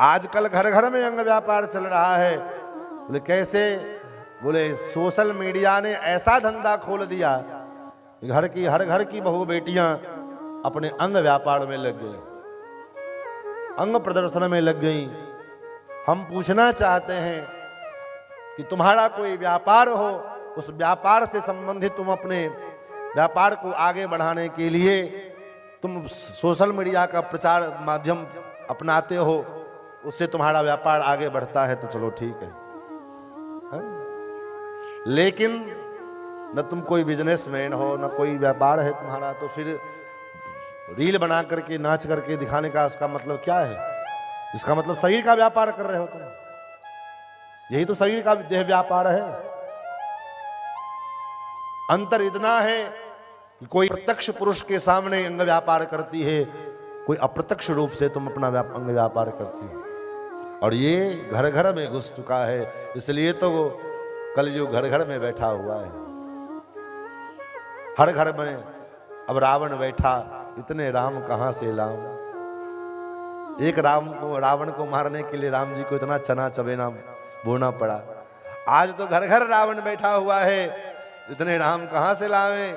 आजकल घर घर में अंग व्यापार चल रहा है। बोले कैसे? बोले सोशल मीडिया ने ऐसा धंधा खोल दिया, हर घर की बहू बेटियां अपने अंग व्यापार में लग गई, अंग प्रदर्शन में लग गई। हम पूछना चाहते हैं कि तुम्हारा कोई व्यापार हो, उस व्यापार से संबंधित तुम अपने व्यापार को आगे बढ़ाने के लिए तुम सोशल मीडिया का प्रचार माध्यम अपनाते हो, उससे तुम्हारा व्यापार आगे बढ़ता है तो चलो ठीक है, लेकिन न तुम कोई बिजनेसमैन हो न कोई व्यापार है तुम्हारा, तो फिर रील बना करके नाच करके दिखाने का इसका मतलब क्या है? इसका मतलब शरीर का व्यापार कर रहे हो तुम। यही तो शरीर का देह व्यापार है। अंतर इतना है कि कोई प्रत्यक्ष पुरुष के सामने अंग व्यापार करती है, कोई अप्रत्यक्ष रूप से तुम अपना अंग व्यापार करती हो, और ये घर घर में घुस चुका है। इसलिए तो वो कलयुग घर घर में बैठा हुआ है। हर घर में अब रावण बैठा, इतने राम कहां से लाऊं। एक रावण को मारने के लिए राम जी को इतना चना चबेना बोना पड़ा। आज तो घर घर रावण बैठा हुआ है, इतने राम कहां से लावे।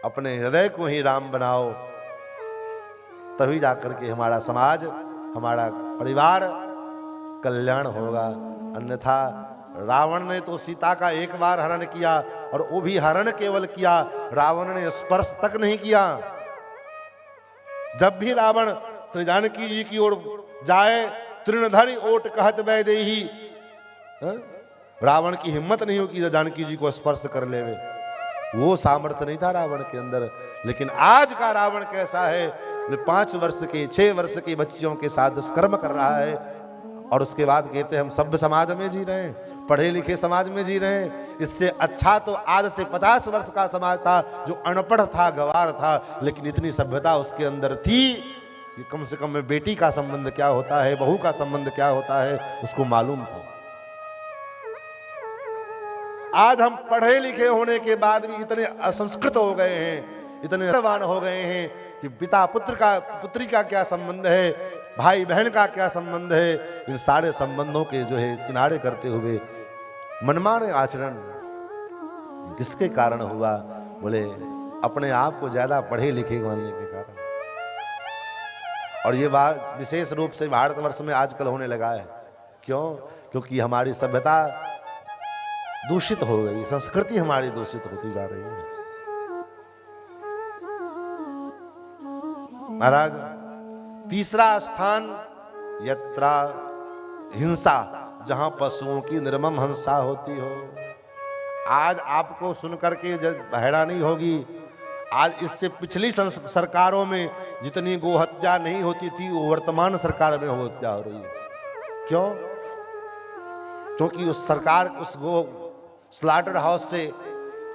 अपने हृदय को ही राम बनाओ, तभी जाकर के हमारा समाज, हमारा परिवार कल्याण होगा। अन्यथा रावण ने तो सीता का एक बार हरण किया, और वो भी हरण केवल किया, रावण ने स्पर्श तक नहीं किया। जब भी रावण श्री जानकी जी की ओर जाए, तृणधरि ओट कहत वैदेही, रावण की हिम्मत नहीं होगी जानकी जी को स्पर्श कर लेवे। वो सामर्थ्य नहीं था रावण के अंदर। लेकिन आज का रावण कैसा है? 5 वर्ष के 6 वर्ष की बच्चियों के साथ दुष्कर्म कर रहा है, और उसके बाद कहते हैं हम सभ्य समाज में जी रहे हैं, पढ़े लिखे समाज में जी रहे हैं। इससे अच्छा तो आज से 50 वर्ष का समाज था जो अनपढ़ था, गवार था, लेकिन इतनी सभ्यता उसके अंदर थी कि कम से कम में बेटी का संबंध क्या होता है, बहू का संबंध क्या होता है, उसको मालूम था। आज हम पढ़े लिखे होने के बाद भी इतने असंस्कृत हो गए हैं, इतने अवान हो गए हैं कि पिता पुत्री का क्या संबंध है, भाई बहन का क्या संबंध है। इन सारे संबंधों के जो है किनारे करते हुए मनमाने आचरण किसके कारण हुआ? बोले अपने आप को ज्यादा पढ़े लिखे मानने के कारण। और ये बात विशेष रूप से भारतवर्ष में आजकल होने लगा है। क्यों? क्योंकि हमारी सभ्यता दूषित हो गई, संस्कृति हमारी दूषित होती जा रही है। महाराज, तीसरा स्थान यत्रा हिंसा, जहां पशुओं की निर्मम हिंसा होती हो। आज आपको सुनकर के हैरानी होगी, आज इससे पिछली सरकारों में जितनी गोहत्या नहीं होती थी, वो वर्तमान सरकार में गोहत्या हो रही है। क्यों? क्योंकि उस सरकार, उस गो स्लॉटर हाउस से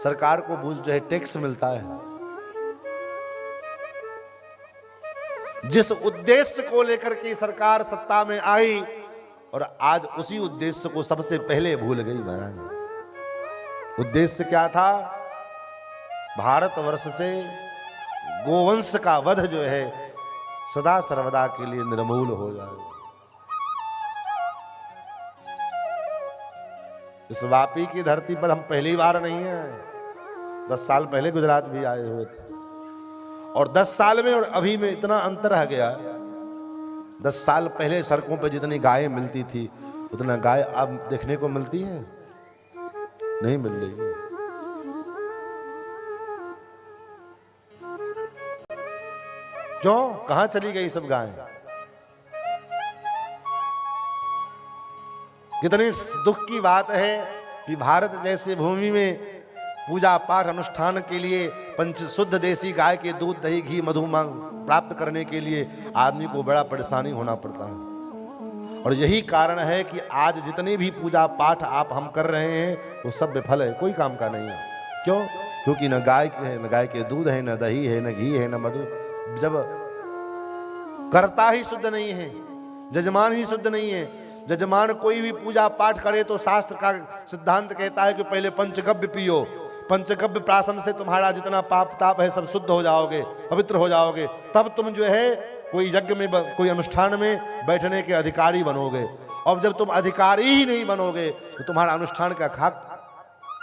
सरकार को जो है टैक्स मिलता है। जिस उद्देश्य को लेकर के सरकार सत्ता में आई, और आज उसी उद्देश्य को सबसे पहले भूल गई महाराज। उद्देश्य क्या था? भारतवर्ष से गोवंश का वध जो है सदा सर्वदा के लिए निर्मूल हो जाए। इस वापी की धरती पर हम पहली बार नहीं हैं। 10 साल पहले गुजरात भी आए हुए थे, और 10 साल में और अभी में इतना अंतर आ गया। 10 साल पहले सड़कों पर जितनी गायें मिलती थी, उतना गाय अब देखने को मिलती है? नहीं मिल रही है। क्यों? कहां चली गई सब गायें? कितनी दुख की बात है कि भारत जैसे भूमि में पूजा पाठ अनुष्ठान के लिए पंच शुद्ध देसी गाय के दूध दही घी मधु मांग प्राप्त करने के लिए आदमी को बड़ा परेशानी होना पड़ता है। और यही कारण है कि आज जितने भी पूजा पाठ आप हम कर रहे हैं वो सब विफल है, कोई काम का नहीं है। क्यों? क्योंकि न गाय है, न गाय के दूध है, न दही है, न घी है, न मधु। जब कर्ता ही शुद्ध नहीं है, जजमान ही शुद्ध नहीं है, जजमान कोई भी पूजा पाठ करे तो शास्त्र का सिद्धांत कहता है कि पहले पंचगव्य पियो। पंचगव्य प्राशन से तुम्हारा जितना पाप ताप है सब शुद्ध हो जाओगे, पवित्र हो जाओगे, तब तुम जो है कोई यज्ञ में कोई अनुष्ठान में बैठने के अधिकारी बनोगे। और जब तुम अधिकारी ही नहीं बनोगे तो तुम्हारा अनुष्ठान का खाक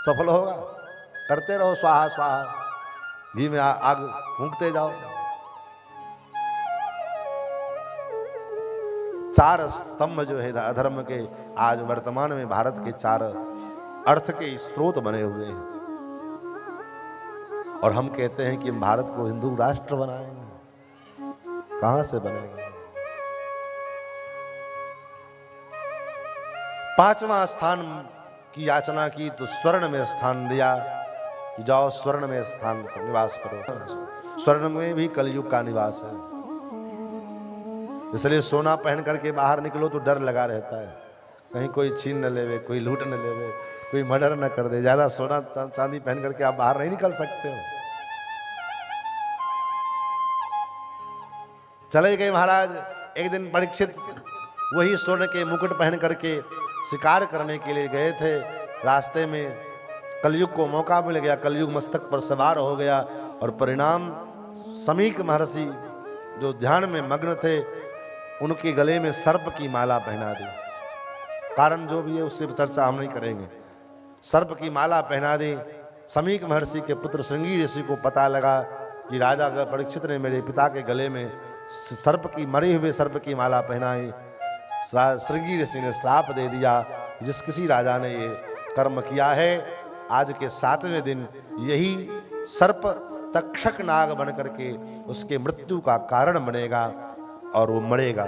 सफल होगा। करते रहो स्वाहा स्वाहा, घी में आग फूंकते जाओ। चार स्तंभ जो है अधर्म के आज वर्तमान में भारत के चार अर्थ के स्रोत बने हुए हैं। और हम कहते हैं कि हम भारत को हिंदू राष्ट्र बनाएंगे। कहां से बनेगा? पांचवा स्थान की याचना की तो स्वर्ण में स्थान दिया कि जाओ स्वर्ण में स्थान निवास करो। स्वर्ण में भी कलयुग का निवास है, इसलिए सोना पहन करके बाहर निकलो तो डर लगा रहता है, कहीं कोई छीन न लेवे, कोई लूट न लेवे, कोई मर्डर न कर दे। ज्यादा सोना चांदी पहन करके आप बाहर नहीं निकल सकते हो। चले गए महाराज। एक दिन परीक्षित वही स्वर्ण के मुकुट पहन करके शिकार करने के लिए गए थे। रास्ते में कलयुग को मौका मिल गया, कलयुग मस्तक पर सवार हो गया और परिणाम समीक महर्षि जो ध्यान में मग्न थे उनके गले में सर्प की माला पहना दी। कारण जो भी है उससे चर्चा हम नहीं करेंगे। सर्प की माला पहना दी। समीक महर्षि के पुत्र श्रृंगी ऋषि को पता लगा कि राजा अगर परीक्षित ने मेरे पिता के गले में सर्प की मरे हुए सर्प की माला पहनाई। श्रृंगी ऋषि ने श्राप दे दिया, जिस किसी राजा ने ये कर्म किया है आज के 7वें दिन यही सर्प तक्षक नाग बन करके उसके मृत्यु का कारण बनेगा और वो मरेगा।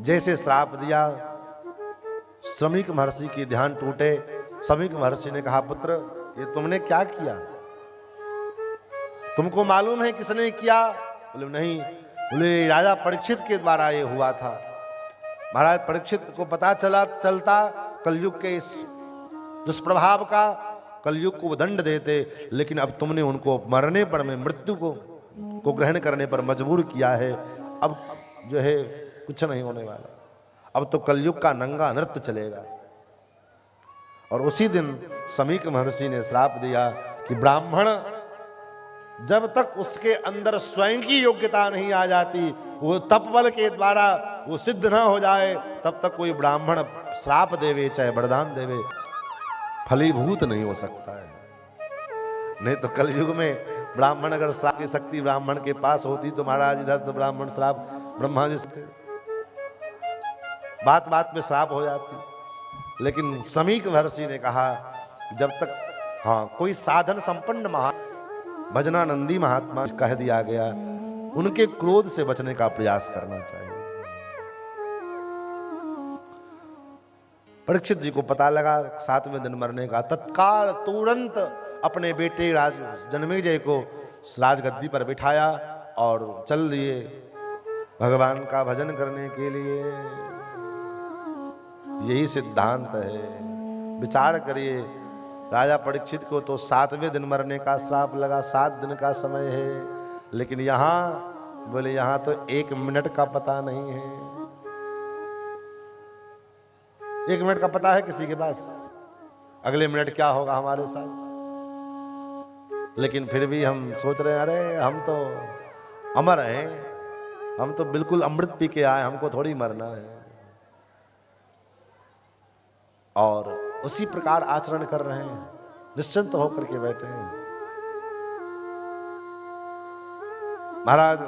जैसे श्राप दिया समीक महर्षि के ध्यान टूटे। समीक महर्षि ने कहा, पुत्र ये तुमने क्या किया? तुमको मालूम है किसने किया? बोले नहीं। बोले राजा परीक्षित के द्वारा ये हुआ था। महाराज परीक्षित को पता चलता कलयुग के इस दुष्प्रभाव का, कलयुग को दंड देते, लेकिन अब तुमने उनको मरने पर में मृत्यु को ग्रहण करने पर मजबूर किया है। अब जो है कुछ नहीं होने वाला, अब तो कलयुग का नंगा नृत्य चलेगा। और उसी दिन समीक महर्षि ने श्राप दिया कि ब्राह्मण जब तक उसके अंदर स्वयं की योग्यता नहीं आ जाती, वो तपबल के द्वारा वो सिद्ध ना हो जाए, तब तक कोई ब्राह्मण श्राप देवे चाहे वरदान देवे फलीभूत नहीं हो सकता है। नहीं तो कलयुग में ब्राह्मण अगर श्राप की शक्ति ब्राह्मण के पास होती तो महाराज इधर तो ब्राह्मण श्राप ब्रह्मा जी से बात बात में श्राप हो जाती। लेकिन समीक महर्षि ने कहा जब तक कोई साधन संपन्न भजनानंदी महात्मा कह दिया गया, उनके क्रोध से बचने का प्रयास करना चाहिए। परीक्षित जी को पता लगा 7वें दिन मरने का। तत्काल तुरंत अपने बेटे जन्मेजय को राजगद्दी पर बिठाया और चल दिए भगवान का भजन करने के लिए। यही सिद्धांत है। विचार करिए, राजा परीक्षित को तो 7वें दिन मरने का श्राप लगा, 7 दिन का समय है, लेकिन यहाँ बोले यहाँ तो 1 मिनट का पता नहीं है। 1 मिनट का पता है किसी के पास? अगले मिनट क्या होगा हमारे साथ? लेकिन फिर भी हम सोच रहे हैं अरे हम तो अमर हैं, हम तो बिल्कुल अमृत पी के आए, हमको थोड़ी मरना है। और उसी प्रकार आचरण कर रहे हैं, निश्चिंत होकर के बैठे हैं। महाराज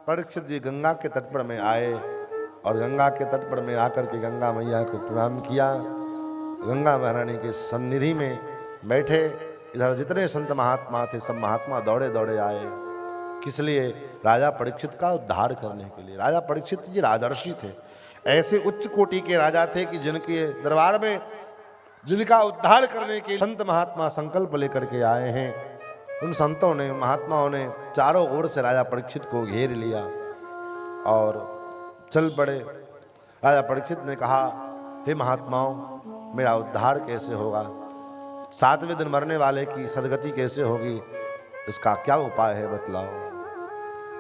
परीक्षित जी गंगा के तट पर में आए और गंगा के तट पर में आकर के गंगा मैया को प्रणाम किया। गंगा महारानी के सन्निधि में बैठे। इधर जितने संत महात्मा थे सब महात्मा दौड़े दौड़े आए। किस लिए? राजा परीक्षित का उद्धार करने के लिए। राजा परीक्षित जी राजर्षि थे, ऐसे उच्च कोटि के राजा थे कि जिनके दरबार में जिनका उद्धार करने के संत महात्मा संकल्प लेकर के आए हैं। उन संतों ने, महात्माओं ने चारों ओर से राजा परीक्षित को घेर लिया और चल पड़े। राजा परीक्षित ने कहा, हे महात्माओं, मेरा उद्धार कैसे होगा? 7वें दिन मरने वाले की सदगति कैसे होगी? इसका क्या उपाय है, बतलाओ।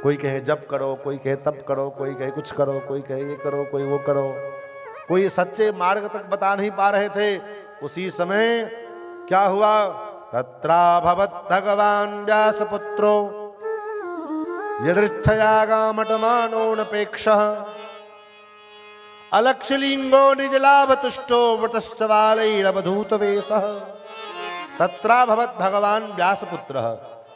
कोई कहे जप करो, कोई कहे तप करो, कोई कहे कुछ करो, कोई कहे ये करो, कोई वो करो। कोई सच्चे मार्ग तक बता नहीं पा रहे थे। उसी समय क्या हुआ? तत्राभवत् भगवान व्यासपुत्रो यदृच्छयागामटमानोऽनपेक्षः अलक्षलिंगो निजलाभतुष्टो व्रतश्चवालैरवधूतवेशः। तत्राभवत् भगवान व्यासपुत्रः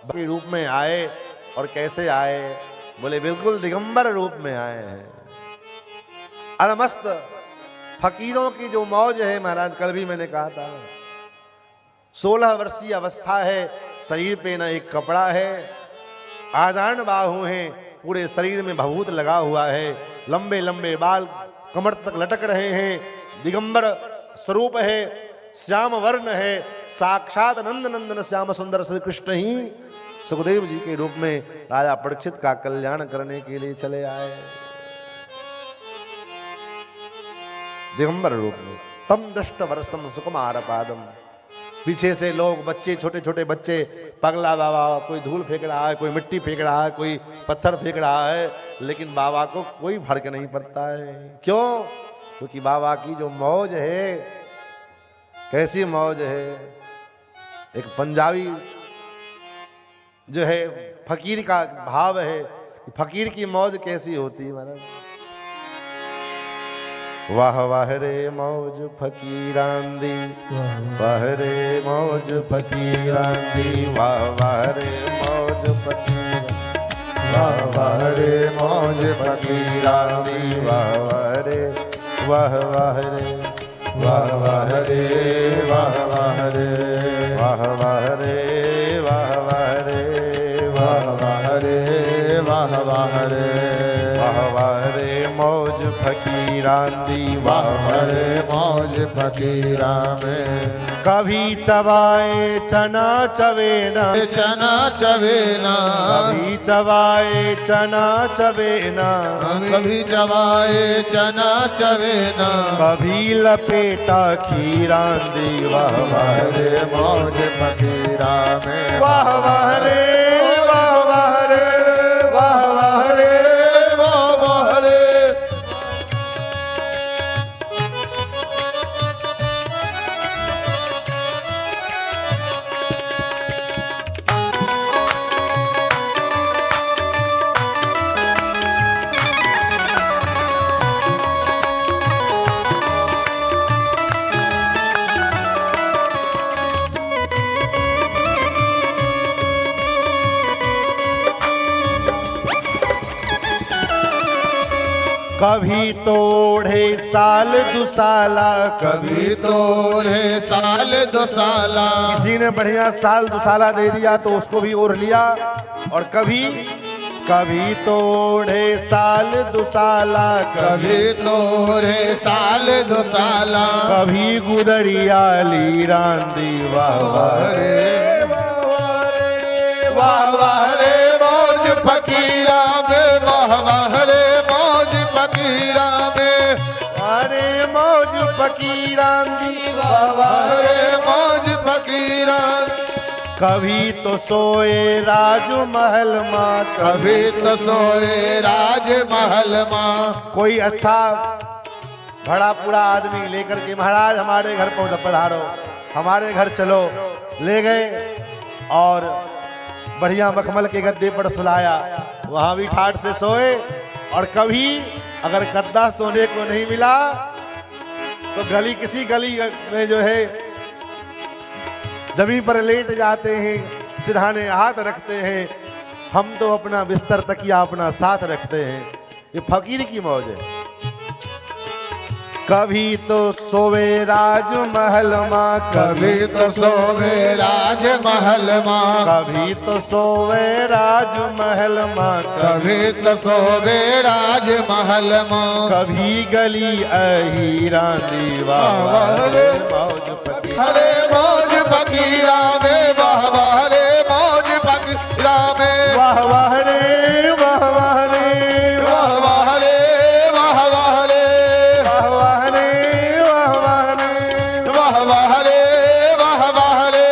के रूप में आए। और कैसे आए? बोले बिल्कुल दिगंबर रूप में आए हैं। अलमस्त फकीरों की जो मौज है महाराज, कल भी मैंने कहा था, 16 वर्षीय अवस्था है, शरीर पे न एक कपड़ा है, आजान बाहु हैं, पूरे शरीर में भभूत लगा हुआ है, लंबे लंबे बाल कमर तक लटक रहे हैं, दिगंबर स्वरूप है, श्याम वर्ण है, साक्षात नंद नंदन श्याम सुंदर श्री कृष्ण ही सुखदेव जी के रूप में राजा परीक्षित का कल्याण करने के लिए चले आए दिगंबर रूप में। तम दष्ट वर्षम सुकुमार पादम। पीछे से लोग, बच्चे, छोटे छोटे बच्चे, पगला बाबा, कोई धूल फेंक रहा है, कोई मिट्टी फेंक रहा है, कोई पत्थर फेंक रहा है, लेकिन बाबा को कोई फर्क नहीं पड़ता है। क्यों? क्योंकि बाबा की जो मौज है, कैसी मौज है। एक पंजाबी जो है फकीर का भाव है, फकीर की मौज कैसी होती है महाराज। वाह वाह रे मौज फकीरांदी, वाह रे मौज फकीरांदी, वाह वाह रे मौज फकीर, वाह वाह रे मौज फकीरांदी, वाह वाह रे, वाह वाह रे, वाह वाह रे, वाह वाह रे, वाह वाह रे, वाह वाह रे, वाह वाह रे, वाह वाह रे, वाह वाह रे मौज फकीरांदी, वाह वाह रे मौज फकीरा में। कभी चबाए चना चवेना, चना चवेना, कभी चबाए चना चवेना, कभी चबाए चना चवेना, कभी लपेटा खीरांदी, वाह वाह रे मौज फकीरा में। वाह वाह रे, वाह वाह रे, वाह वाह रे, वाह वाह रे। कभी तोड़े साल दुसाला, कभी तोड़े साल दो साला, किसी ने बढ़िया साल दुसाला दे दिया तो उसको भी ओढ़ लिया। और कभी कभी तोड़े साल दुसाला, कभी तोड़े साल दो साला, कभी गुदरिया लीरांदी, वाह वाह रे, वाह वाह रे मौज फकीरा में, वाह वाह रे मौज फकीरा में, अरे मौज फकीरांदी, वाह वाह रे मौज फकीरा। कभी तो सोए राजमहल माँ, कभी तो सोए राजमहल माँ, कोई अच्छा बड़ा पूरा आदमी लेकर के, महाराज हमारे घर पधारो, हमारे घर चलो, ले गए और बढ़िया मखमल के गद्दे पर सुलाया, वहां भी ठाट से सोए। और कभी अगर गद्दा सोने को नहीं मिला तो किसी गली में जो है जमीन पर लेट जाते हैं, सिरहाने हाथ रखते हैं। हम तो अपना बिस्तर तकिया अपना साथ रखते हैं। ये फकीर की मौज है। कभी तो सोवे राजमहल माँ, कभी तो सोवे राजमहल माँ, कभी तो सोवे राजमहल माँ, कभी तो सोवे राजमहल माँ, कभी गली अहीरांदी, वाह वाह रे मौज फकीर। वाह रे मौज फकीरा में, वाह वाह रे मौज फकीरा में, वाह वाह रे वाह वाह रे वाह वाह रे वाह वाह रे वाह वाह रे वाह वाह रे वाह वाह रे वाह वाह रे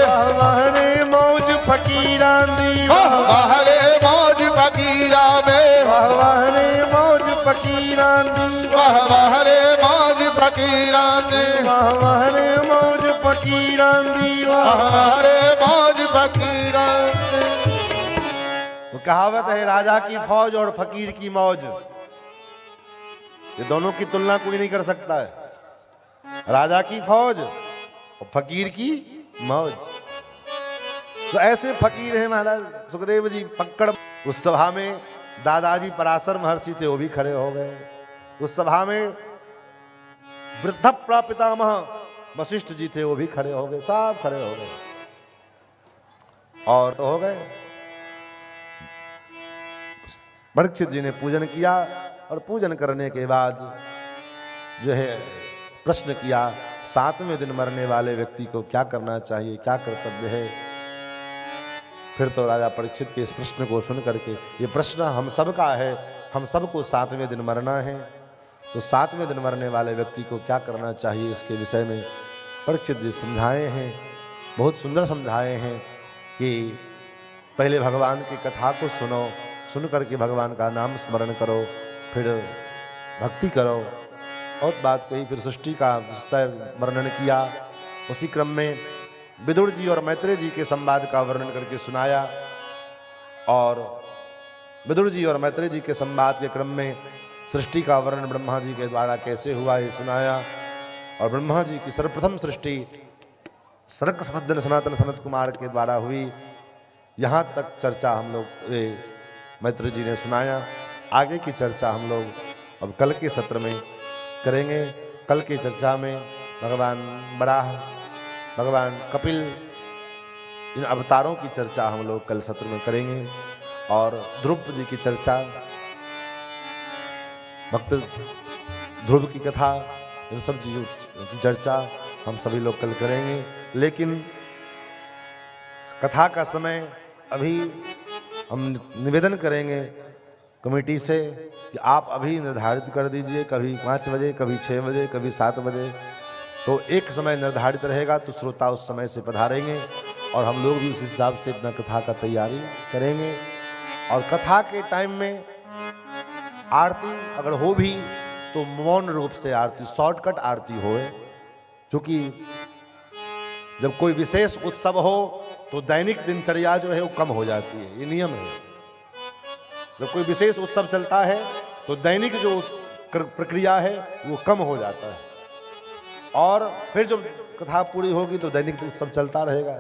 वाह वाह रे मौज फकीरां दी वाह वाह रे मौज फकीरा में, वाह वाह रे मौज फकीरां दी वाह वाह रे मौज फकीरा में, वाह वाह रे मौज फकीरां दी वाह वाह वाह रे मौज फकीरा में। तो कहावत है राजा की फौज और फकीर की मौज, ये दोनों की तुलना कोई नहीं कर सकता है। राजा की फौज और फकीर की मौज। तो ऐसे फकीर हैं महाराज सुखदेव जी पक्कड़। उस सभा में दादाजी पराशर महर्षि थे, वो भी खड़े हो गए। उस सभा में वृद्ध प्रपितामह वशिष्ठ जी थे, वो भी खड़े हो गए, सब खड़े हो गए। और तो हो गए। परीक्षित जी ने पूजन किया और पूजन करने के बाद जो है प्रश्न किया, 7वें दिन मरने वाले व्यक्ति को क्या करना चाहिए, क्या कर्तव्य है। फिर तो राजा परीक्षित के इस प्रश्न को सुन करके, ये प्रश्न हम सब का है, हम सबको 7वें दिन मरना है, तो 7वें दिन मरने वाले व्यक्ति को क्या करना चाहिए, इसके विषय में परीक्षित जी समझाए हैं, बहुत सुंदर समझाए हैं कि पहले भगवान की कथा को सुनो, सुन करके भगवान का नाम स्मरण करो, फिर भक्ति करो। बहुत बात कही, फिर सृष्टि का विस्तार वर्णन किया। उसी क्रम में विदुर जी और मैत्रेय जी के संवाद का वर्णन करके सुनाया, और विदुर जी और मैत्रेय जी के संवाद के क्रम में सृष्टि का वर्णन ब्रह्मा जी के द्वारा कैसे हुआ ये सुनाया। और ब्रह्मा जी की सर्वप्रथम सृष्टि सनक सनातन सनत कुमार के द्वारा हुई, यहाँ तक चर्चा हम लोग मैत्रेय जी ने सुनाया। आगे की चर्चा हम लोग अब कल के सत्र में करेंगे। कल की चर्चा में भगवान बराह, भगवान कपिल, इन अवतारों की चर्चा हम लोग कल सत्र में करेंगे, और ध्रुव जी की चर्चा, भक्त ध्रुव की कथा, इन सब चीज़ों की चर्चा हम सभी लोग कल करेंगे। लेकिन कथा का समय अभी हम निवेदन करेंगे कमेटी से कि आप अभी निर्धारित कर दीजिए, कभी 5 बजे, कभी 6 बजे, कभी 7 बजे, तो एक समय निर्धारित रहेगा, तो श्रोता उस समय से पधारेंगे और हम लोग भी उस हिसाब से अपना कथा का तैयारी करेंगे। और कथा के टाइम में आरती अगर हो भी तो मौन रूप से आरती, शॉर्टकट आरती होए, क्योंकि जब कोई विशेष उत्सव हो तो दैनिक दिनचर्या जो है वो कम हो जाती है, ये नियम है। जब कोई विशेष उत्सव चलता है तो दैनिक जो प्रक्रिया है वो कम हो जाता है, और फिर जब कथा पूरी होगी तो दैनिक उत्सव चलता रहेगा।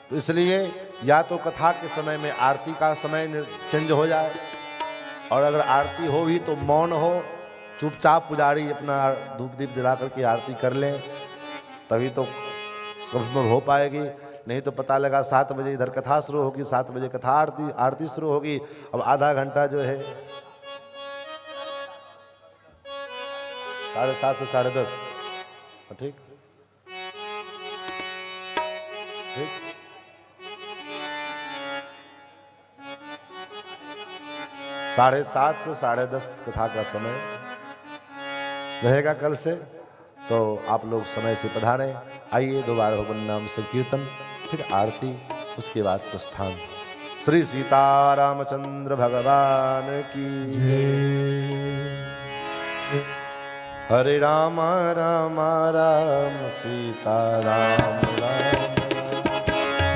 तो इसलिए या तो कथा के समय में आरती का समय चेंज हो जाए, और अगर आरती हो भी तो मौन हो, चुपचाप पुजारी अपना धूप दीप जला करके आरती कर लें, तभी तो संभव हो पाएगी। नहीं तो पता लगा 7 बजे इधर कथा शुरू होगी, 7 बजे कथा आरती शुरू होगी, अब आधा घंटा जो है 7:30 से 10:30, ठीक ठीक 7:30 से 10:30 कथा का समय रहेगा कल से, तो आप लोग समय से पधारें। आइए दोबारा भगवान नाम संकीर्तन, फिर आरती, उसके बाद प्रस्थान। श्री सीतारामचंद्र भगवान की हरे राम राम राम सीता राम राम,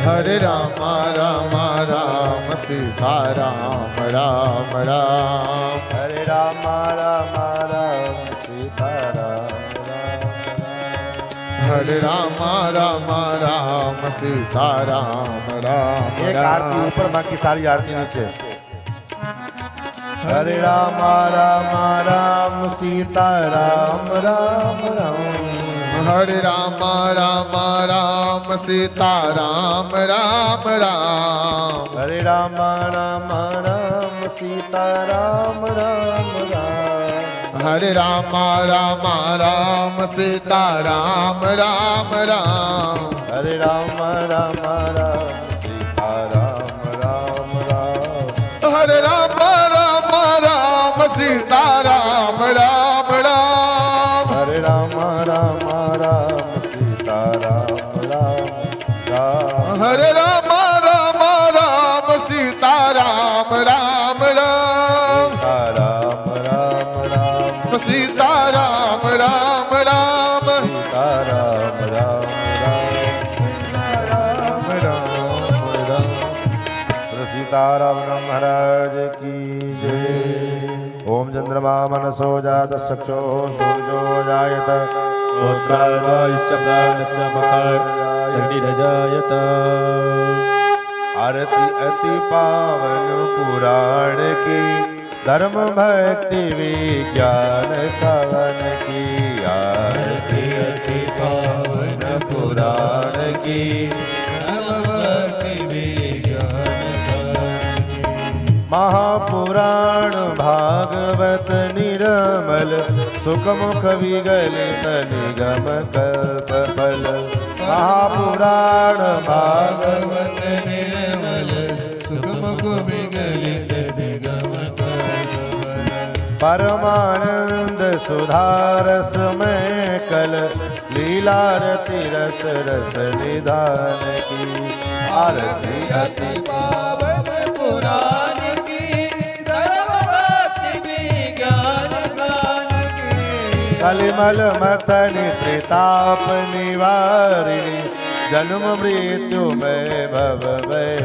हरे राम राम राम सीता राम राम राम, हरे राम राम राम सीता राम, हरे राम राम राम सीता राम राम। एक आरती ऊपर, बाकी सारी आरती नीचे। हरे राम राम राम सीता राम राम राम, हरे राम राम राम सीता राम राम राम, हरे राम राम राम सीता राम राम राम, हरे राम राम राम सीता राम राम राम। हरे राम राम राम सीता राम राम राम। हरे राम राम राम सीता राम राम राम। हरे राम राम राम सीता राम राम राम। हरे राम राम राम सीता राम राम राम। सीता राम राम राम। सीता राम राम राम। सीता राम राम राम। श्री सीताराम महाराज की जय। ओम चंद्रमा मनसो जात चक्षो सूर्यो जायत अग्निरजायत। आरती अति पावन पुराण की धर्म भक्ति विज्ञान कवन की। आरती अति पावन पुराण की धर्म भक्ति विज्ञान कवन की। महापुराण भागवत निर्मल सुखमुख विगलित निगम कल्पफल। महापुराण भागवत निर्मल सुखमुख विगलित निगम कल्पफल। परमानंद सुधारस में कल लीलारति रस रस निधान की। आरती अति पावन पुराण की धर्म भक्ति विज्ञान गान की। कलिमल मथन त्रिताप निवारिणी जन्म मृत्यु में भव में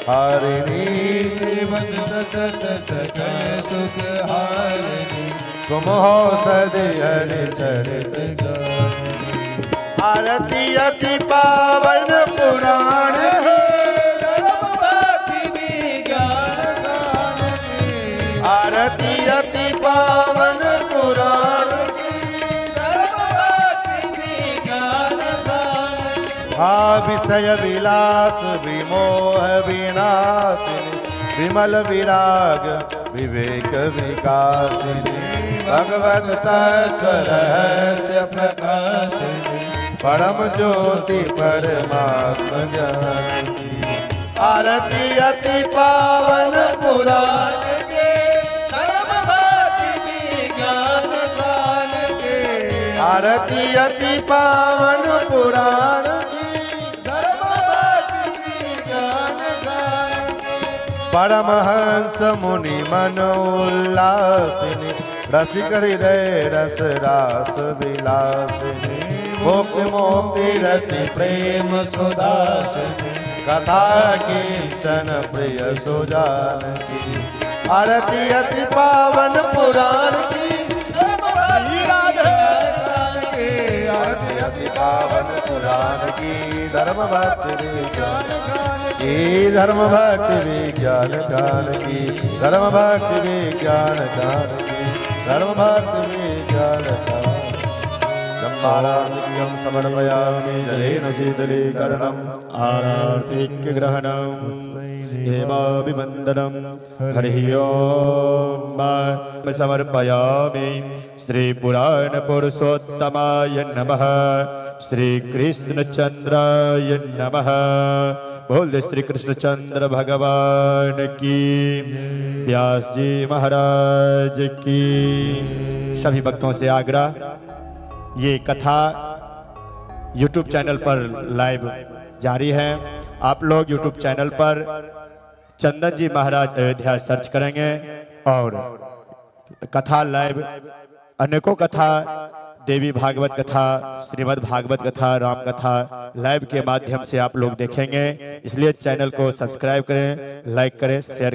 हारिणी। श्रीमद सतत सकल सुख हारिणी सुमहो सदि हरि चरित गान की। आरती अति पावन पुराण है। धर्म भक्ति विज्ञान गान की। आरती अति पावन पुराण धर्म भक्ति विज्ञान गान की। विषय विलास विमोह विनाशिनी विमल विराग विवेक विकासिनी। भगवत तत्व रहस्य प्रकाशिनी परम ज्योति परमात्म जानकी। आरती अति पावन पुराण के धर्म भक्ति विज्ञान गान के। आरती अति पावन पुराण धर्म भक्ति विज्ञान गान के। परमहंस मुनि मन उल्लासिनी रसिक हृदय रस रास विलासिनी। मुक्ति मोक्ति रति प्रेम सुदासिनी कथा कीर्तन प्रिय सुजान की। आरती अति पावन पुराण की। आरती अति पावन पुराण की धर्म भक्ति विज्ञान की। धर्म भक्ति विज्ञान गान की। धर्म भक्ति विज्ञान गान की। धर्म भक्ति विज्ञान गान। चम्पारार्तिकं समर्पयामि जलेन शीतलीकरणम् आरार्तिकग्रहणं देवाभिवन्दनं। हरिः ओं समर्पयामि। श्री पुराण पुरुषोत्तमाय नमः। श्री कृष्णचंद्राय नमः। बोल श्री कृष्णचंद्र भगवान की। व्यास जी महाराज की। सभी भक्तों से आग्रह, ये कथा YouTube चैनल पर लाइव जारी है। आप लोग YouTube चैनल पर चंदन जी महाराज अयोध्या सर्च करेंगे और कथा लाइव, अनेकों कथा, देवी भागवत कथा, श्रीमद् भागवत कथा, राम कथा लाइव के माध्यम से आप लोग देखेंगे। इसलिए चैनल को सब्सक्राइब करें, लाइक करें, शेयर